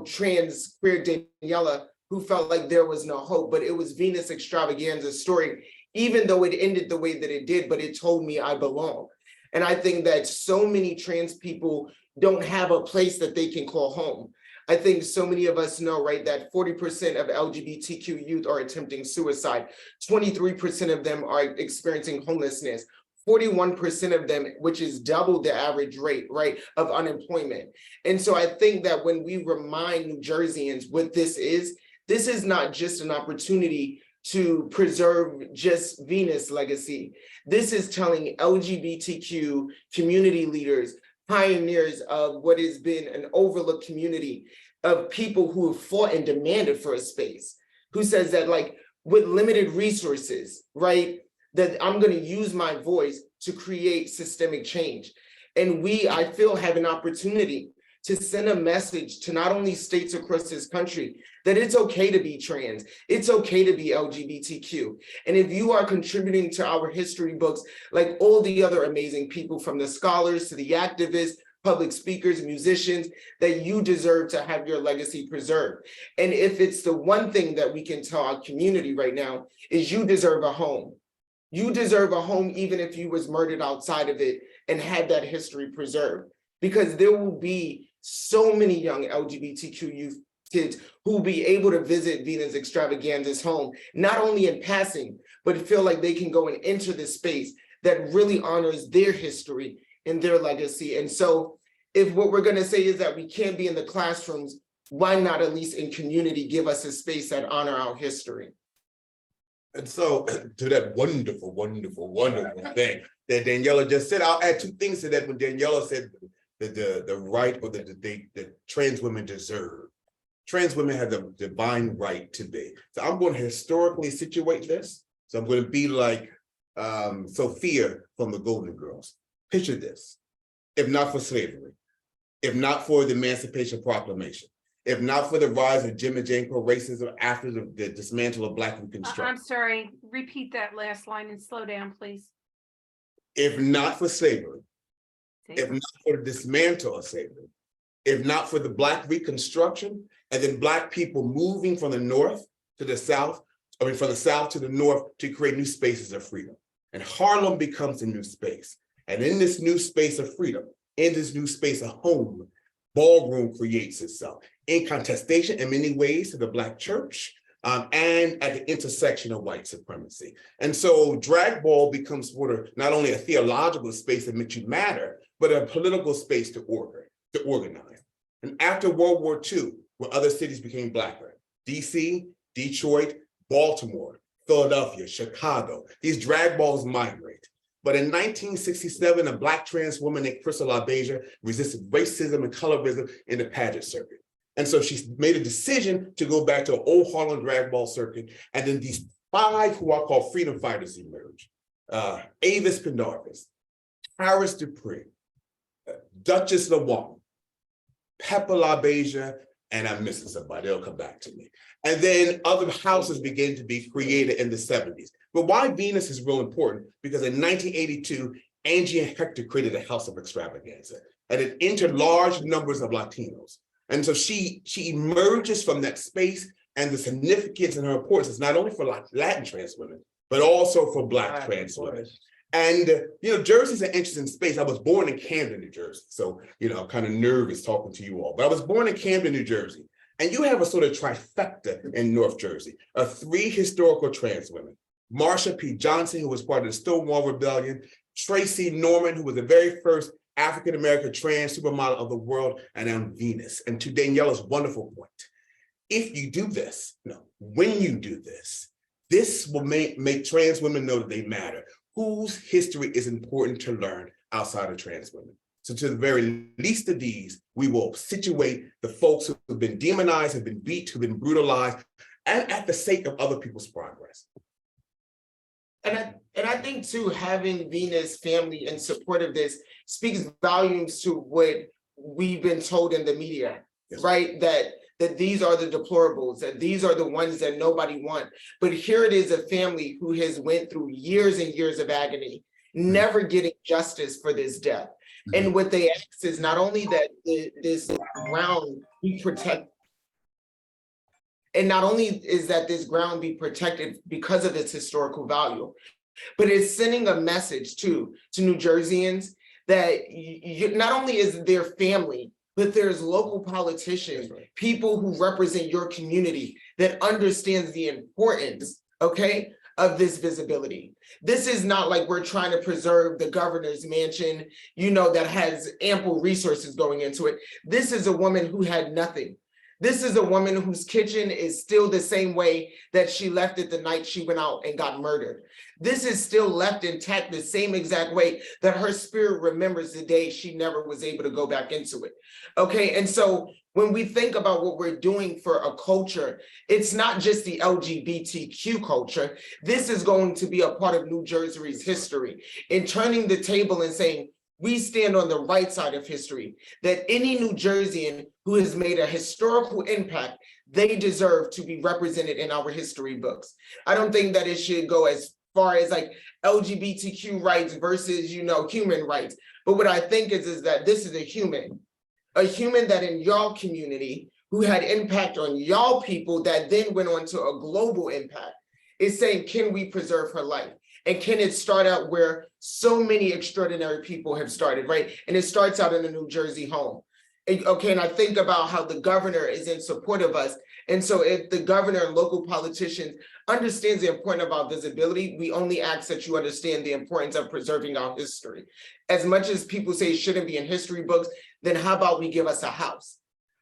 trans queer Daniela who felt like there was no hope, but it was Venus Extravaganza's story, even though it ended the way that it did, but it told me I belong. And I think that so many trans people don't have a place that they can call home. I think so many of us know, right, that 40% of LGBTQ youth are attempting suicide. 23% of them are experiencing homelessness. 41% of them, which is double the average rate, right, of unemployment. And so I think that when we remind New Jerseyans what this is not just an opportunity to preserve just Venus' legacy. This is telling LGBTQ community leaders, pioneers of what has been an overlooked community of people who have fought and demanded for a space, who says that, like, with limited resources, right, that I'm going to use my voice to create systemic change. And we, I feel, have an opportunity to send a message to not only states across this country that it's okay to be trans, it's okay to be LGBTQ. And if you are contributing to our history books, like all the other amazing people, from the scholars to the activists, public speakers, musicians, that you deserve to have your legacy preserved. And if it's the one thing that we can tell our community right now, is you deserve a home. You deserve a home even if you was murdered outside of it and had that history preserved. Because there will be so many young LGBTQ youth kids who will be able to visit Venus Extravaganza's home, not only in passing, but feel like they can go and enter this space that really honors their history and their legacy. And so if what we're going to say is that we can't be in the classrooms, why not at least in community give us a space that honor our history? And so to that wonderful, wonderful, wonderful thing that Daniela just said, I'll add two things to that. When Daniela said the right or the trans women deserve. Trans women have the divine right to be. So I'm going to historically situate this. So I'm going to be like Sophia from the Golden Girls. Picture this. If not for slavery, if not for the Emancipation Proclamation, if not for the rise of Jim and Jane Crow racism after the dismantle of Black Reconstruction. I'm sorry, repeat that last line and slow down, please. If not for slavery, if not for the dismantle of slavery, if not for the Black Reconstruction, and then Black people moving from the North to the South, from the South to the North to create new spaces of freedom. And Harlem becomes a new space. And in this new space of freedom, in this new space of home, Ballroom creates itself in contestation in many ways to the Black church, and at the intersection of white supremacy. And so drag ball becomes sort of not only a theological space that makes you matter, but a political space to organize. And after World War II, where other cities became Blacker, DC, Detroit, Baltimore, Philadelphia, Chicago, these drag balls migrate. But in 1967, a Black trans woman named Crystal LaBeija resisted racism and colorism in the pageant circuit. And so she made a decision to go back to an old Harlem drag ball circuit. And then these 5 who are called freedom fighters emerged. Avis Pendarvis, Harris Dupree, Duchess LaWong, Pepper LaBeija, and I'm missing somebody, they'll come back to me. And then other houses began to be created in the 70s. But why Venus is real important, because in 1982, Angie and Hector created a House of Extravaganza, and it entered large numbers of Latinos. And so she emerges from that space, and the significance and her importance is not only for Latin trans women, but also for Black trans women. And, Jersey's an interesting space. I was born in Camden, New Jersey. So, I'm kind of nervous talking to you all, but I was born in Camden, New Jersey. And you have a sort of trifecta in North Jersey of 3 historical trans women. Marsha P. Johnson, who was part of the Stonewall Rebellion, Tracy Norman, who was the very first African-American trans supermodel of the world, and then Venus. And to Daniela's wonderful point, if you do this, when you do this, this will make trans women know that they matter. Whose history is important to learn outside of trans women. So to the very least of these, we will situate the folks who have been demonized, have been beat, who've been brutalized, and at the sake of other people's progress. And I think too, having Venus family in support of this speaks volumes to what we've been told in the media, right? That these are the deplorables, that these are the ones that nobody want. But here it is, a family who has went through years and years of agony, never getting justice for this death. And what they ask is not only that this ground be protected, and not only is that this ground be protected because of its historical value, but it's sending a message too to New Jerseyans that not only is their family, but there's local politicians, people who represent your community that understands the importance, okay, of this visibility. This is not like we're trying to preserve the governor's mansion, you know, that has ample resources going into it. This is a woman who had nothing. This is a woman whose kitchen is still the same way that she left it the night she went out and got murdered. This is still left intact the same exact way that her spirit remembers the day she never was able to go back into it. Okay, and so when we think about what we're doing for a culture, it's not just the LGBTQ culture. This is going to be a part of New Jersey's history in turning the table and saying, we stand on the right side of history, that any New Jerseyan who has made a historical impact, they deserve to be represented in our history books. I don't think that it should go as far as like LGBTQ rights versus, you know, human rights. But what I think is that this is a human that in y'all community who had impact on y'all people that then went on to a global impact is saying, can we preserve her life? And can it start out where so many extraordinary people have started, right? And it starts out in a New Jersey home. Okay, and I think about how the governor is in support of us. And so if the governor and local politicians understands the importance of our visibility, we only ask that you understand the importance of preserving our history. As much as people say it shouldn't be in history books, then how about we give us a house?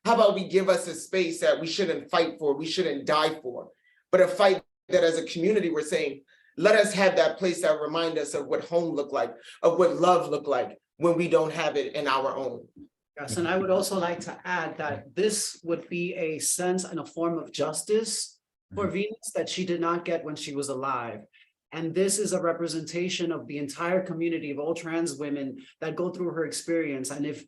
How about we give us a space that we shouldn't fight for, we shouldn't die for, but a fight that as a community we're saying, let us have that place that remind us of what home looked like, of what love looked like when we don't have it in our own. Yes, and I would also like to add that this would be a sense and a form of justice for Venus that she did not get when she was alive. And this is a representation of the entire community of all trans women that go through her experience. And if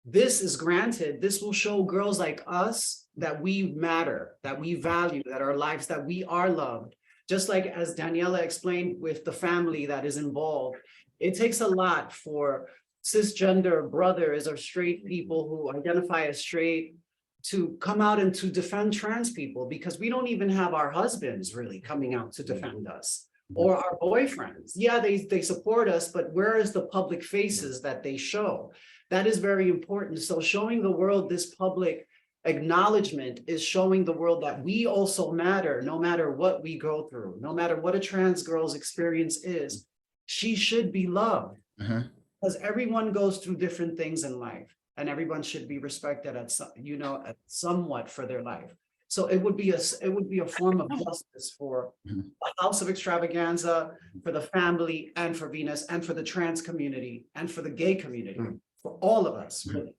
this is granted, this will show girls like us that we matter, that we value, that our lives, that we are loved. Just like as Daniela explained with the family that is involved, it takes a lot for cisgender brothers or straight people who identify as straight to come out and to defend trans people, because we don't even have our husbands really coming out to defend us or our boyfriends. Yeah, they support us, but where is the public faces that they show? That is very important. So showing the world this public acknowledgement is showing the world that we also matter, no matter what we go through, no matter what a trans girl's experience is. She should be loved because everyone goes through different things in life, and everyone should be respected at some, you know, at somewhat for their life. So it would be a form of justice for the House of Extravaganza, for the family, and for Venus, and for the trans community, and for the gay community, for all of us, really.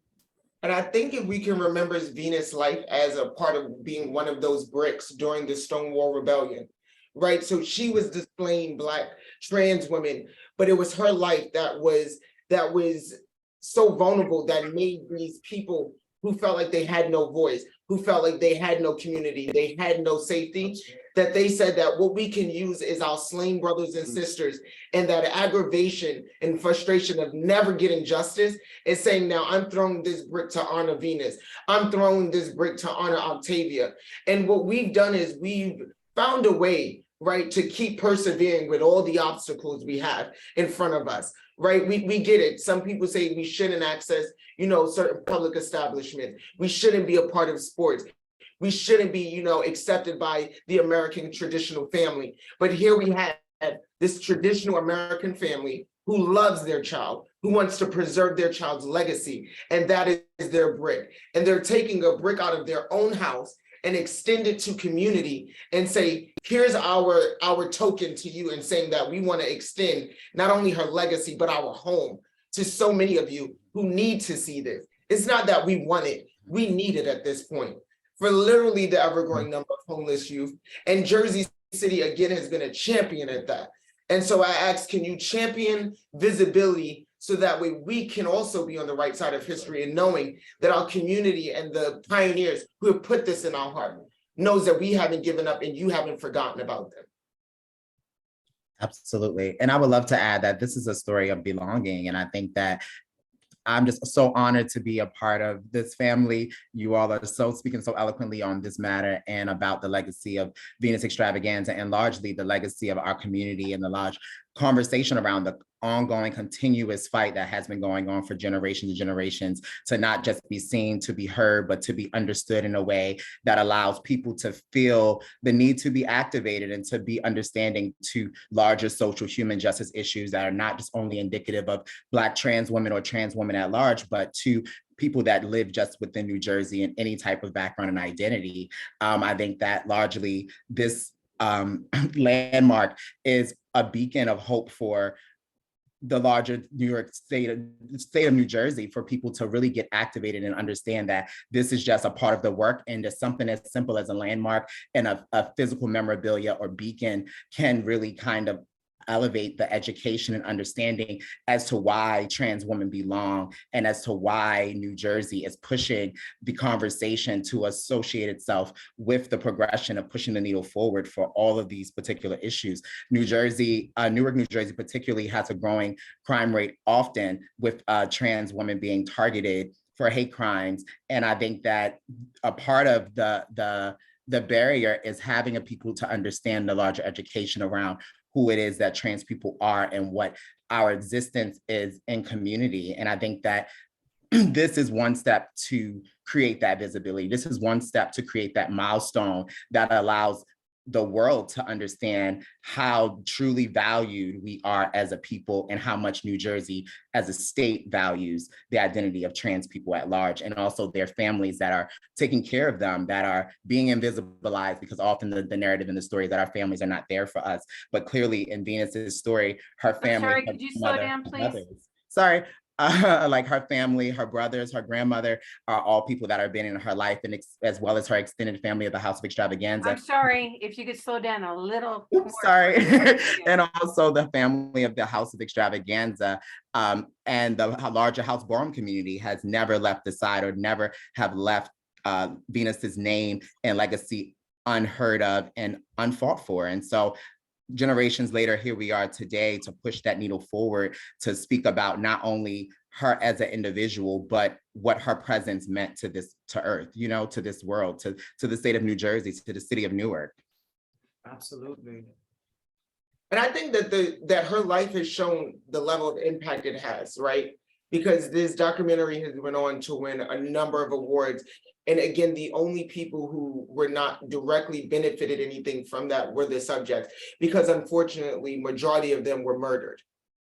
And I think if we can remember Venus' life as a part of being one of those bricks during the Stonewall Rebellion, right? So she was displaying Black trans women, but it was her life that was so vulnerable that made these people who felt like they had no voice, who felt like they had no community, they had no safety, that they said that what we can use is our slain brothers and sisters, and that aggravation and frustration of never getting justice is saying, now I'm throwing this brick to honor Venus. I'm throwing this brick to honor Octavia. And what we've done is we've found a way, right, to keep persevering with all the obstacles we have in front of us, right? We get it. Some people say we shouldn't access, you know, certain public establishments. We shouldn't be a part of sports. We shouldn't be, you know, accepted by the American traditional family. But here we have this traditional American family who loves their child, who wants to preserve their child's legacy, and that is their brick. And they're taking a brick out of their own house and extend it to community and say, here's our token to you, and saying that we want to extend not only her legacy, but our home to so many of you who need to see this. It's not that we want it, we need it at this point. For literally the ever-growing number of homeless youth. And Jersey City, again, has been a champion at that. And so I asked, can you champion visibility so that way we can also be on the right side of history and knowing that our community and the pioneers who have put this in our heart knows that we haven't given up and you haven't forgotten about them. Absolutely. And I would love to add that this is a story of belonging. And I think that I'm just so honored to be a part of this family. You all are so speaking so eloquently on this matter and about the legacy of Venus Extravaganza and largely the legacy of our community and the large conversation around the ongoing continuous fight that has been going on for generations and generations to not just be seen, to be heard, but to be understood in a way that allows people to feel the need to be activated and to be understanding to larger social human justice issues that are not just only indicative of Black trans women or trans women at large, but to people that live just within New Jersey and any type of background and identity. I think that largely this landmark is a beacon of hope for the larger New York state of New Jersey, for people to really get activated and understand that this is just a part of the work, and just something as simple as a landmark and a physical memorabilia or beacon can really kind of elevate the education and understanding as to why trans women belong and as to why New Jersey is pushing the conversation to associate itself with the progression of pushing the needle forward for all of these particular issues. New Jersey, Newark, New Jersey particularly has a growing crime rate, often with trans women being targeted for hate crimes. And I think that a part of the barrier is having a people to understand the larger education around who it is that trans people are and what our existence is in community. And I think that this is one step to create that visibility. This is one step to create that milestone that allows the world to understand how truly valued we are as a people and how much New Jersey as a state values the identity of trans people at large, and also their families that are taking care of them, that are being invisibilized, because often the narrative in the story is that our families are not there for us. But clearly in Venus's story, her family— sorry, could you slow down, please? Sorry. Like her family, her brothers, her grandmother are all people that have been in her life, and as well as her extended family of the House of Extravaganza. I'm sorry, if you could slow down a little. Oops, sorry. And also the family of the House of Extravaganza, and the larger House Borum community has never left the side or never have left Venus's name and legacy unheard of and unfought for. And so generations later, here we are today to push that needle forward, to speak about not only her as an individual, but what her presence meant to Earth, you know, to this world, to the state of New Jersey, to the city of Newark. Absolutely. And I think that that her life has shown the level of impact it has, right? Because this documentary has went on to win a number of awards. And again, the only people who were not directly benefited anything from that were the subjects, because unfortunately, majority of them were murdered,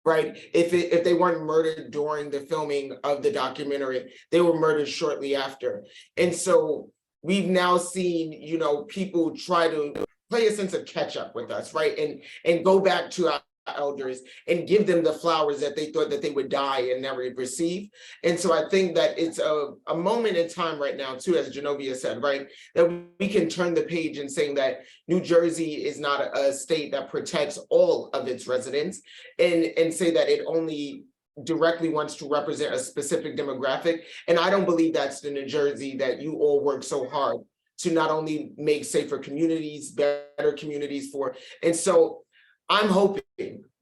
right? If they weren't murdered during the filming of the documentary, they were murdered shortly after. And so we've now seen, you know, people try to play a sense of catch up with us, right? And go back to our elders and give them the flowers that they thought that they would die and never receive. And so I think that it's a moment in time right now too, as Genovia said, right, that we can turn the page and saying that New Jersey is not a state that protects all of its residents, and say that it only directly wants to represent a specific demographic. And I don't believe that's the New Jersey that you all work so hard to not only make safer communities, better communities for. And so I'm hoping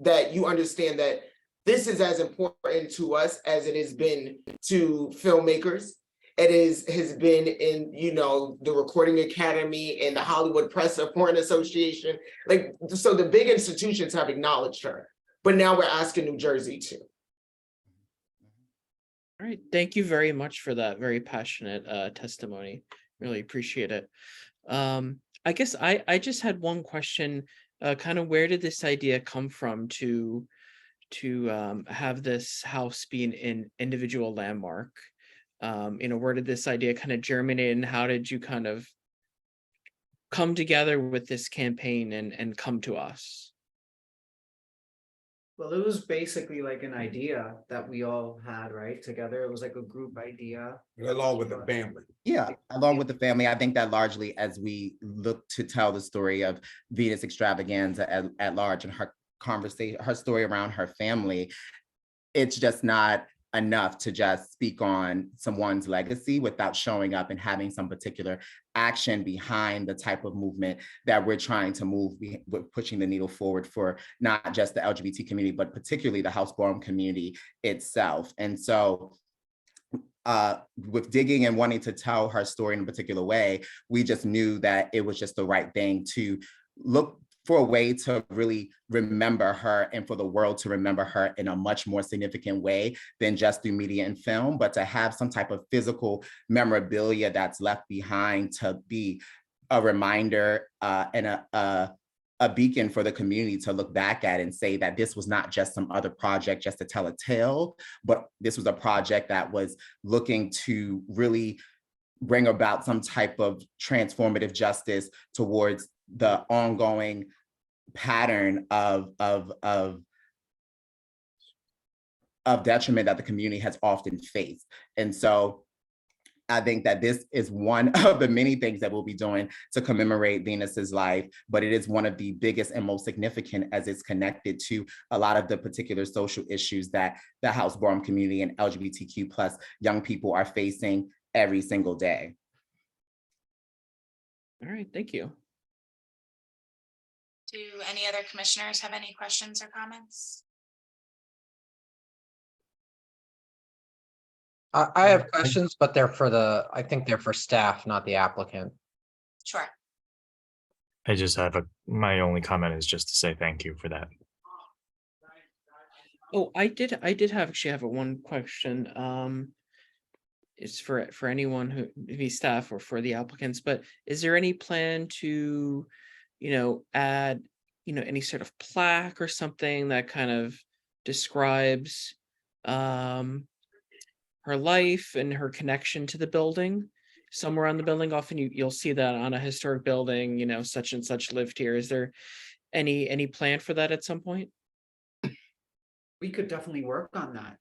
that you understand that this is as important to us as it has been to filmmakers. It has been in, you know, the Recording Academy and the Hollywood Press Foreign Association. Like, so the big institutions have acknowledged her, but now we're asking New Jersey to. All right, thank you very much for that very passionate testimony. Really appreciate it. I guess I just had one question. Kind of where did this idea come from to have this house be an individual landmark? You know, where did this idea kind of germinate, and how did you kind of come together with this campaign and come to us? Well, it was basically like an idea that we all had, right, together. It was like a group idea. Along with the family. Yeah, along with the family. I think that largely as we look to tell the story of Venus Extravaganza at large and her conversation, her story around her family, it's just not enough to just speak on someone's legacy without showing up and having some particular action behind the type of movement that we're trying to move, with pushing the needle forward for not just the LGBT community, but particularly the house ballroom community itself. And so with digging and wanting to tell her story in a particular way, we just knew that it was just the right thing to look for a way to really remember her and for the world to remember her in a much more significant way than just through media and film, but to have some type of physical memorabilia that's left behind to be a reminder and a beacon for the community to look back at and say that this was not just some other project just to tell a tale, but this was a project that was looking to really bring about some type of transformative justice towards the ongoing pattern of detriment that the community has often faced. And so I think that this is one of the many things that we'll be doing to commemorate Venus's life, but it is one of the biggest and most significant as it's connected to a lot of the particular social issues that the house ballroom community and LGBTQ plus young people are facing every single day. All right, thank you. Do any other commissioners have any questions or comments? I have questions, but they're for I think they're for staff, not the applicant. Sure. I just have my only comment is just to say thank you for that. Oh, I did actually have one question. It's for anyone who be staff or for the applicants, but is there any plan to, add, any sort of plaque or something that kind of describes her life and her connection to the building somewhere on the building? Often you'll see that on a historic building, such and such lived here. Is there any plan for that at some point? We could definitely work on that.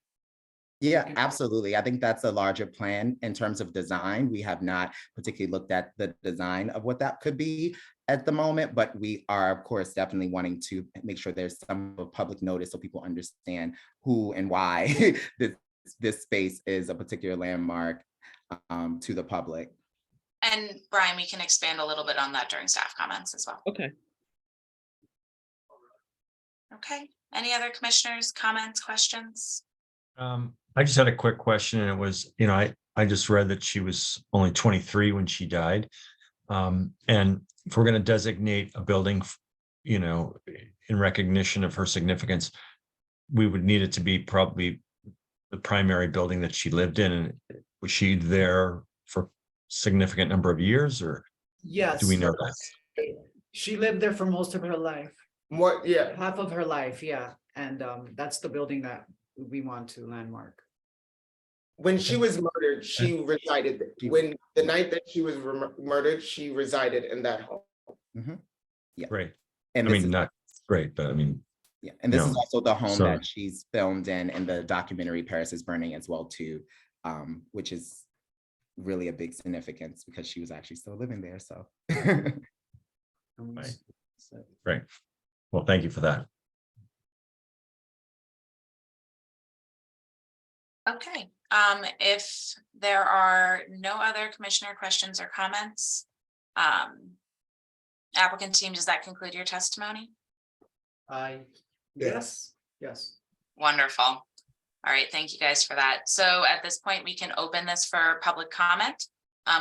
Yeah, absolutely. I think that's a larger plan in terms of design. We have not particularly looked at the design of what that could be at the moment, but we are, of course, definitely wanting to make sure there's some public notice so people understand who and why this space is a particular landmark to the public. And Brian, we can expand a little bit on that during staff comments as well. Okay. Okay, any other commissioners, comments, questions? I just had a quick question, and it was, I just read that she was only 23 when she died. And if we're going to designate a building, in recognition of her significance, we would need it to be probably the primary building that she lived in. And was she there for a significant number of years, or Yes. do we know that? She lived there for most of her life. What, yeah, Half of her life, yeah. And that's the building that we want to landmark. when she was murdered, she resided, when the night that she was murdered, she resided in that home. Mhm. Yeah. Great. And I this mean, is- not great, but I mean, Yeah, and this is No. also the home So- that she's filmed in the documentary Paris is Burning as well too, which is really a big significance because she was actually still living there, so. Right. Great. Well, thank you for that. Okay, if there are no other commissioner questions or comments, applicant team, does that conclude your testimony? Yes, yes. Wonderful. All right, thank you guys for that. So at this point, we can open this for public comment.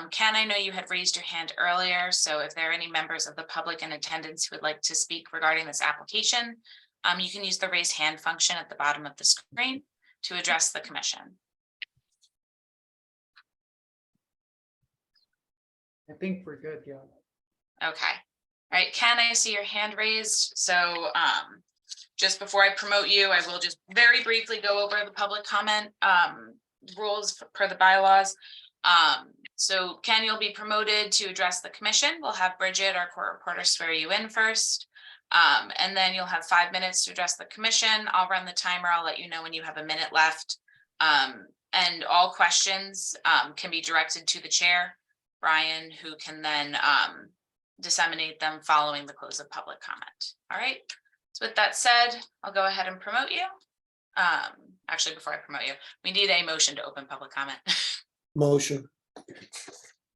Ken, I know you had raised your hand earlier, so if there are any members of the public in attendance who would like to speak regarding this application, you can use the raise hand function at the bottom of the screen to address the commission. I think we're good, yeah. Okay. All right, Ken, I see your hand raised. So just before I promote you, I will just very briefly go over the public comment rules per the bylaws. So Ken, you'll be promoted to address the commission. We'll have Bridget, our court reporter, swear you in first. And then you'll have 5 minutes to address the commission. I'll run the timer. I'll let you know when you have a minute left. And all questions can be directed to the chair, Brian, who can then disseminate them following the close of public comment. All right. So So with that said, I'll go ahead and promote you. Actually, before I promote you, we need a motion to open public comment. Motion.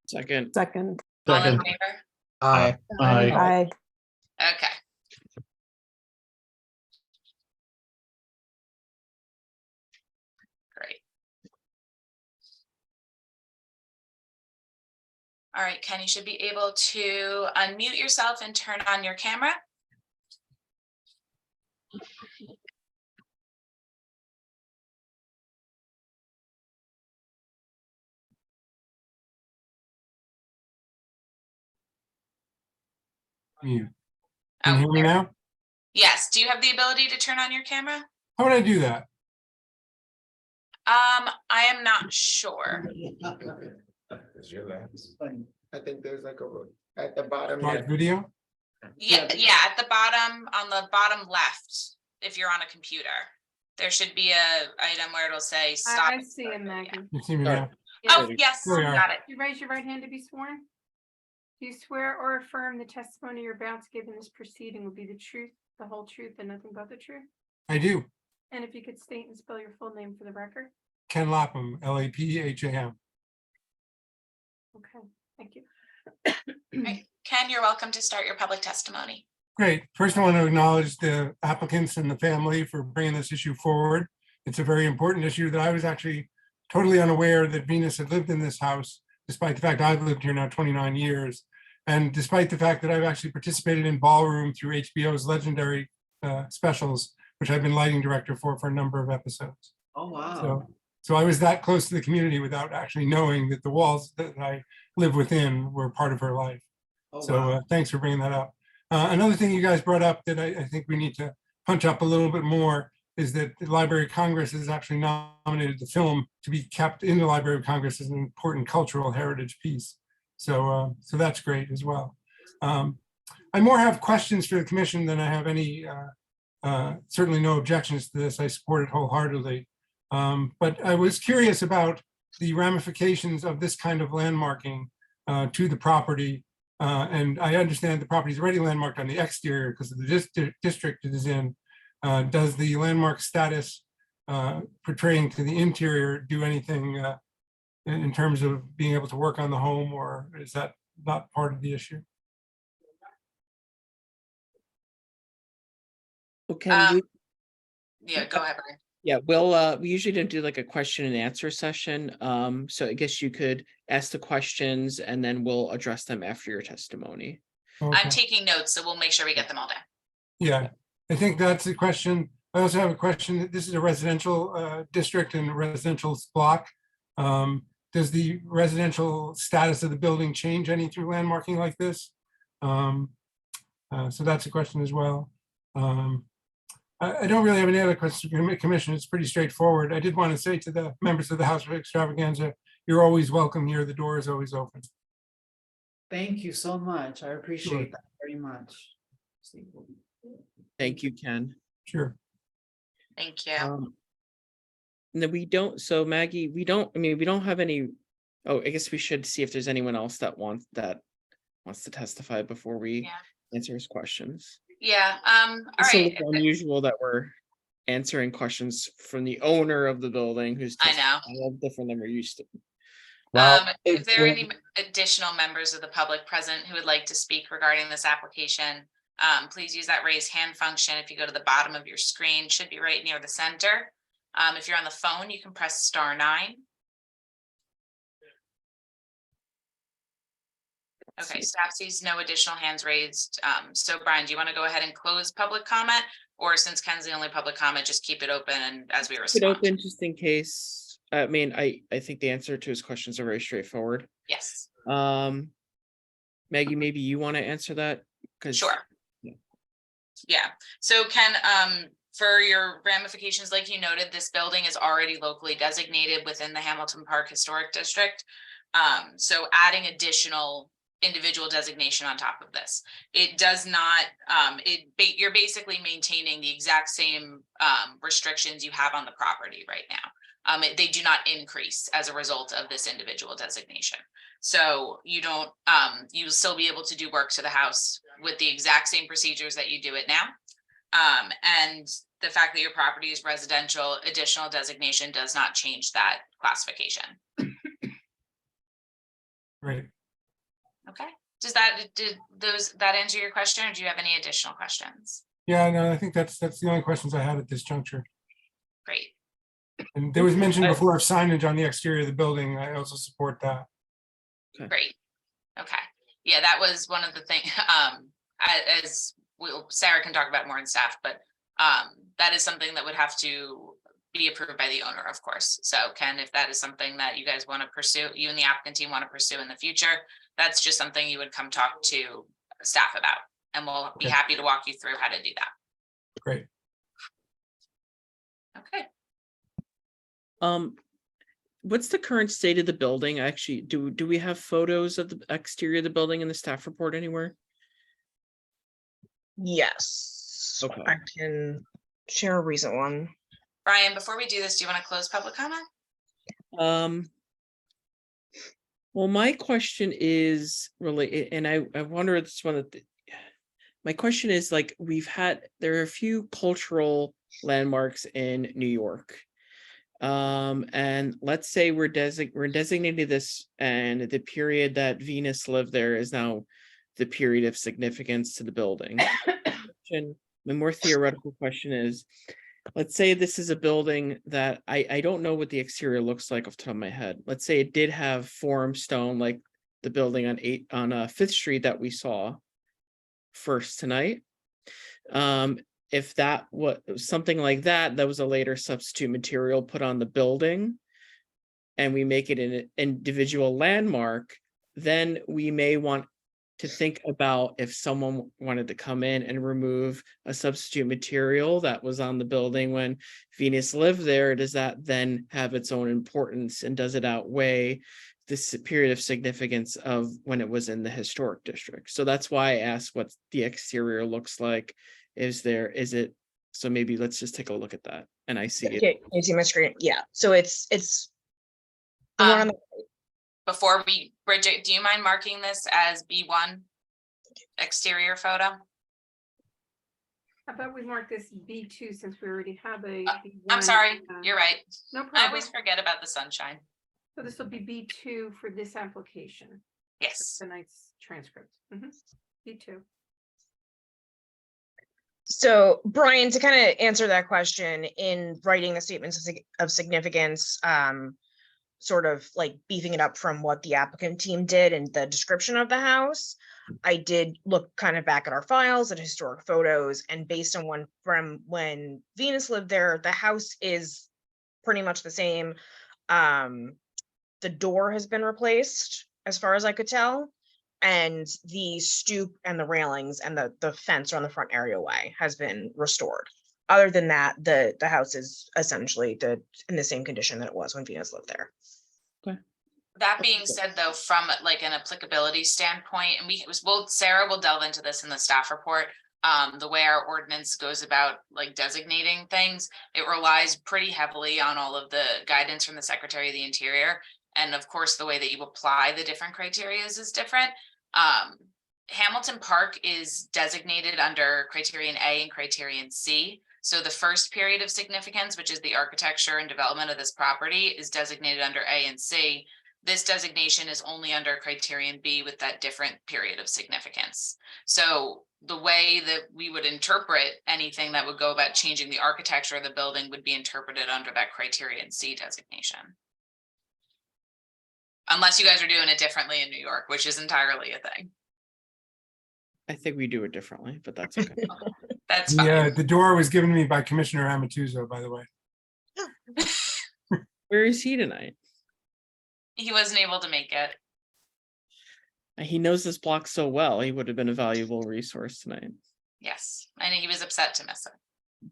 Second. Second. All in Second. favor? Aye. Aye. Aye. Okay. Great. All right, Ken, you should be able to unmute yourself and turn on your camera. Mute. Can you hear me there- now? Yes, do you have the ability to turn on your camera? How would I do that? I am not sure. I think there's like at the bottom. Start video? Yeah, at the bottom, on the bottom left, if you're on a computer, there should be a item where it'll say stop. I see him, Maggie. You see me now? Oh, yes, There we are. got it. You raise your right hand to be sworn? Do you swear or affirm the testimony you're about to give in this proceeding will be the truth, the whole truth, and nothing but the truth? I do. And if you could state and spell your full name for the record? Ken Lapham, Lapham. Okay, thank you. Right. Ken, you're welcome to start your public testimony. Great. First, I want to acknowledge the applicants and the family for bringing this issue forward. It's a very important issue that I was actually totally unaware that Venus had lived in this house, despite the fact I've lived here now 29 years. And despite the fact that I've actually participated in Ballroom through HBO's legendary specials, which I've been lighting director for a number of episodes. Oh, wow. So I was that close to the community without actually knowing that the walls that I live within were part of her life. Oh, So wow. thanks for bringing that up. Another thing you guys brought up that I think we need to punch up a little bit more is that the Library of Congress has actually nominated the film to be kept in the Library of Congress as an important cultural heritage piece. So so that's great as well. I more have questions for the commission than I have any, certainly no objections to this. I support it wholeheartedly. But I was curious about the ramifications of this kind of landmarking to the property. And I understand the property is already landmarked on the exterior because of the district it is in. Does the landmark status portraying to the interior do anything in terms of being able to work on the home, or is that not part of the issue? Okay. Yeah, go ahead, Brian. Yeah, well, we usually don't do like a question and answer session. So I guess you could ask the questions and then we'll address them after your testimony. I'm taking notes, so we'll make sure we get them all down. Yeah, I think that's the question. I also have a question. This is a residential district and a residential block. Does the residential status of the building change any through landmarking like this? So that's a question as well. I don't really have any other questions for the commission. It's pretty straightforward. I did want to say to the members of the House of Extravaganza, you're always welcome here. The door is always open. Thank you so much. I appreciate that very much. Thank you, Ken. Sure. Thank you. No, we don't. So Maggie, we don't have any. Oh, I guess we should see if there's anyone else that wants to testify before we answer his questions. Yeah, all It's a right. little unusual that we're answering questions from the owner of the building who's I just know. a little different than we're used to. If there are any additional members of the public present who would like to speak regarding this application, please use that raise hand function. If you go to the bottom of your screen, should be right near the center. If you're on the phone, you can press *9. Okay, staff sees no additional hands raised. So Brian, do you want to go ahead and close public comment? Or since Ken's the only public comment, just keep it open and as we Keep it respond? open just in case. I mean, I think the answer to his questions are very straightforward. Yes. Maggie, maybe you want to answer that? Sure. Yeah, so Ken, for your ramifications, like you noted, this building is already locally designated within the Hamilton Park Historic District. So adding additional individual designation on top of this, it does not, you're basically maintaining the exact same restrictions you have on the property right now. They do not increase as a result of this individual designation. So you don't, you'll still be able to do work to the house with the exact same procedures that you do it now. And the fact that your property is residential, additional designation does not change that classification. Right. Okay, did that answer your question, or do you have any additional questions? Yeah, no, I think that's the only questions I had at this juncture. Great. And there was mention before of signage on the exterior of the building. I also support that. Great. Okay. Yeah, that was one of the things, as Sarah can talk about more in staff, but that is something that would have to be approved by the owner, of course. So Ken, if that is something that you guys want to pursue, you and the applicant team want to pursue in the future, that's just something you would come talk to staff about, and we'll be happy to walk you through how to do that. Great. Okay. What's the current state of the building? Actually, do we have photos of the exterior of the building in the staff report anywhere? Yes. Okay. I can share a recent one. Brian, before we do this, do you want to close public comment? Well, my question is really, and I wonder, it's one of the, my question is, like, there are a few cultural landmarks in New York. And let's say we're designating this, and the period that Venus lived there is now the period of significance to the building. And the more theoretical question is, let's say this is a building that I don't know what the exterior looks like off the top of my head. Let's say it did have form stone, like the building on 5th Street that we saw first tonight. If that was something like that, that was a later substitute material put on the building, and we make it an individual landmark, then we may want to think about if someone wanted to come in and remove a substitute material that was on the building when Venus lived there, does that then have its own importance, and does it outweigh this period of significance of when it was in the historic district? So that's why I asked what the exterior looks like. So maybe let's just take a look at that, and I see it. Okay, you see my screen? Yeah, so it's the one on the Before Bridget, do you mind marking this as B1 exterior photo? How about we mark this B2 since we already have a. I'm B1, sorry, you're right. No I problem. always forget about the sunshine. So this will be B2 for this application. Yes. Tonight's transcript. B2. So Brian, to kind of answer that question, in writing the statements of significance, sort of like beefing it up from what the applicant team did and the description of the house, I did look kind of back at our files and historic photos, and based on from when Venus lived there, the house is pretty much the same. The door has been replaced as far as I could tell, and the stoop and the railings and the fence on the front areaway has been restored. Other than that, the house is essentially in the same condition that it was when Venus lived there. That being said, though, from like an applicability standpoint, and Sarah will delve into this in the staff report. The way our ordinance goes about like designating things, it relies pretty heavily on all of the guidance from the Secretary of the Interior. And of course, the way that you apply the different criteria is different. Hamilton Park is designated under criterion A and criterion C. So the first period of significance, which is the architecture and development of this property, is designated under A and C. This designation is only under criterion B with that different period of significance. So the way that we would interpret anything that would go about changing the architecture of the building would be interpreted under that criterion C designation. Unless you guys are doing it differently in New York, which is entirely a thing. I think we do it differently, but that's okay. That's fine. Yeah, the door was given to me by Commissioner Amatuzzo, by the way. Where is he tonight? He wasn't able to make it. He knows this block so well. He would have been a valuable resource tonight. Yes, and he was upset to miss it.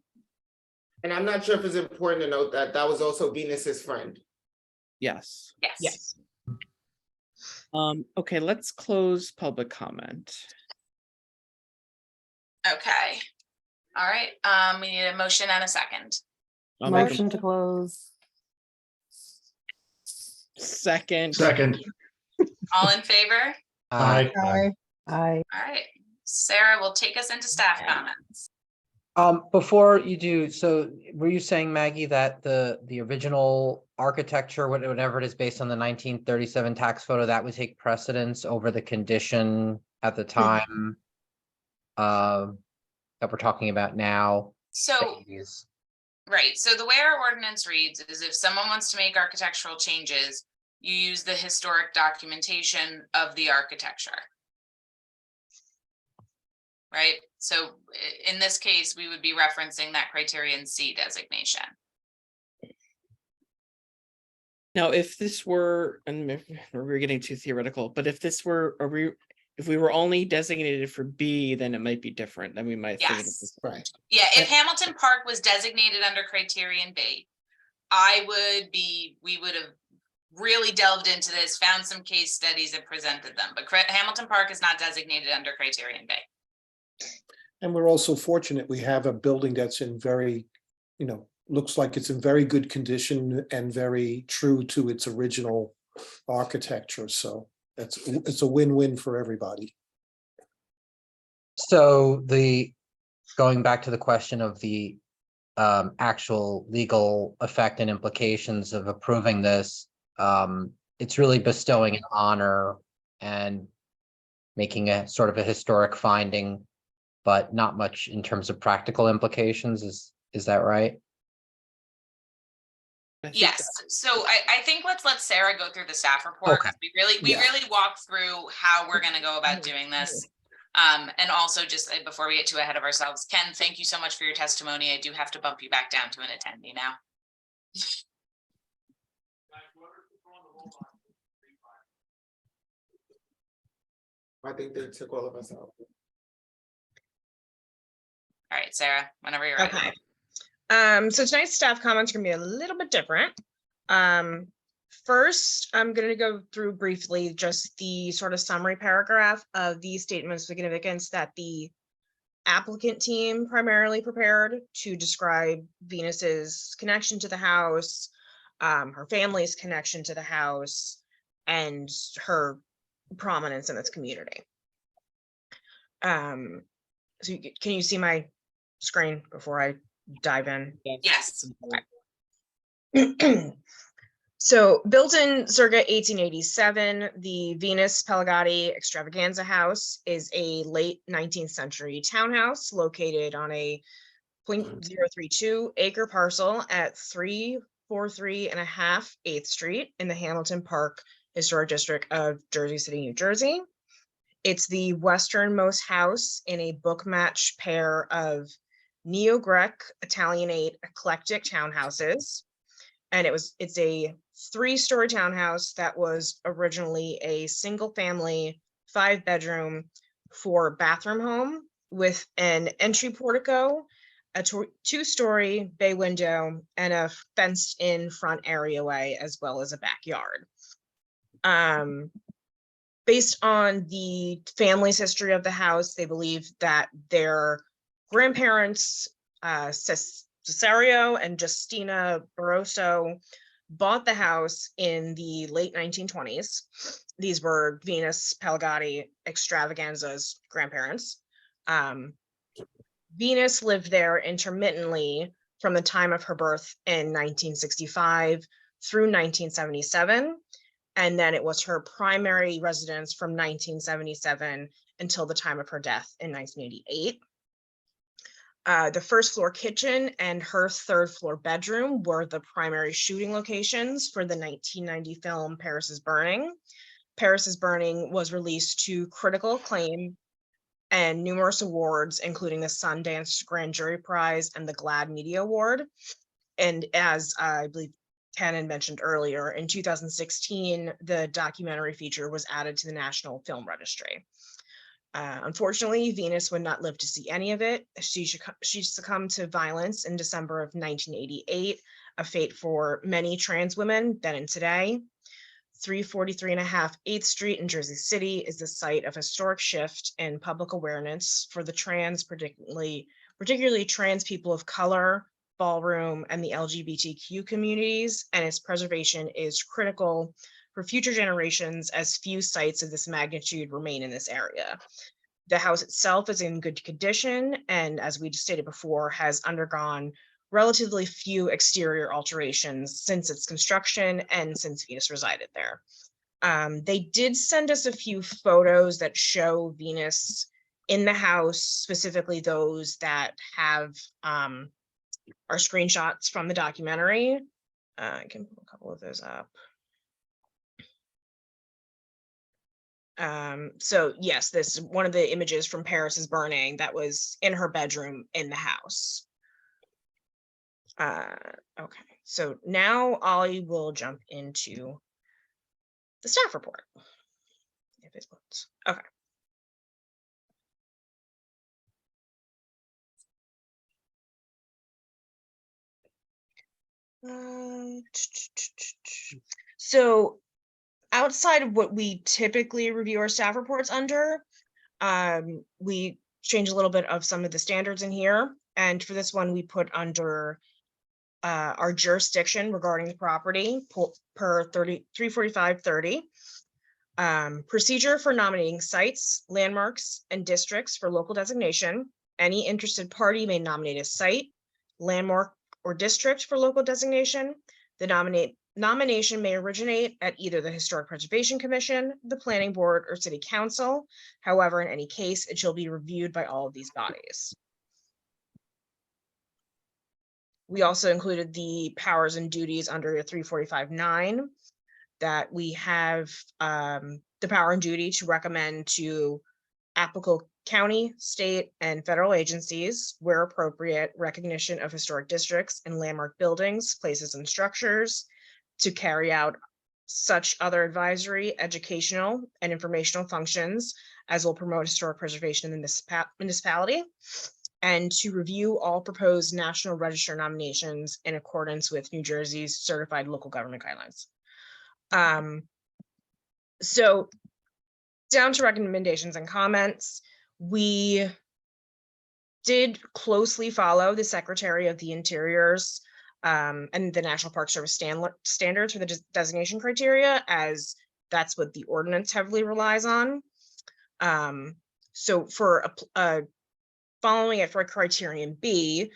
And I'm not sure if it's important to note that that was also Venus's friend. Yes. Yes. Yes. Okay, let's close public comment. Okay. All right. We need a motion and a second. Motion to close. Second. All in favor? Aye. Aye. All right. Sarah will take us into staff comments. Before you do, so were you saying, Maggie, that the original architecture, whatever it is, based on the 1937 tax photo, that would take precedence over the condition at the time that we're talking about now? So, Is- right, so the way our ordinance reads is if someone wants to make architectural changes, you use the historic documentation of the architecture. Right, so in this case, we would be referencing that criterion C designation. Now, if this were, and we're getting too theoretical, but if this were, if we were only designated for B, then it might be different. Then we might think of Yes. this. Right. Yeah, if Hamilton Park was designated under criterion B, we would have really delved into this, found some case studies and presented them, but Hamilton Park is not designated under criterion B. And we're also fortunate we have a building that's in very, looks like it's in very good condition and very true to its original architecture. So it's a win-win for everybody. So going back to the question of the actual legal effect and implications of approving this, it's really bestowing an honor and making a sort of a historic finding, but not much in terms of practical implications. Is that right? Yes, so I think let's let Sarah go through the staff report. Okay. We really walk through how we're gonna go about doing this. And also just before we get too ahead of ourselves, Ken, thank you so much for your testimony. I do have to bump you back down to an attendee now. I think they took all of us out. All right, Sarah, whenever you're ready. Okay. So tonight's staff comments are gonna be a little bit different. First, I'm gonna go through briefly just the sort of summary paragraph of the statements of significance that the applicant team primarily prepared to describe Venus's connection to the house, her family's connection to the house, and her prominence in its community. So can you see my screen before I dive in? Yes. Okay. So built in circa 1887, the Venus Pelagati Extravaganza House is a late 19th century townhouse located on a 0.032 acre parcel at 343.5 8th Street in the Hamilton Park Historic District of Jersey City, New Jersey. It's the westernmost house in a book match pair of Neo-Grec Italianate eclectic townhouses. And it's a 3-story townhouse that was originally a single family 5-bedroom 4-bathroom home with an entry portico, a 2-story bay window, and a fenced in front areaway, as well as a backyard. Based on the family's history of the house, they believe that their grandparents, Cesario and Justina Barroso, bought the house in the late 1920s. These were Venus Pelagati Extravaganza's grandparents. Venus lived there intermittently from the time of her birth in 1965 through 1977. And then it was her primary residence from 1977 until the time of her death in 1988. The first floor kitchen and her 3rd floor bedroom were the primary shooting locations for the 1990 film Paris is Burning. Paris is Burning was released to critical acclaim and numerous awards, including the Sundance Grand Jury Prize and the GLAAD Media Award. And as I believe Ken had mentioned earlier, in 2016, the documentary feature was added to the National Film Registry. Unfortunately, Venus would not live to see any of it. She succumbed to violence in December of 1988, a fate for many trans women then and today. 343.5 8th Street in Jersey City is the site of historic shift in public awareness for the trans, particularly trans people of color, ballroom, and the LGBTQ communities, and its preservation is critical for future generations as few sites of this magnitude remain in this area. The house itself is in good condition and, as we just stated before, has undergone relatively few exterior alterations since its construction and since Venus resided there. They did send us a few photos that show Venus in the house, specifically those that have are screenshots from the documentary. I can pull a couple of those up. So yes, this is one of the images from Paris is Burning that was in her bedroom in the house. Okay, so now I will jump into the staff report. If it loads. Okay. So outside of what we typically review our staff reports under, we change a little bit of some of the standards in here. And for this one, we put under our jurisdiction regarding the property per 345.30. Procedure for nominating sites, landmarks, and districts for local designation. Any interested party may nominate a site, landmark, or district for local designation. The nomination may originate at either the Historic Preservation Commission, the Planning Board, or City Council. However, in any case, it shall be reviewed by all of these bodies. We also included the powers and duties under 345.9 that we have the power and duty to recommend to applicable county, state, and federal agencies, where appropriate, recognition of historic districts and landmark buildings, places, and structures, to carry out such other advisory, educational, and informational functions as will promote historic preservation in the municipality, and to review all proposed National Register nominations in accordance with New Jersey's certified local government guidelines. So down to recommendations and comments, we did closely follow the Secretary of the Interior's and the National Park Service standards for the designation criteria, as that's what the ordinance heavily relies on. So for following it for criterion B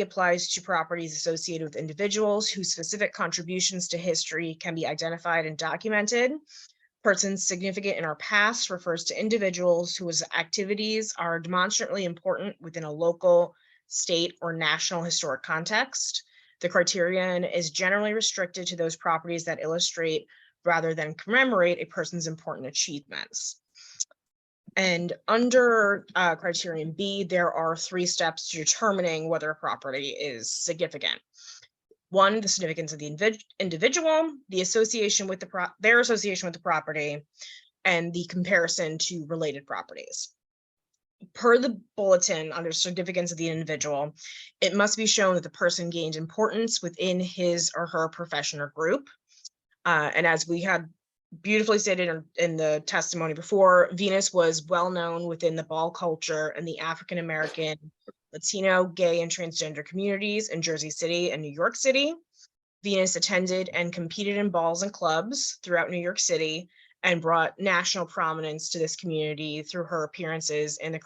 applies to properties associated with individuals whose specific contributions to history can be identified and documented. Persons significant in our past refers to individuals whose activities are demonstrably important within a local, state, or national historic context. The criterion is generally restricted to those properties that illustrate rather than commemorate a person's important achievements. And under criterion B, there are 3 steps to determining whether a property is significant. 1, the significance of the individual, the association with their association with the property, and the comparison to related properties. Per the bulletin under significance of the individual, it must be shown that the person gained importance within his or her profession or group. And as we had beautifully stated in the testimony before, Venus was well known within the ball culture and the African American, Latino, gay, and transgender communities in Jersey City and New York City. Venus attended and competed in balls and clubs throughout New York City and brought national prominence to this community through her appearances in the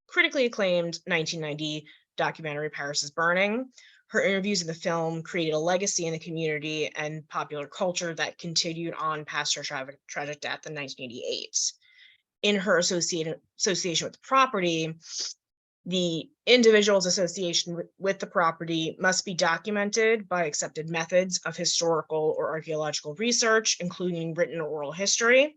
critically acclaimed 1990 documentary Paris is Burning. Her interviews in the film created a legacy in the community and popular culture that continued on past her tragic death in 1988. In her association with the property, the individual's association with the property must be documented by accepted methods of historical or archaeological research, including written or oral history.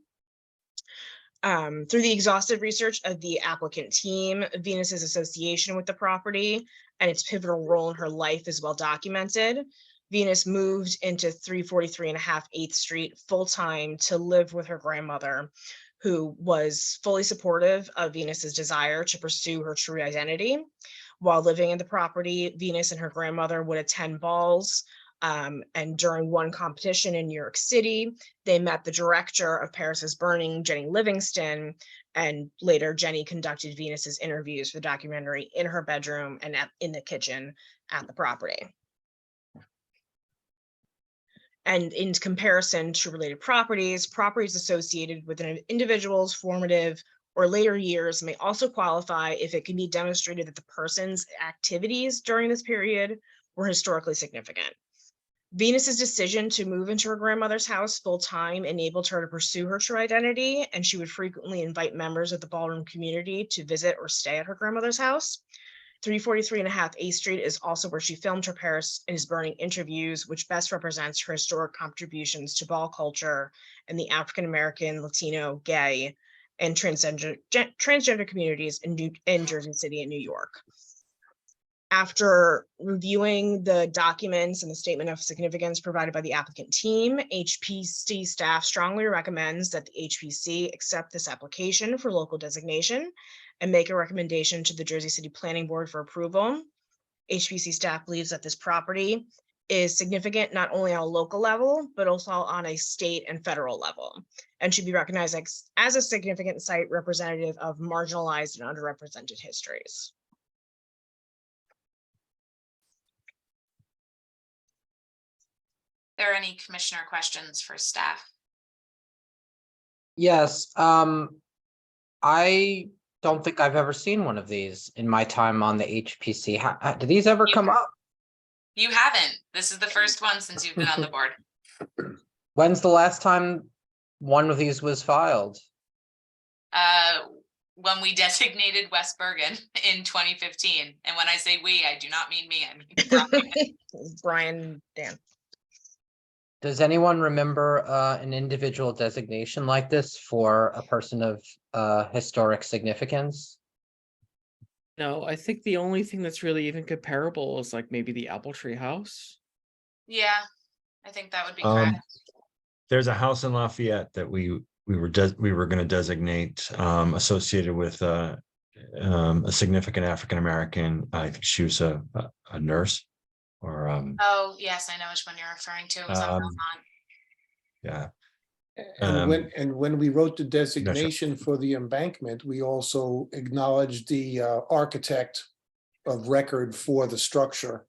Through the exhaustive research of the applicant team, Venus's association with the property and its pivotal role in her life is well documented. Venus moved into 343.5 8th Street full-time to live with her grandmother, who was fully supportive of Venus's desire to pursue her true identity. While living in the property, Venus and her grandmother would attend balls, and during one competition in New York City, they met the director of Paris is Burning, Jenny Livingston, and later Jenny conducted Venus's interviews for the documentary in her bedroom and in the kitchen at the property. And in comparison to related properties associated with an individual's formative or later years may also qualify if it can be demonstrated that the person's activities during this period were historically significant. Venus's decision to move into her grandmother's house full-time enabled her to pursue her true identity, and she would frequently invite members of the ballroom community to visit or stay at her grandmother's house. 343.5 A Street is also where she filmed her Paris is Burning interviews, which best represents her historic contributions to ball culture and the African-American, Latino, gay, and transgender communities in Jersey City and New York. After reviewing the documents and the statement of significance provided by the applicant team, HPC staff strongly recommends that the HPC accept this application for local designation and make a recommendation to the Jersey City Planning Board for approval. HPC staff believes that this property is significant not only on a local level, but also on a state and federal level, and should be recognized as a significant site representative of marginalized and underrepresented histories. Are there any commissioner questions for staff? Yes, I don't think I've ever seen one of these in my time on the HPC. Do these ever come up? You haven't. This is the first one since you've been on the board. When's the last time one of these was filed? When we designated West Bergen in 2015. And when I say we, I do not mean me, I mean Brian. Brian, Dan. Does anyone remember an individual designation like this for a person of historic significance? No, I think the only thing that's really even comparable is like maybe the Apple Tree House. Yeah, I think that would be correct. There's a house in Lafayette that we were going to designate associated with a significant African American. I think she was a nurse, or Oh yes, I know which one you're referring to. It was on Belmont. yeah. And when we wrote the designation for the embankment, we also acknowledged the architect of record for the structure.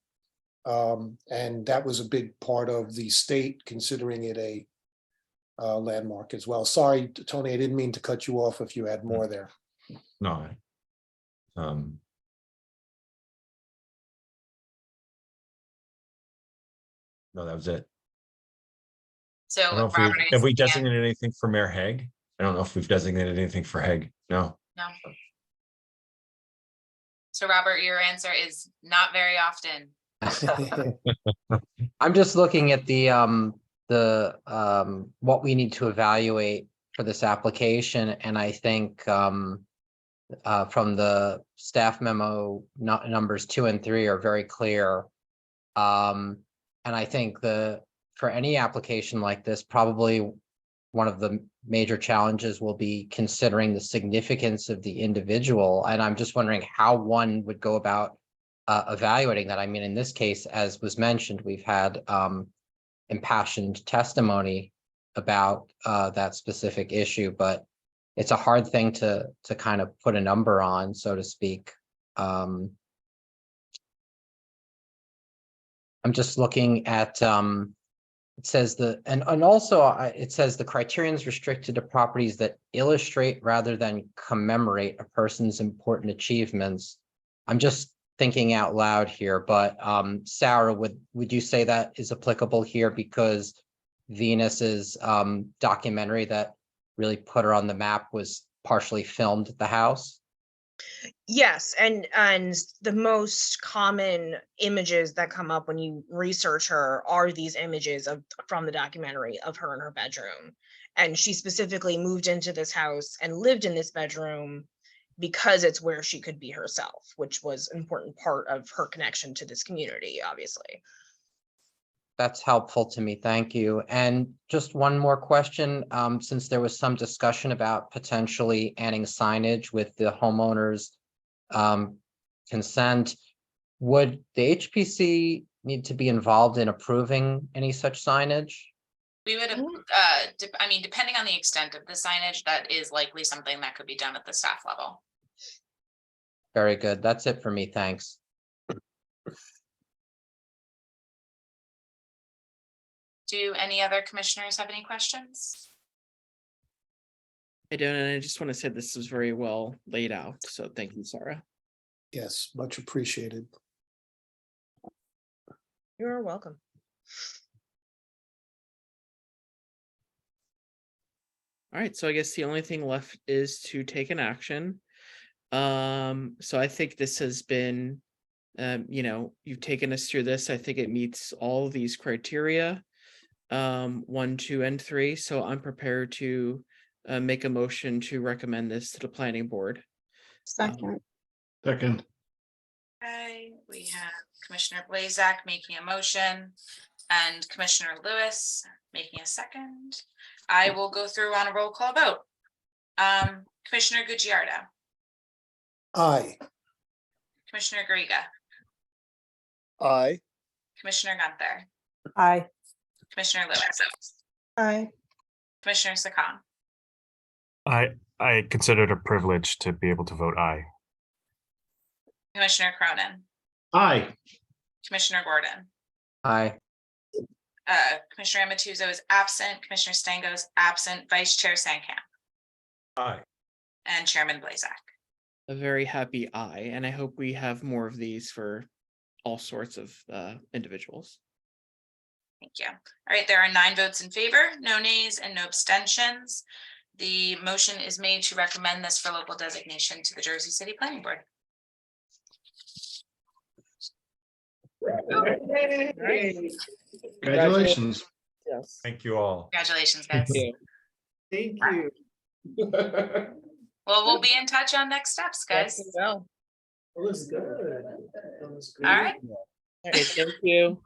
And that was a big part of the state considering it a landmark as well. Sorry, Tony, I didn't mean to cut you off if you had more there. No. No, that was it. So I don't know if Robert, have we designated anything for Mayor Hague? I don't know if we've designated anything for Hague. No. No. So Robert, your answer is not very often. I'm just looking at the what we need to evaluate for this application, and I think from the staff memo, numbers 2 and 3 are very clear. And I think for any application like this, probably one of the major challenges will be considering the significance of the individual. And I'm just wondering how one would go about evaluating that. I mean, in this case, as was mentioned, we've had impassioned testimony about that specific issue, but it's a hard thing to kind of put a number on, so to speak. I'm just looking at it says and also it says the criterion is restricted to properties that illustrate rather than commemorate a person's important achievements. I'm just thinking out loud here, but Sarah, would you say that is applicable here because Venus's documentary that really put her on the map was partially filmed at the house? Yes, and the most common images that come up when you research her are these images from the documentary of her in her bedroom. And she specifically moved into this house and lived in this bedroom because it's where she could be herself, which was an important part of her connection to this community, obviously. That's helpful to me. Thank you. And just one more question, since there was some discussion about potentially adding signage with the homeowner's consent, would the HPC need to be involved in approving any such signage? We would, I mean, depending on the extent of the signage, that is likely something that could be done at the staff level. Very good. That's it for me. Thanks. Do any other commissioners have any questions? I don't, and I just want to say this was very well laid out, so thank you, Sarah. Yes, much appreciated. You're welcome. All right, so I guess the only thing left is to take an action. So I think this has been, you've taken us through this. I think it meets all of these criteria, 1, 2, and 3. So I'm prepared to make a motion to recommend this to the planning board. Second. Second. Okay, we have Commissioner Blazak making a motion and Commissioner Lewis making a second. I will go through on a roll call vote. Commissioner Gucciardo, Aye. Commissioner Garriga, Aye. Commissioner Gunther, Aye. Commissioner Lewis, Aye. Commissioner Sakan, I consider it a privilege to be able to vote aye. Commissioner Cronin, Aye. Commissioner Gordon, Aye. Commissioner Amatuzo is absent, Commissioner Stango is absent, Vice Chair Sankamp, Aye. and Chairman Blazak. A very happy aye, and I hope we have more of these for all sorts of individuals. Thank you. All right, there are 9 votes in favor, no nays, and no abstentions. The motion is made to recommend this for local designation to the Jersey City Planning Board. Congratulations. Yes. Thank you all. Congratulations, guys. Thank you. Well, we'll be in touch on next steps, guys. Well, It was good. It was All right. Okay, thank you.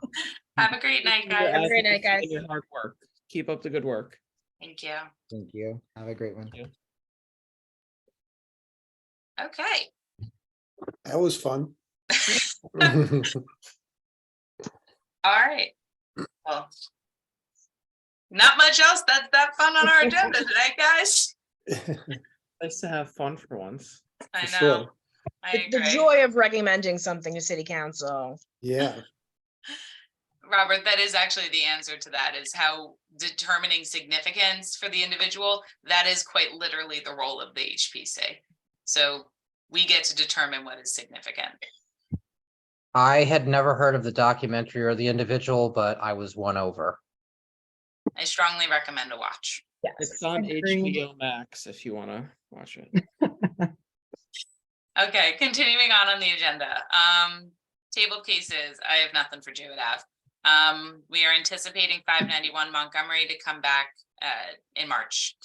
Have a great night, guys. Have a great night, guys. And your hard work. Keep up the good work. Thank you. Thank you. Have a great one. Okay. That was fun. All right. Well, not much else that's that fun on our agenda today, guys. Nice to have fun for once. I For know. sure. I the agree. joy of recommending something to city council. Yeah, Robert, that is actually the answer to that, is how determining significance for the individual, that is quite literally the role of the HPC. So we get to determine what is significant. I had never heard of the documentary or the individual, but I was won over. I strongly recommend a watch. It's on Agreed. HBO Max if you want to watch it. Okay, continuing on the agenda. Table of cases, I have nothing for Jewett Ave. We are anticipating 591 Montgomery to come back in March.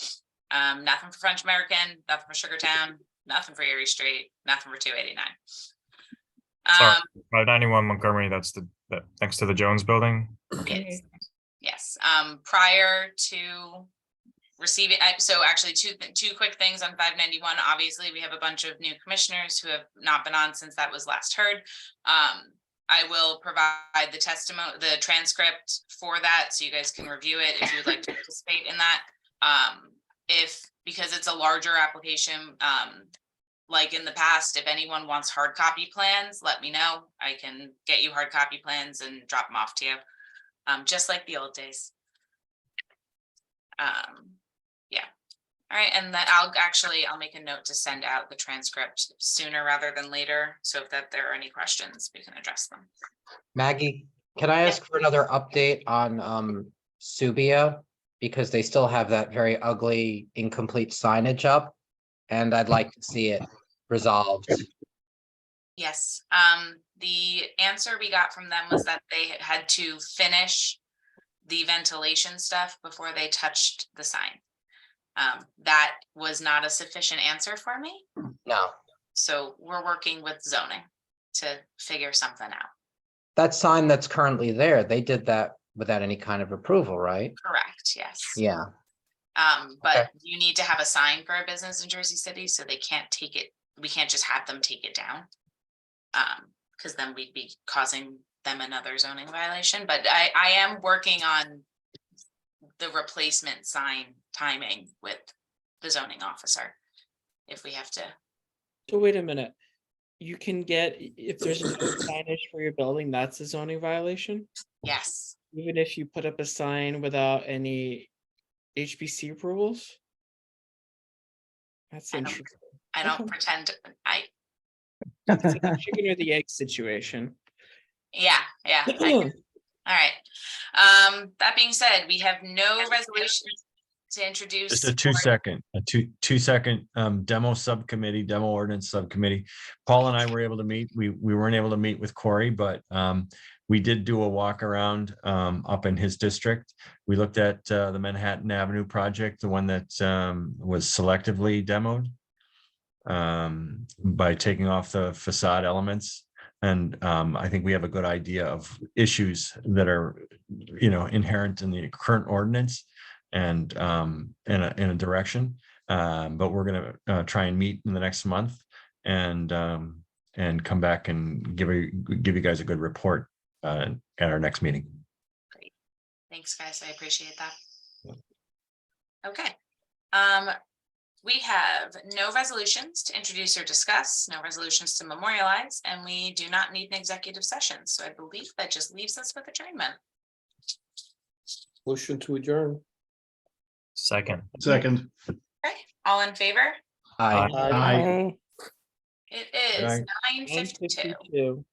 Nothing for French American, nothing for Sugartown, nothing for Erie Street, nothing for 289. Sorry, 591 Montgomery, that's that next to the Jones Building. Yes. Yes. Prior to receiving, so actually two quick things on 591. Obviously, we have a bunch of new commissioners who have not been on since that was last heard. I will provide the testimony, the transcript for that, so you guys can review it if you would like to participate in that. Because it's a larger application, like in the past, if anyone wants hard copy plans, let me know. I can get you hard copy plans and drop them off to you. Just like the old days. Yeah. All right, and then I'll make a note to send out the transcript sooner rather than later. So if there are any questions, we can address them. Maggie, can I ask for another update on Subia? Because they still have that very ugly, incomplete signage up, and I'd like to see it resolved. Yes, the answer we got from them was that they had to finish the ventilation stuff before they touched the sign. That was not a sufficient answer for me. No, So we're working with zoning to figure something out. that sign that's currently there, they did that without any kind of approval, right? Correct, yes. Yeah, But Okay. you need to have a sign for a business in Jersey City, so they can't take it, we can't just have them take it down. Because then we'd be causing them another zoning violation, but I am working on the replacement sign timing with the zoning officer. If we have to, So wait a minute. You can get, if there's no signage for your building, that's a zoning violation? yes, Even if you put up a sign without any HBC approvals? That's I don't- interesting. I don't pretend, It's like a chicken or the egg situation. yeah. All right. That being said, we have no resolutions to introduce. Just a 2-second, a 2-second demo subcommittee, demo ordinance subcommittee. Paul and I were able to meet. We weren't able to meet with Corey, but we did do a walk around up in his district. We looked at the Manhattan Avenue project, the one that was selectively demoed by taking off the facade elements. And I think we have a good idea of issues that are, inherent in the current ordinance and in a direction. But we're gonna try and meet in the next month and come back and give you guys a good report at our next meeting. Great. Thanks, guys. I appreciate that. Okay. We have no resolutions to introduce or discuss, no resolutions to memorialize, and we do not need an executive session. So I believe that just leaves us with adjournment. Motion to adjourn. Second. Second. Okay, all in favor? Aye. Aye. It is Aye. 9:52. 9:52.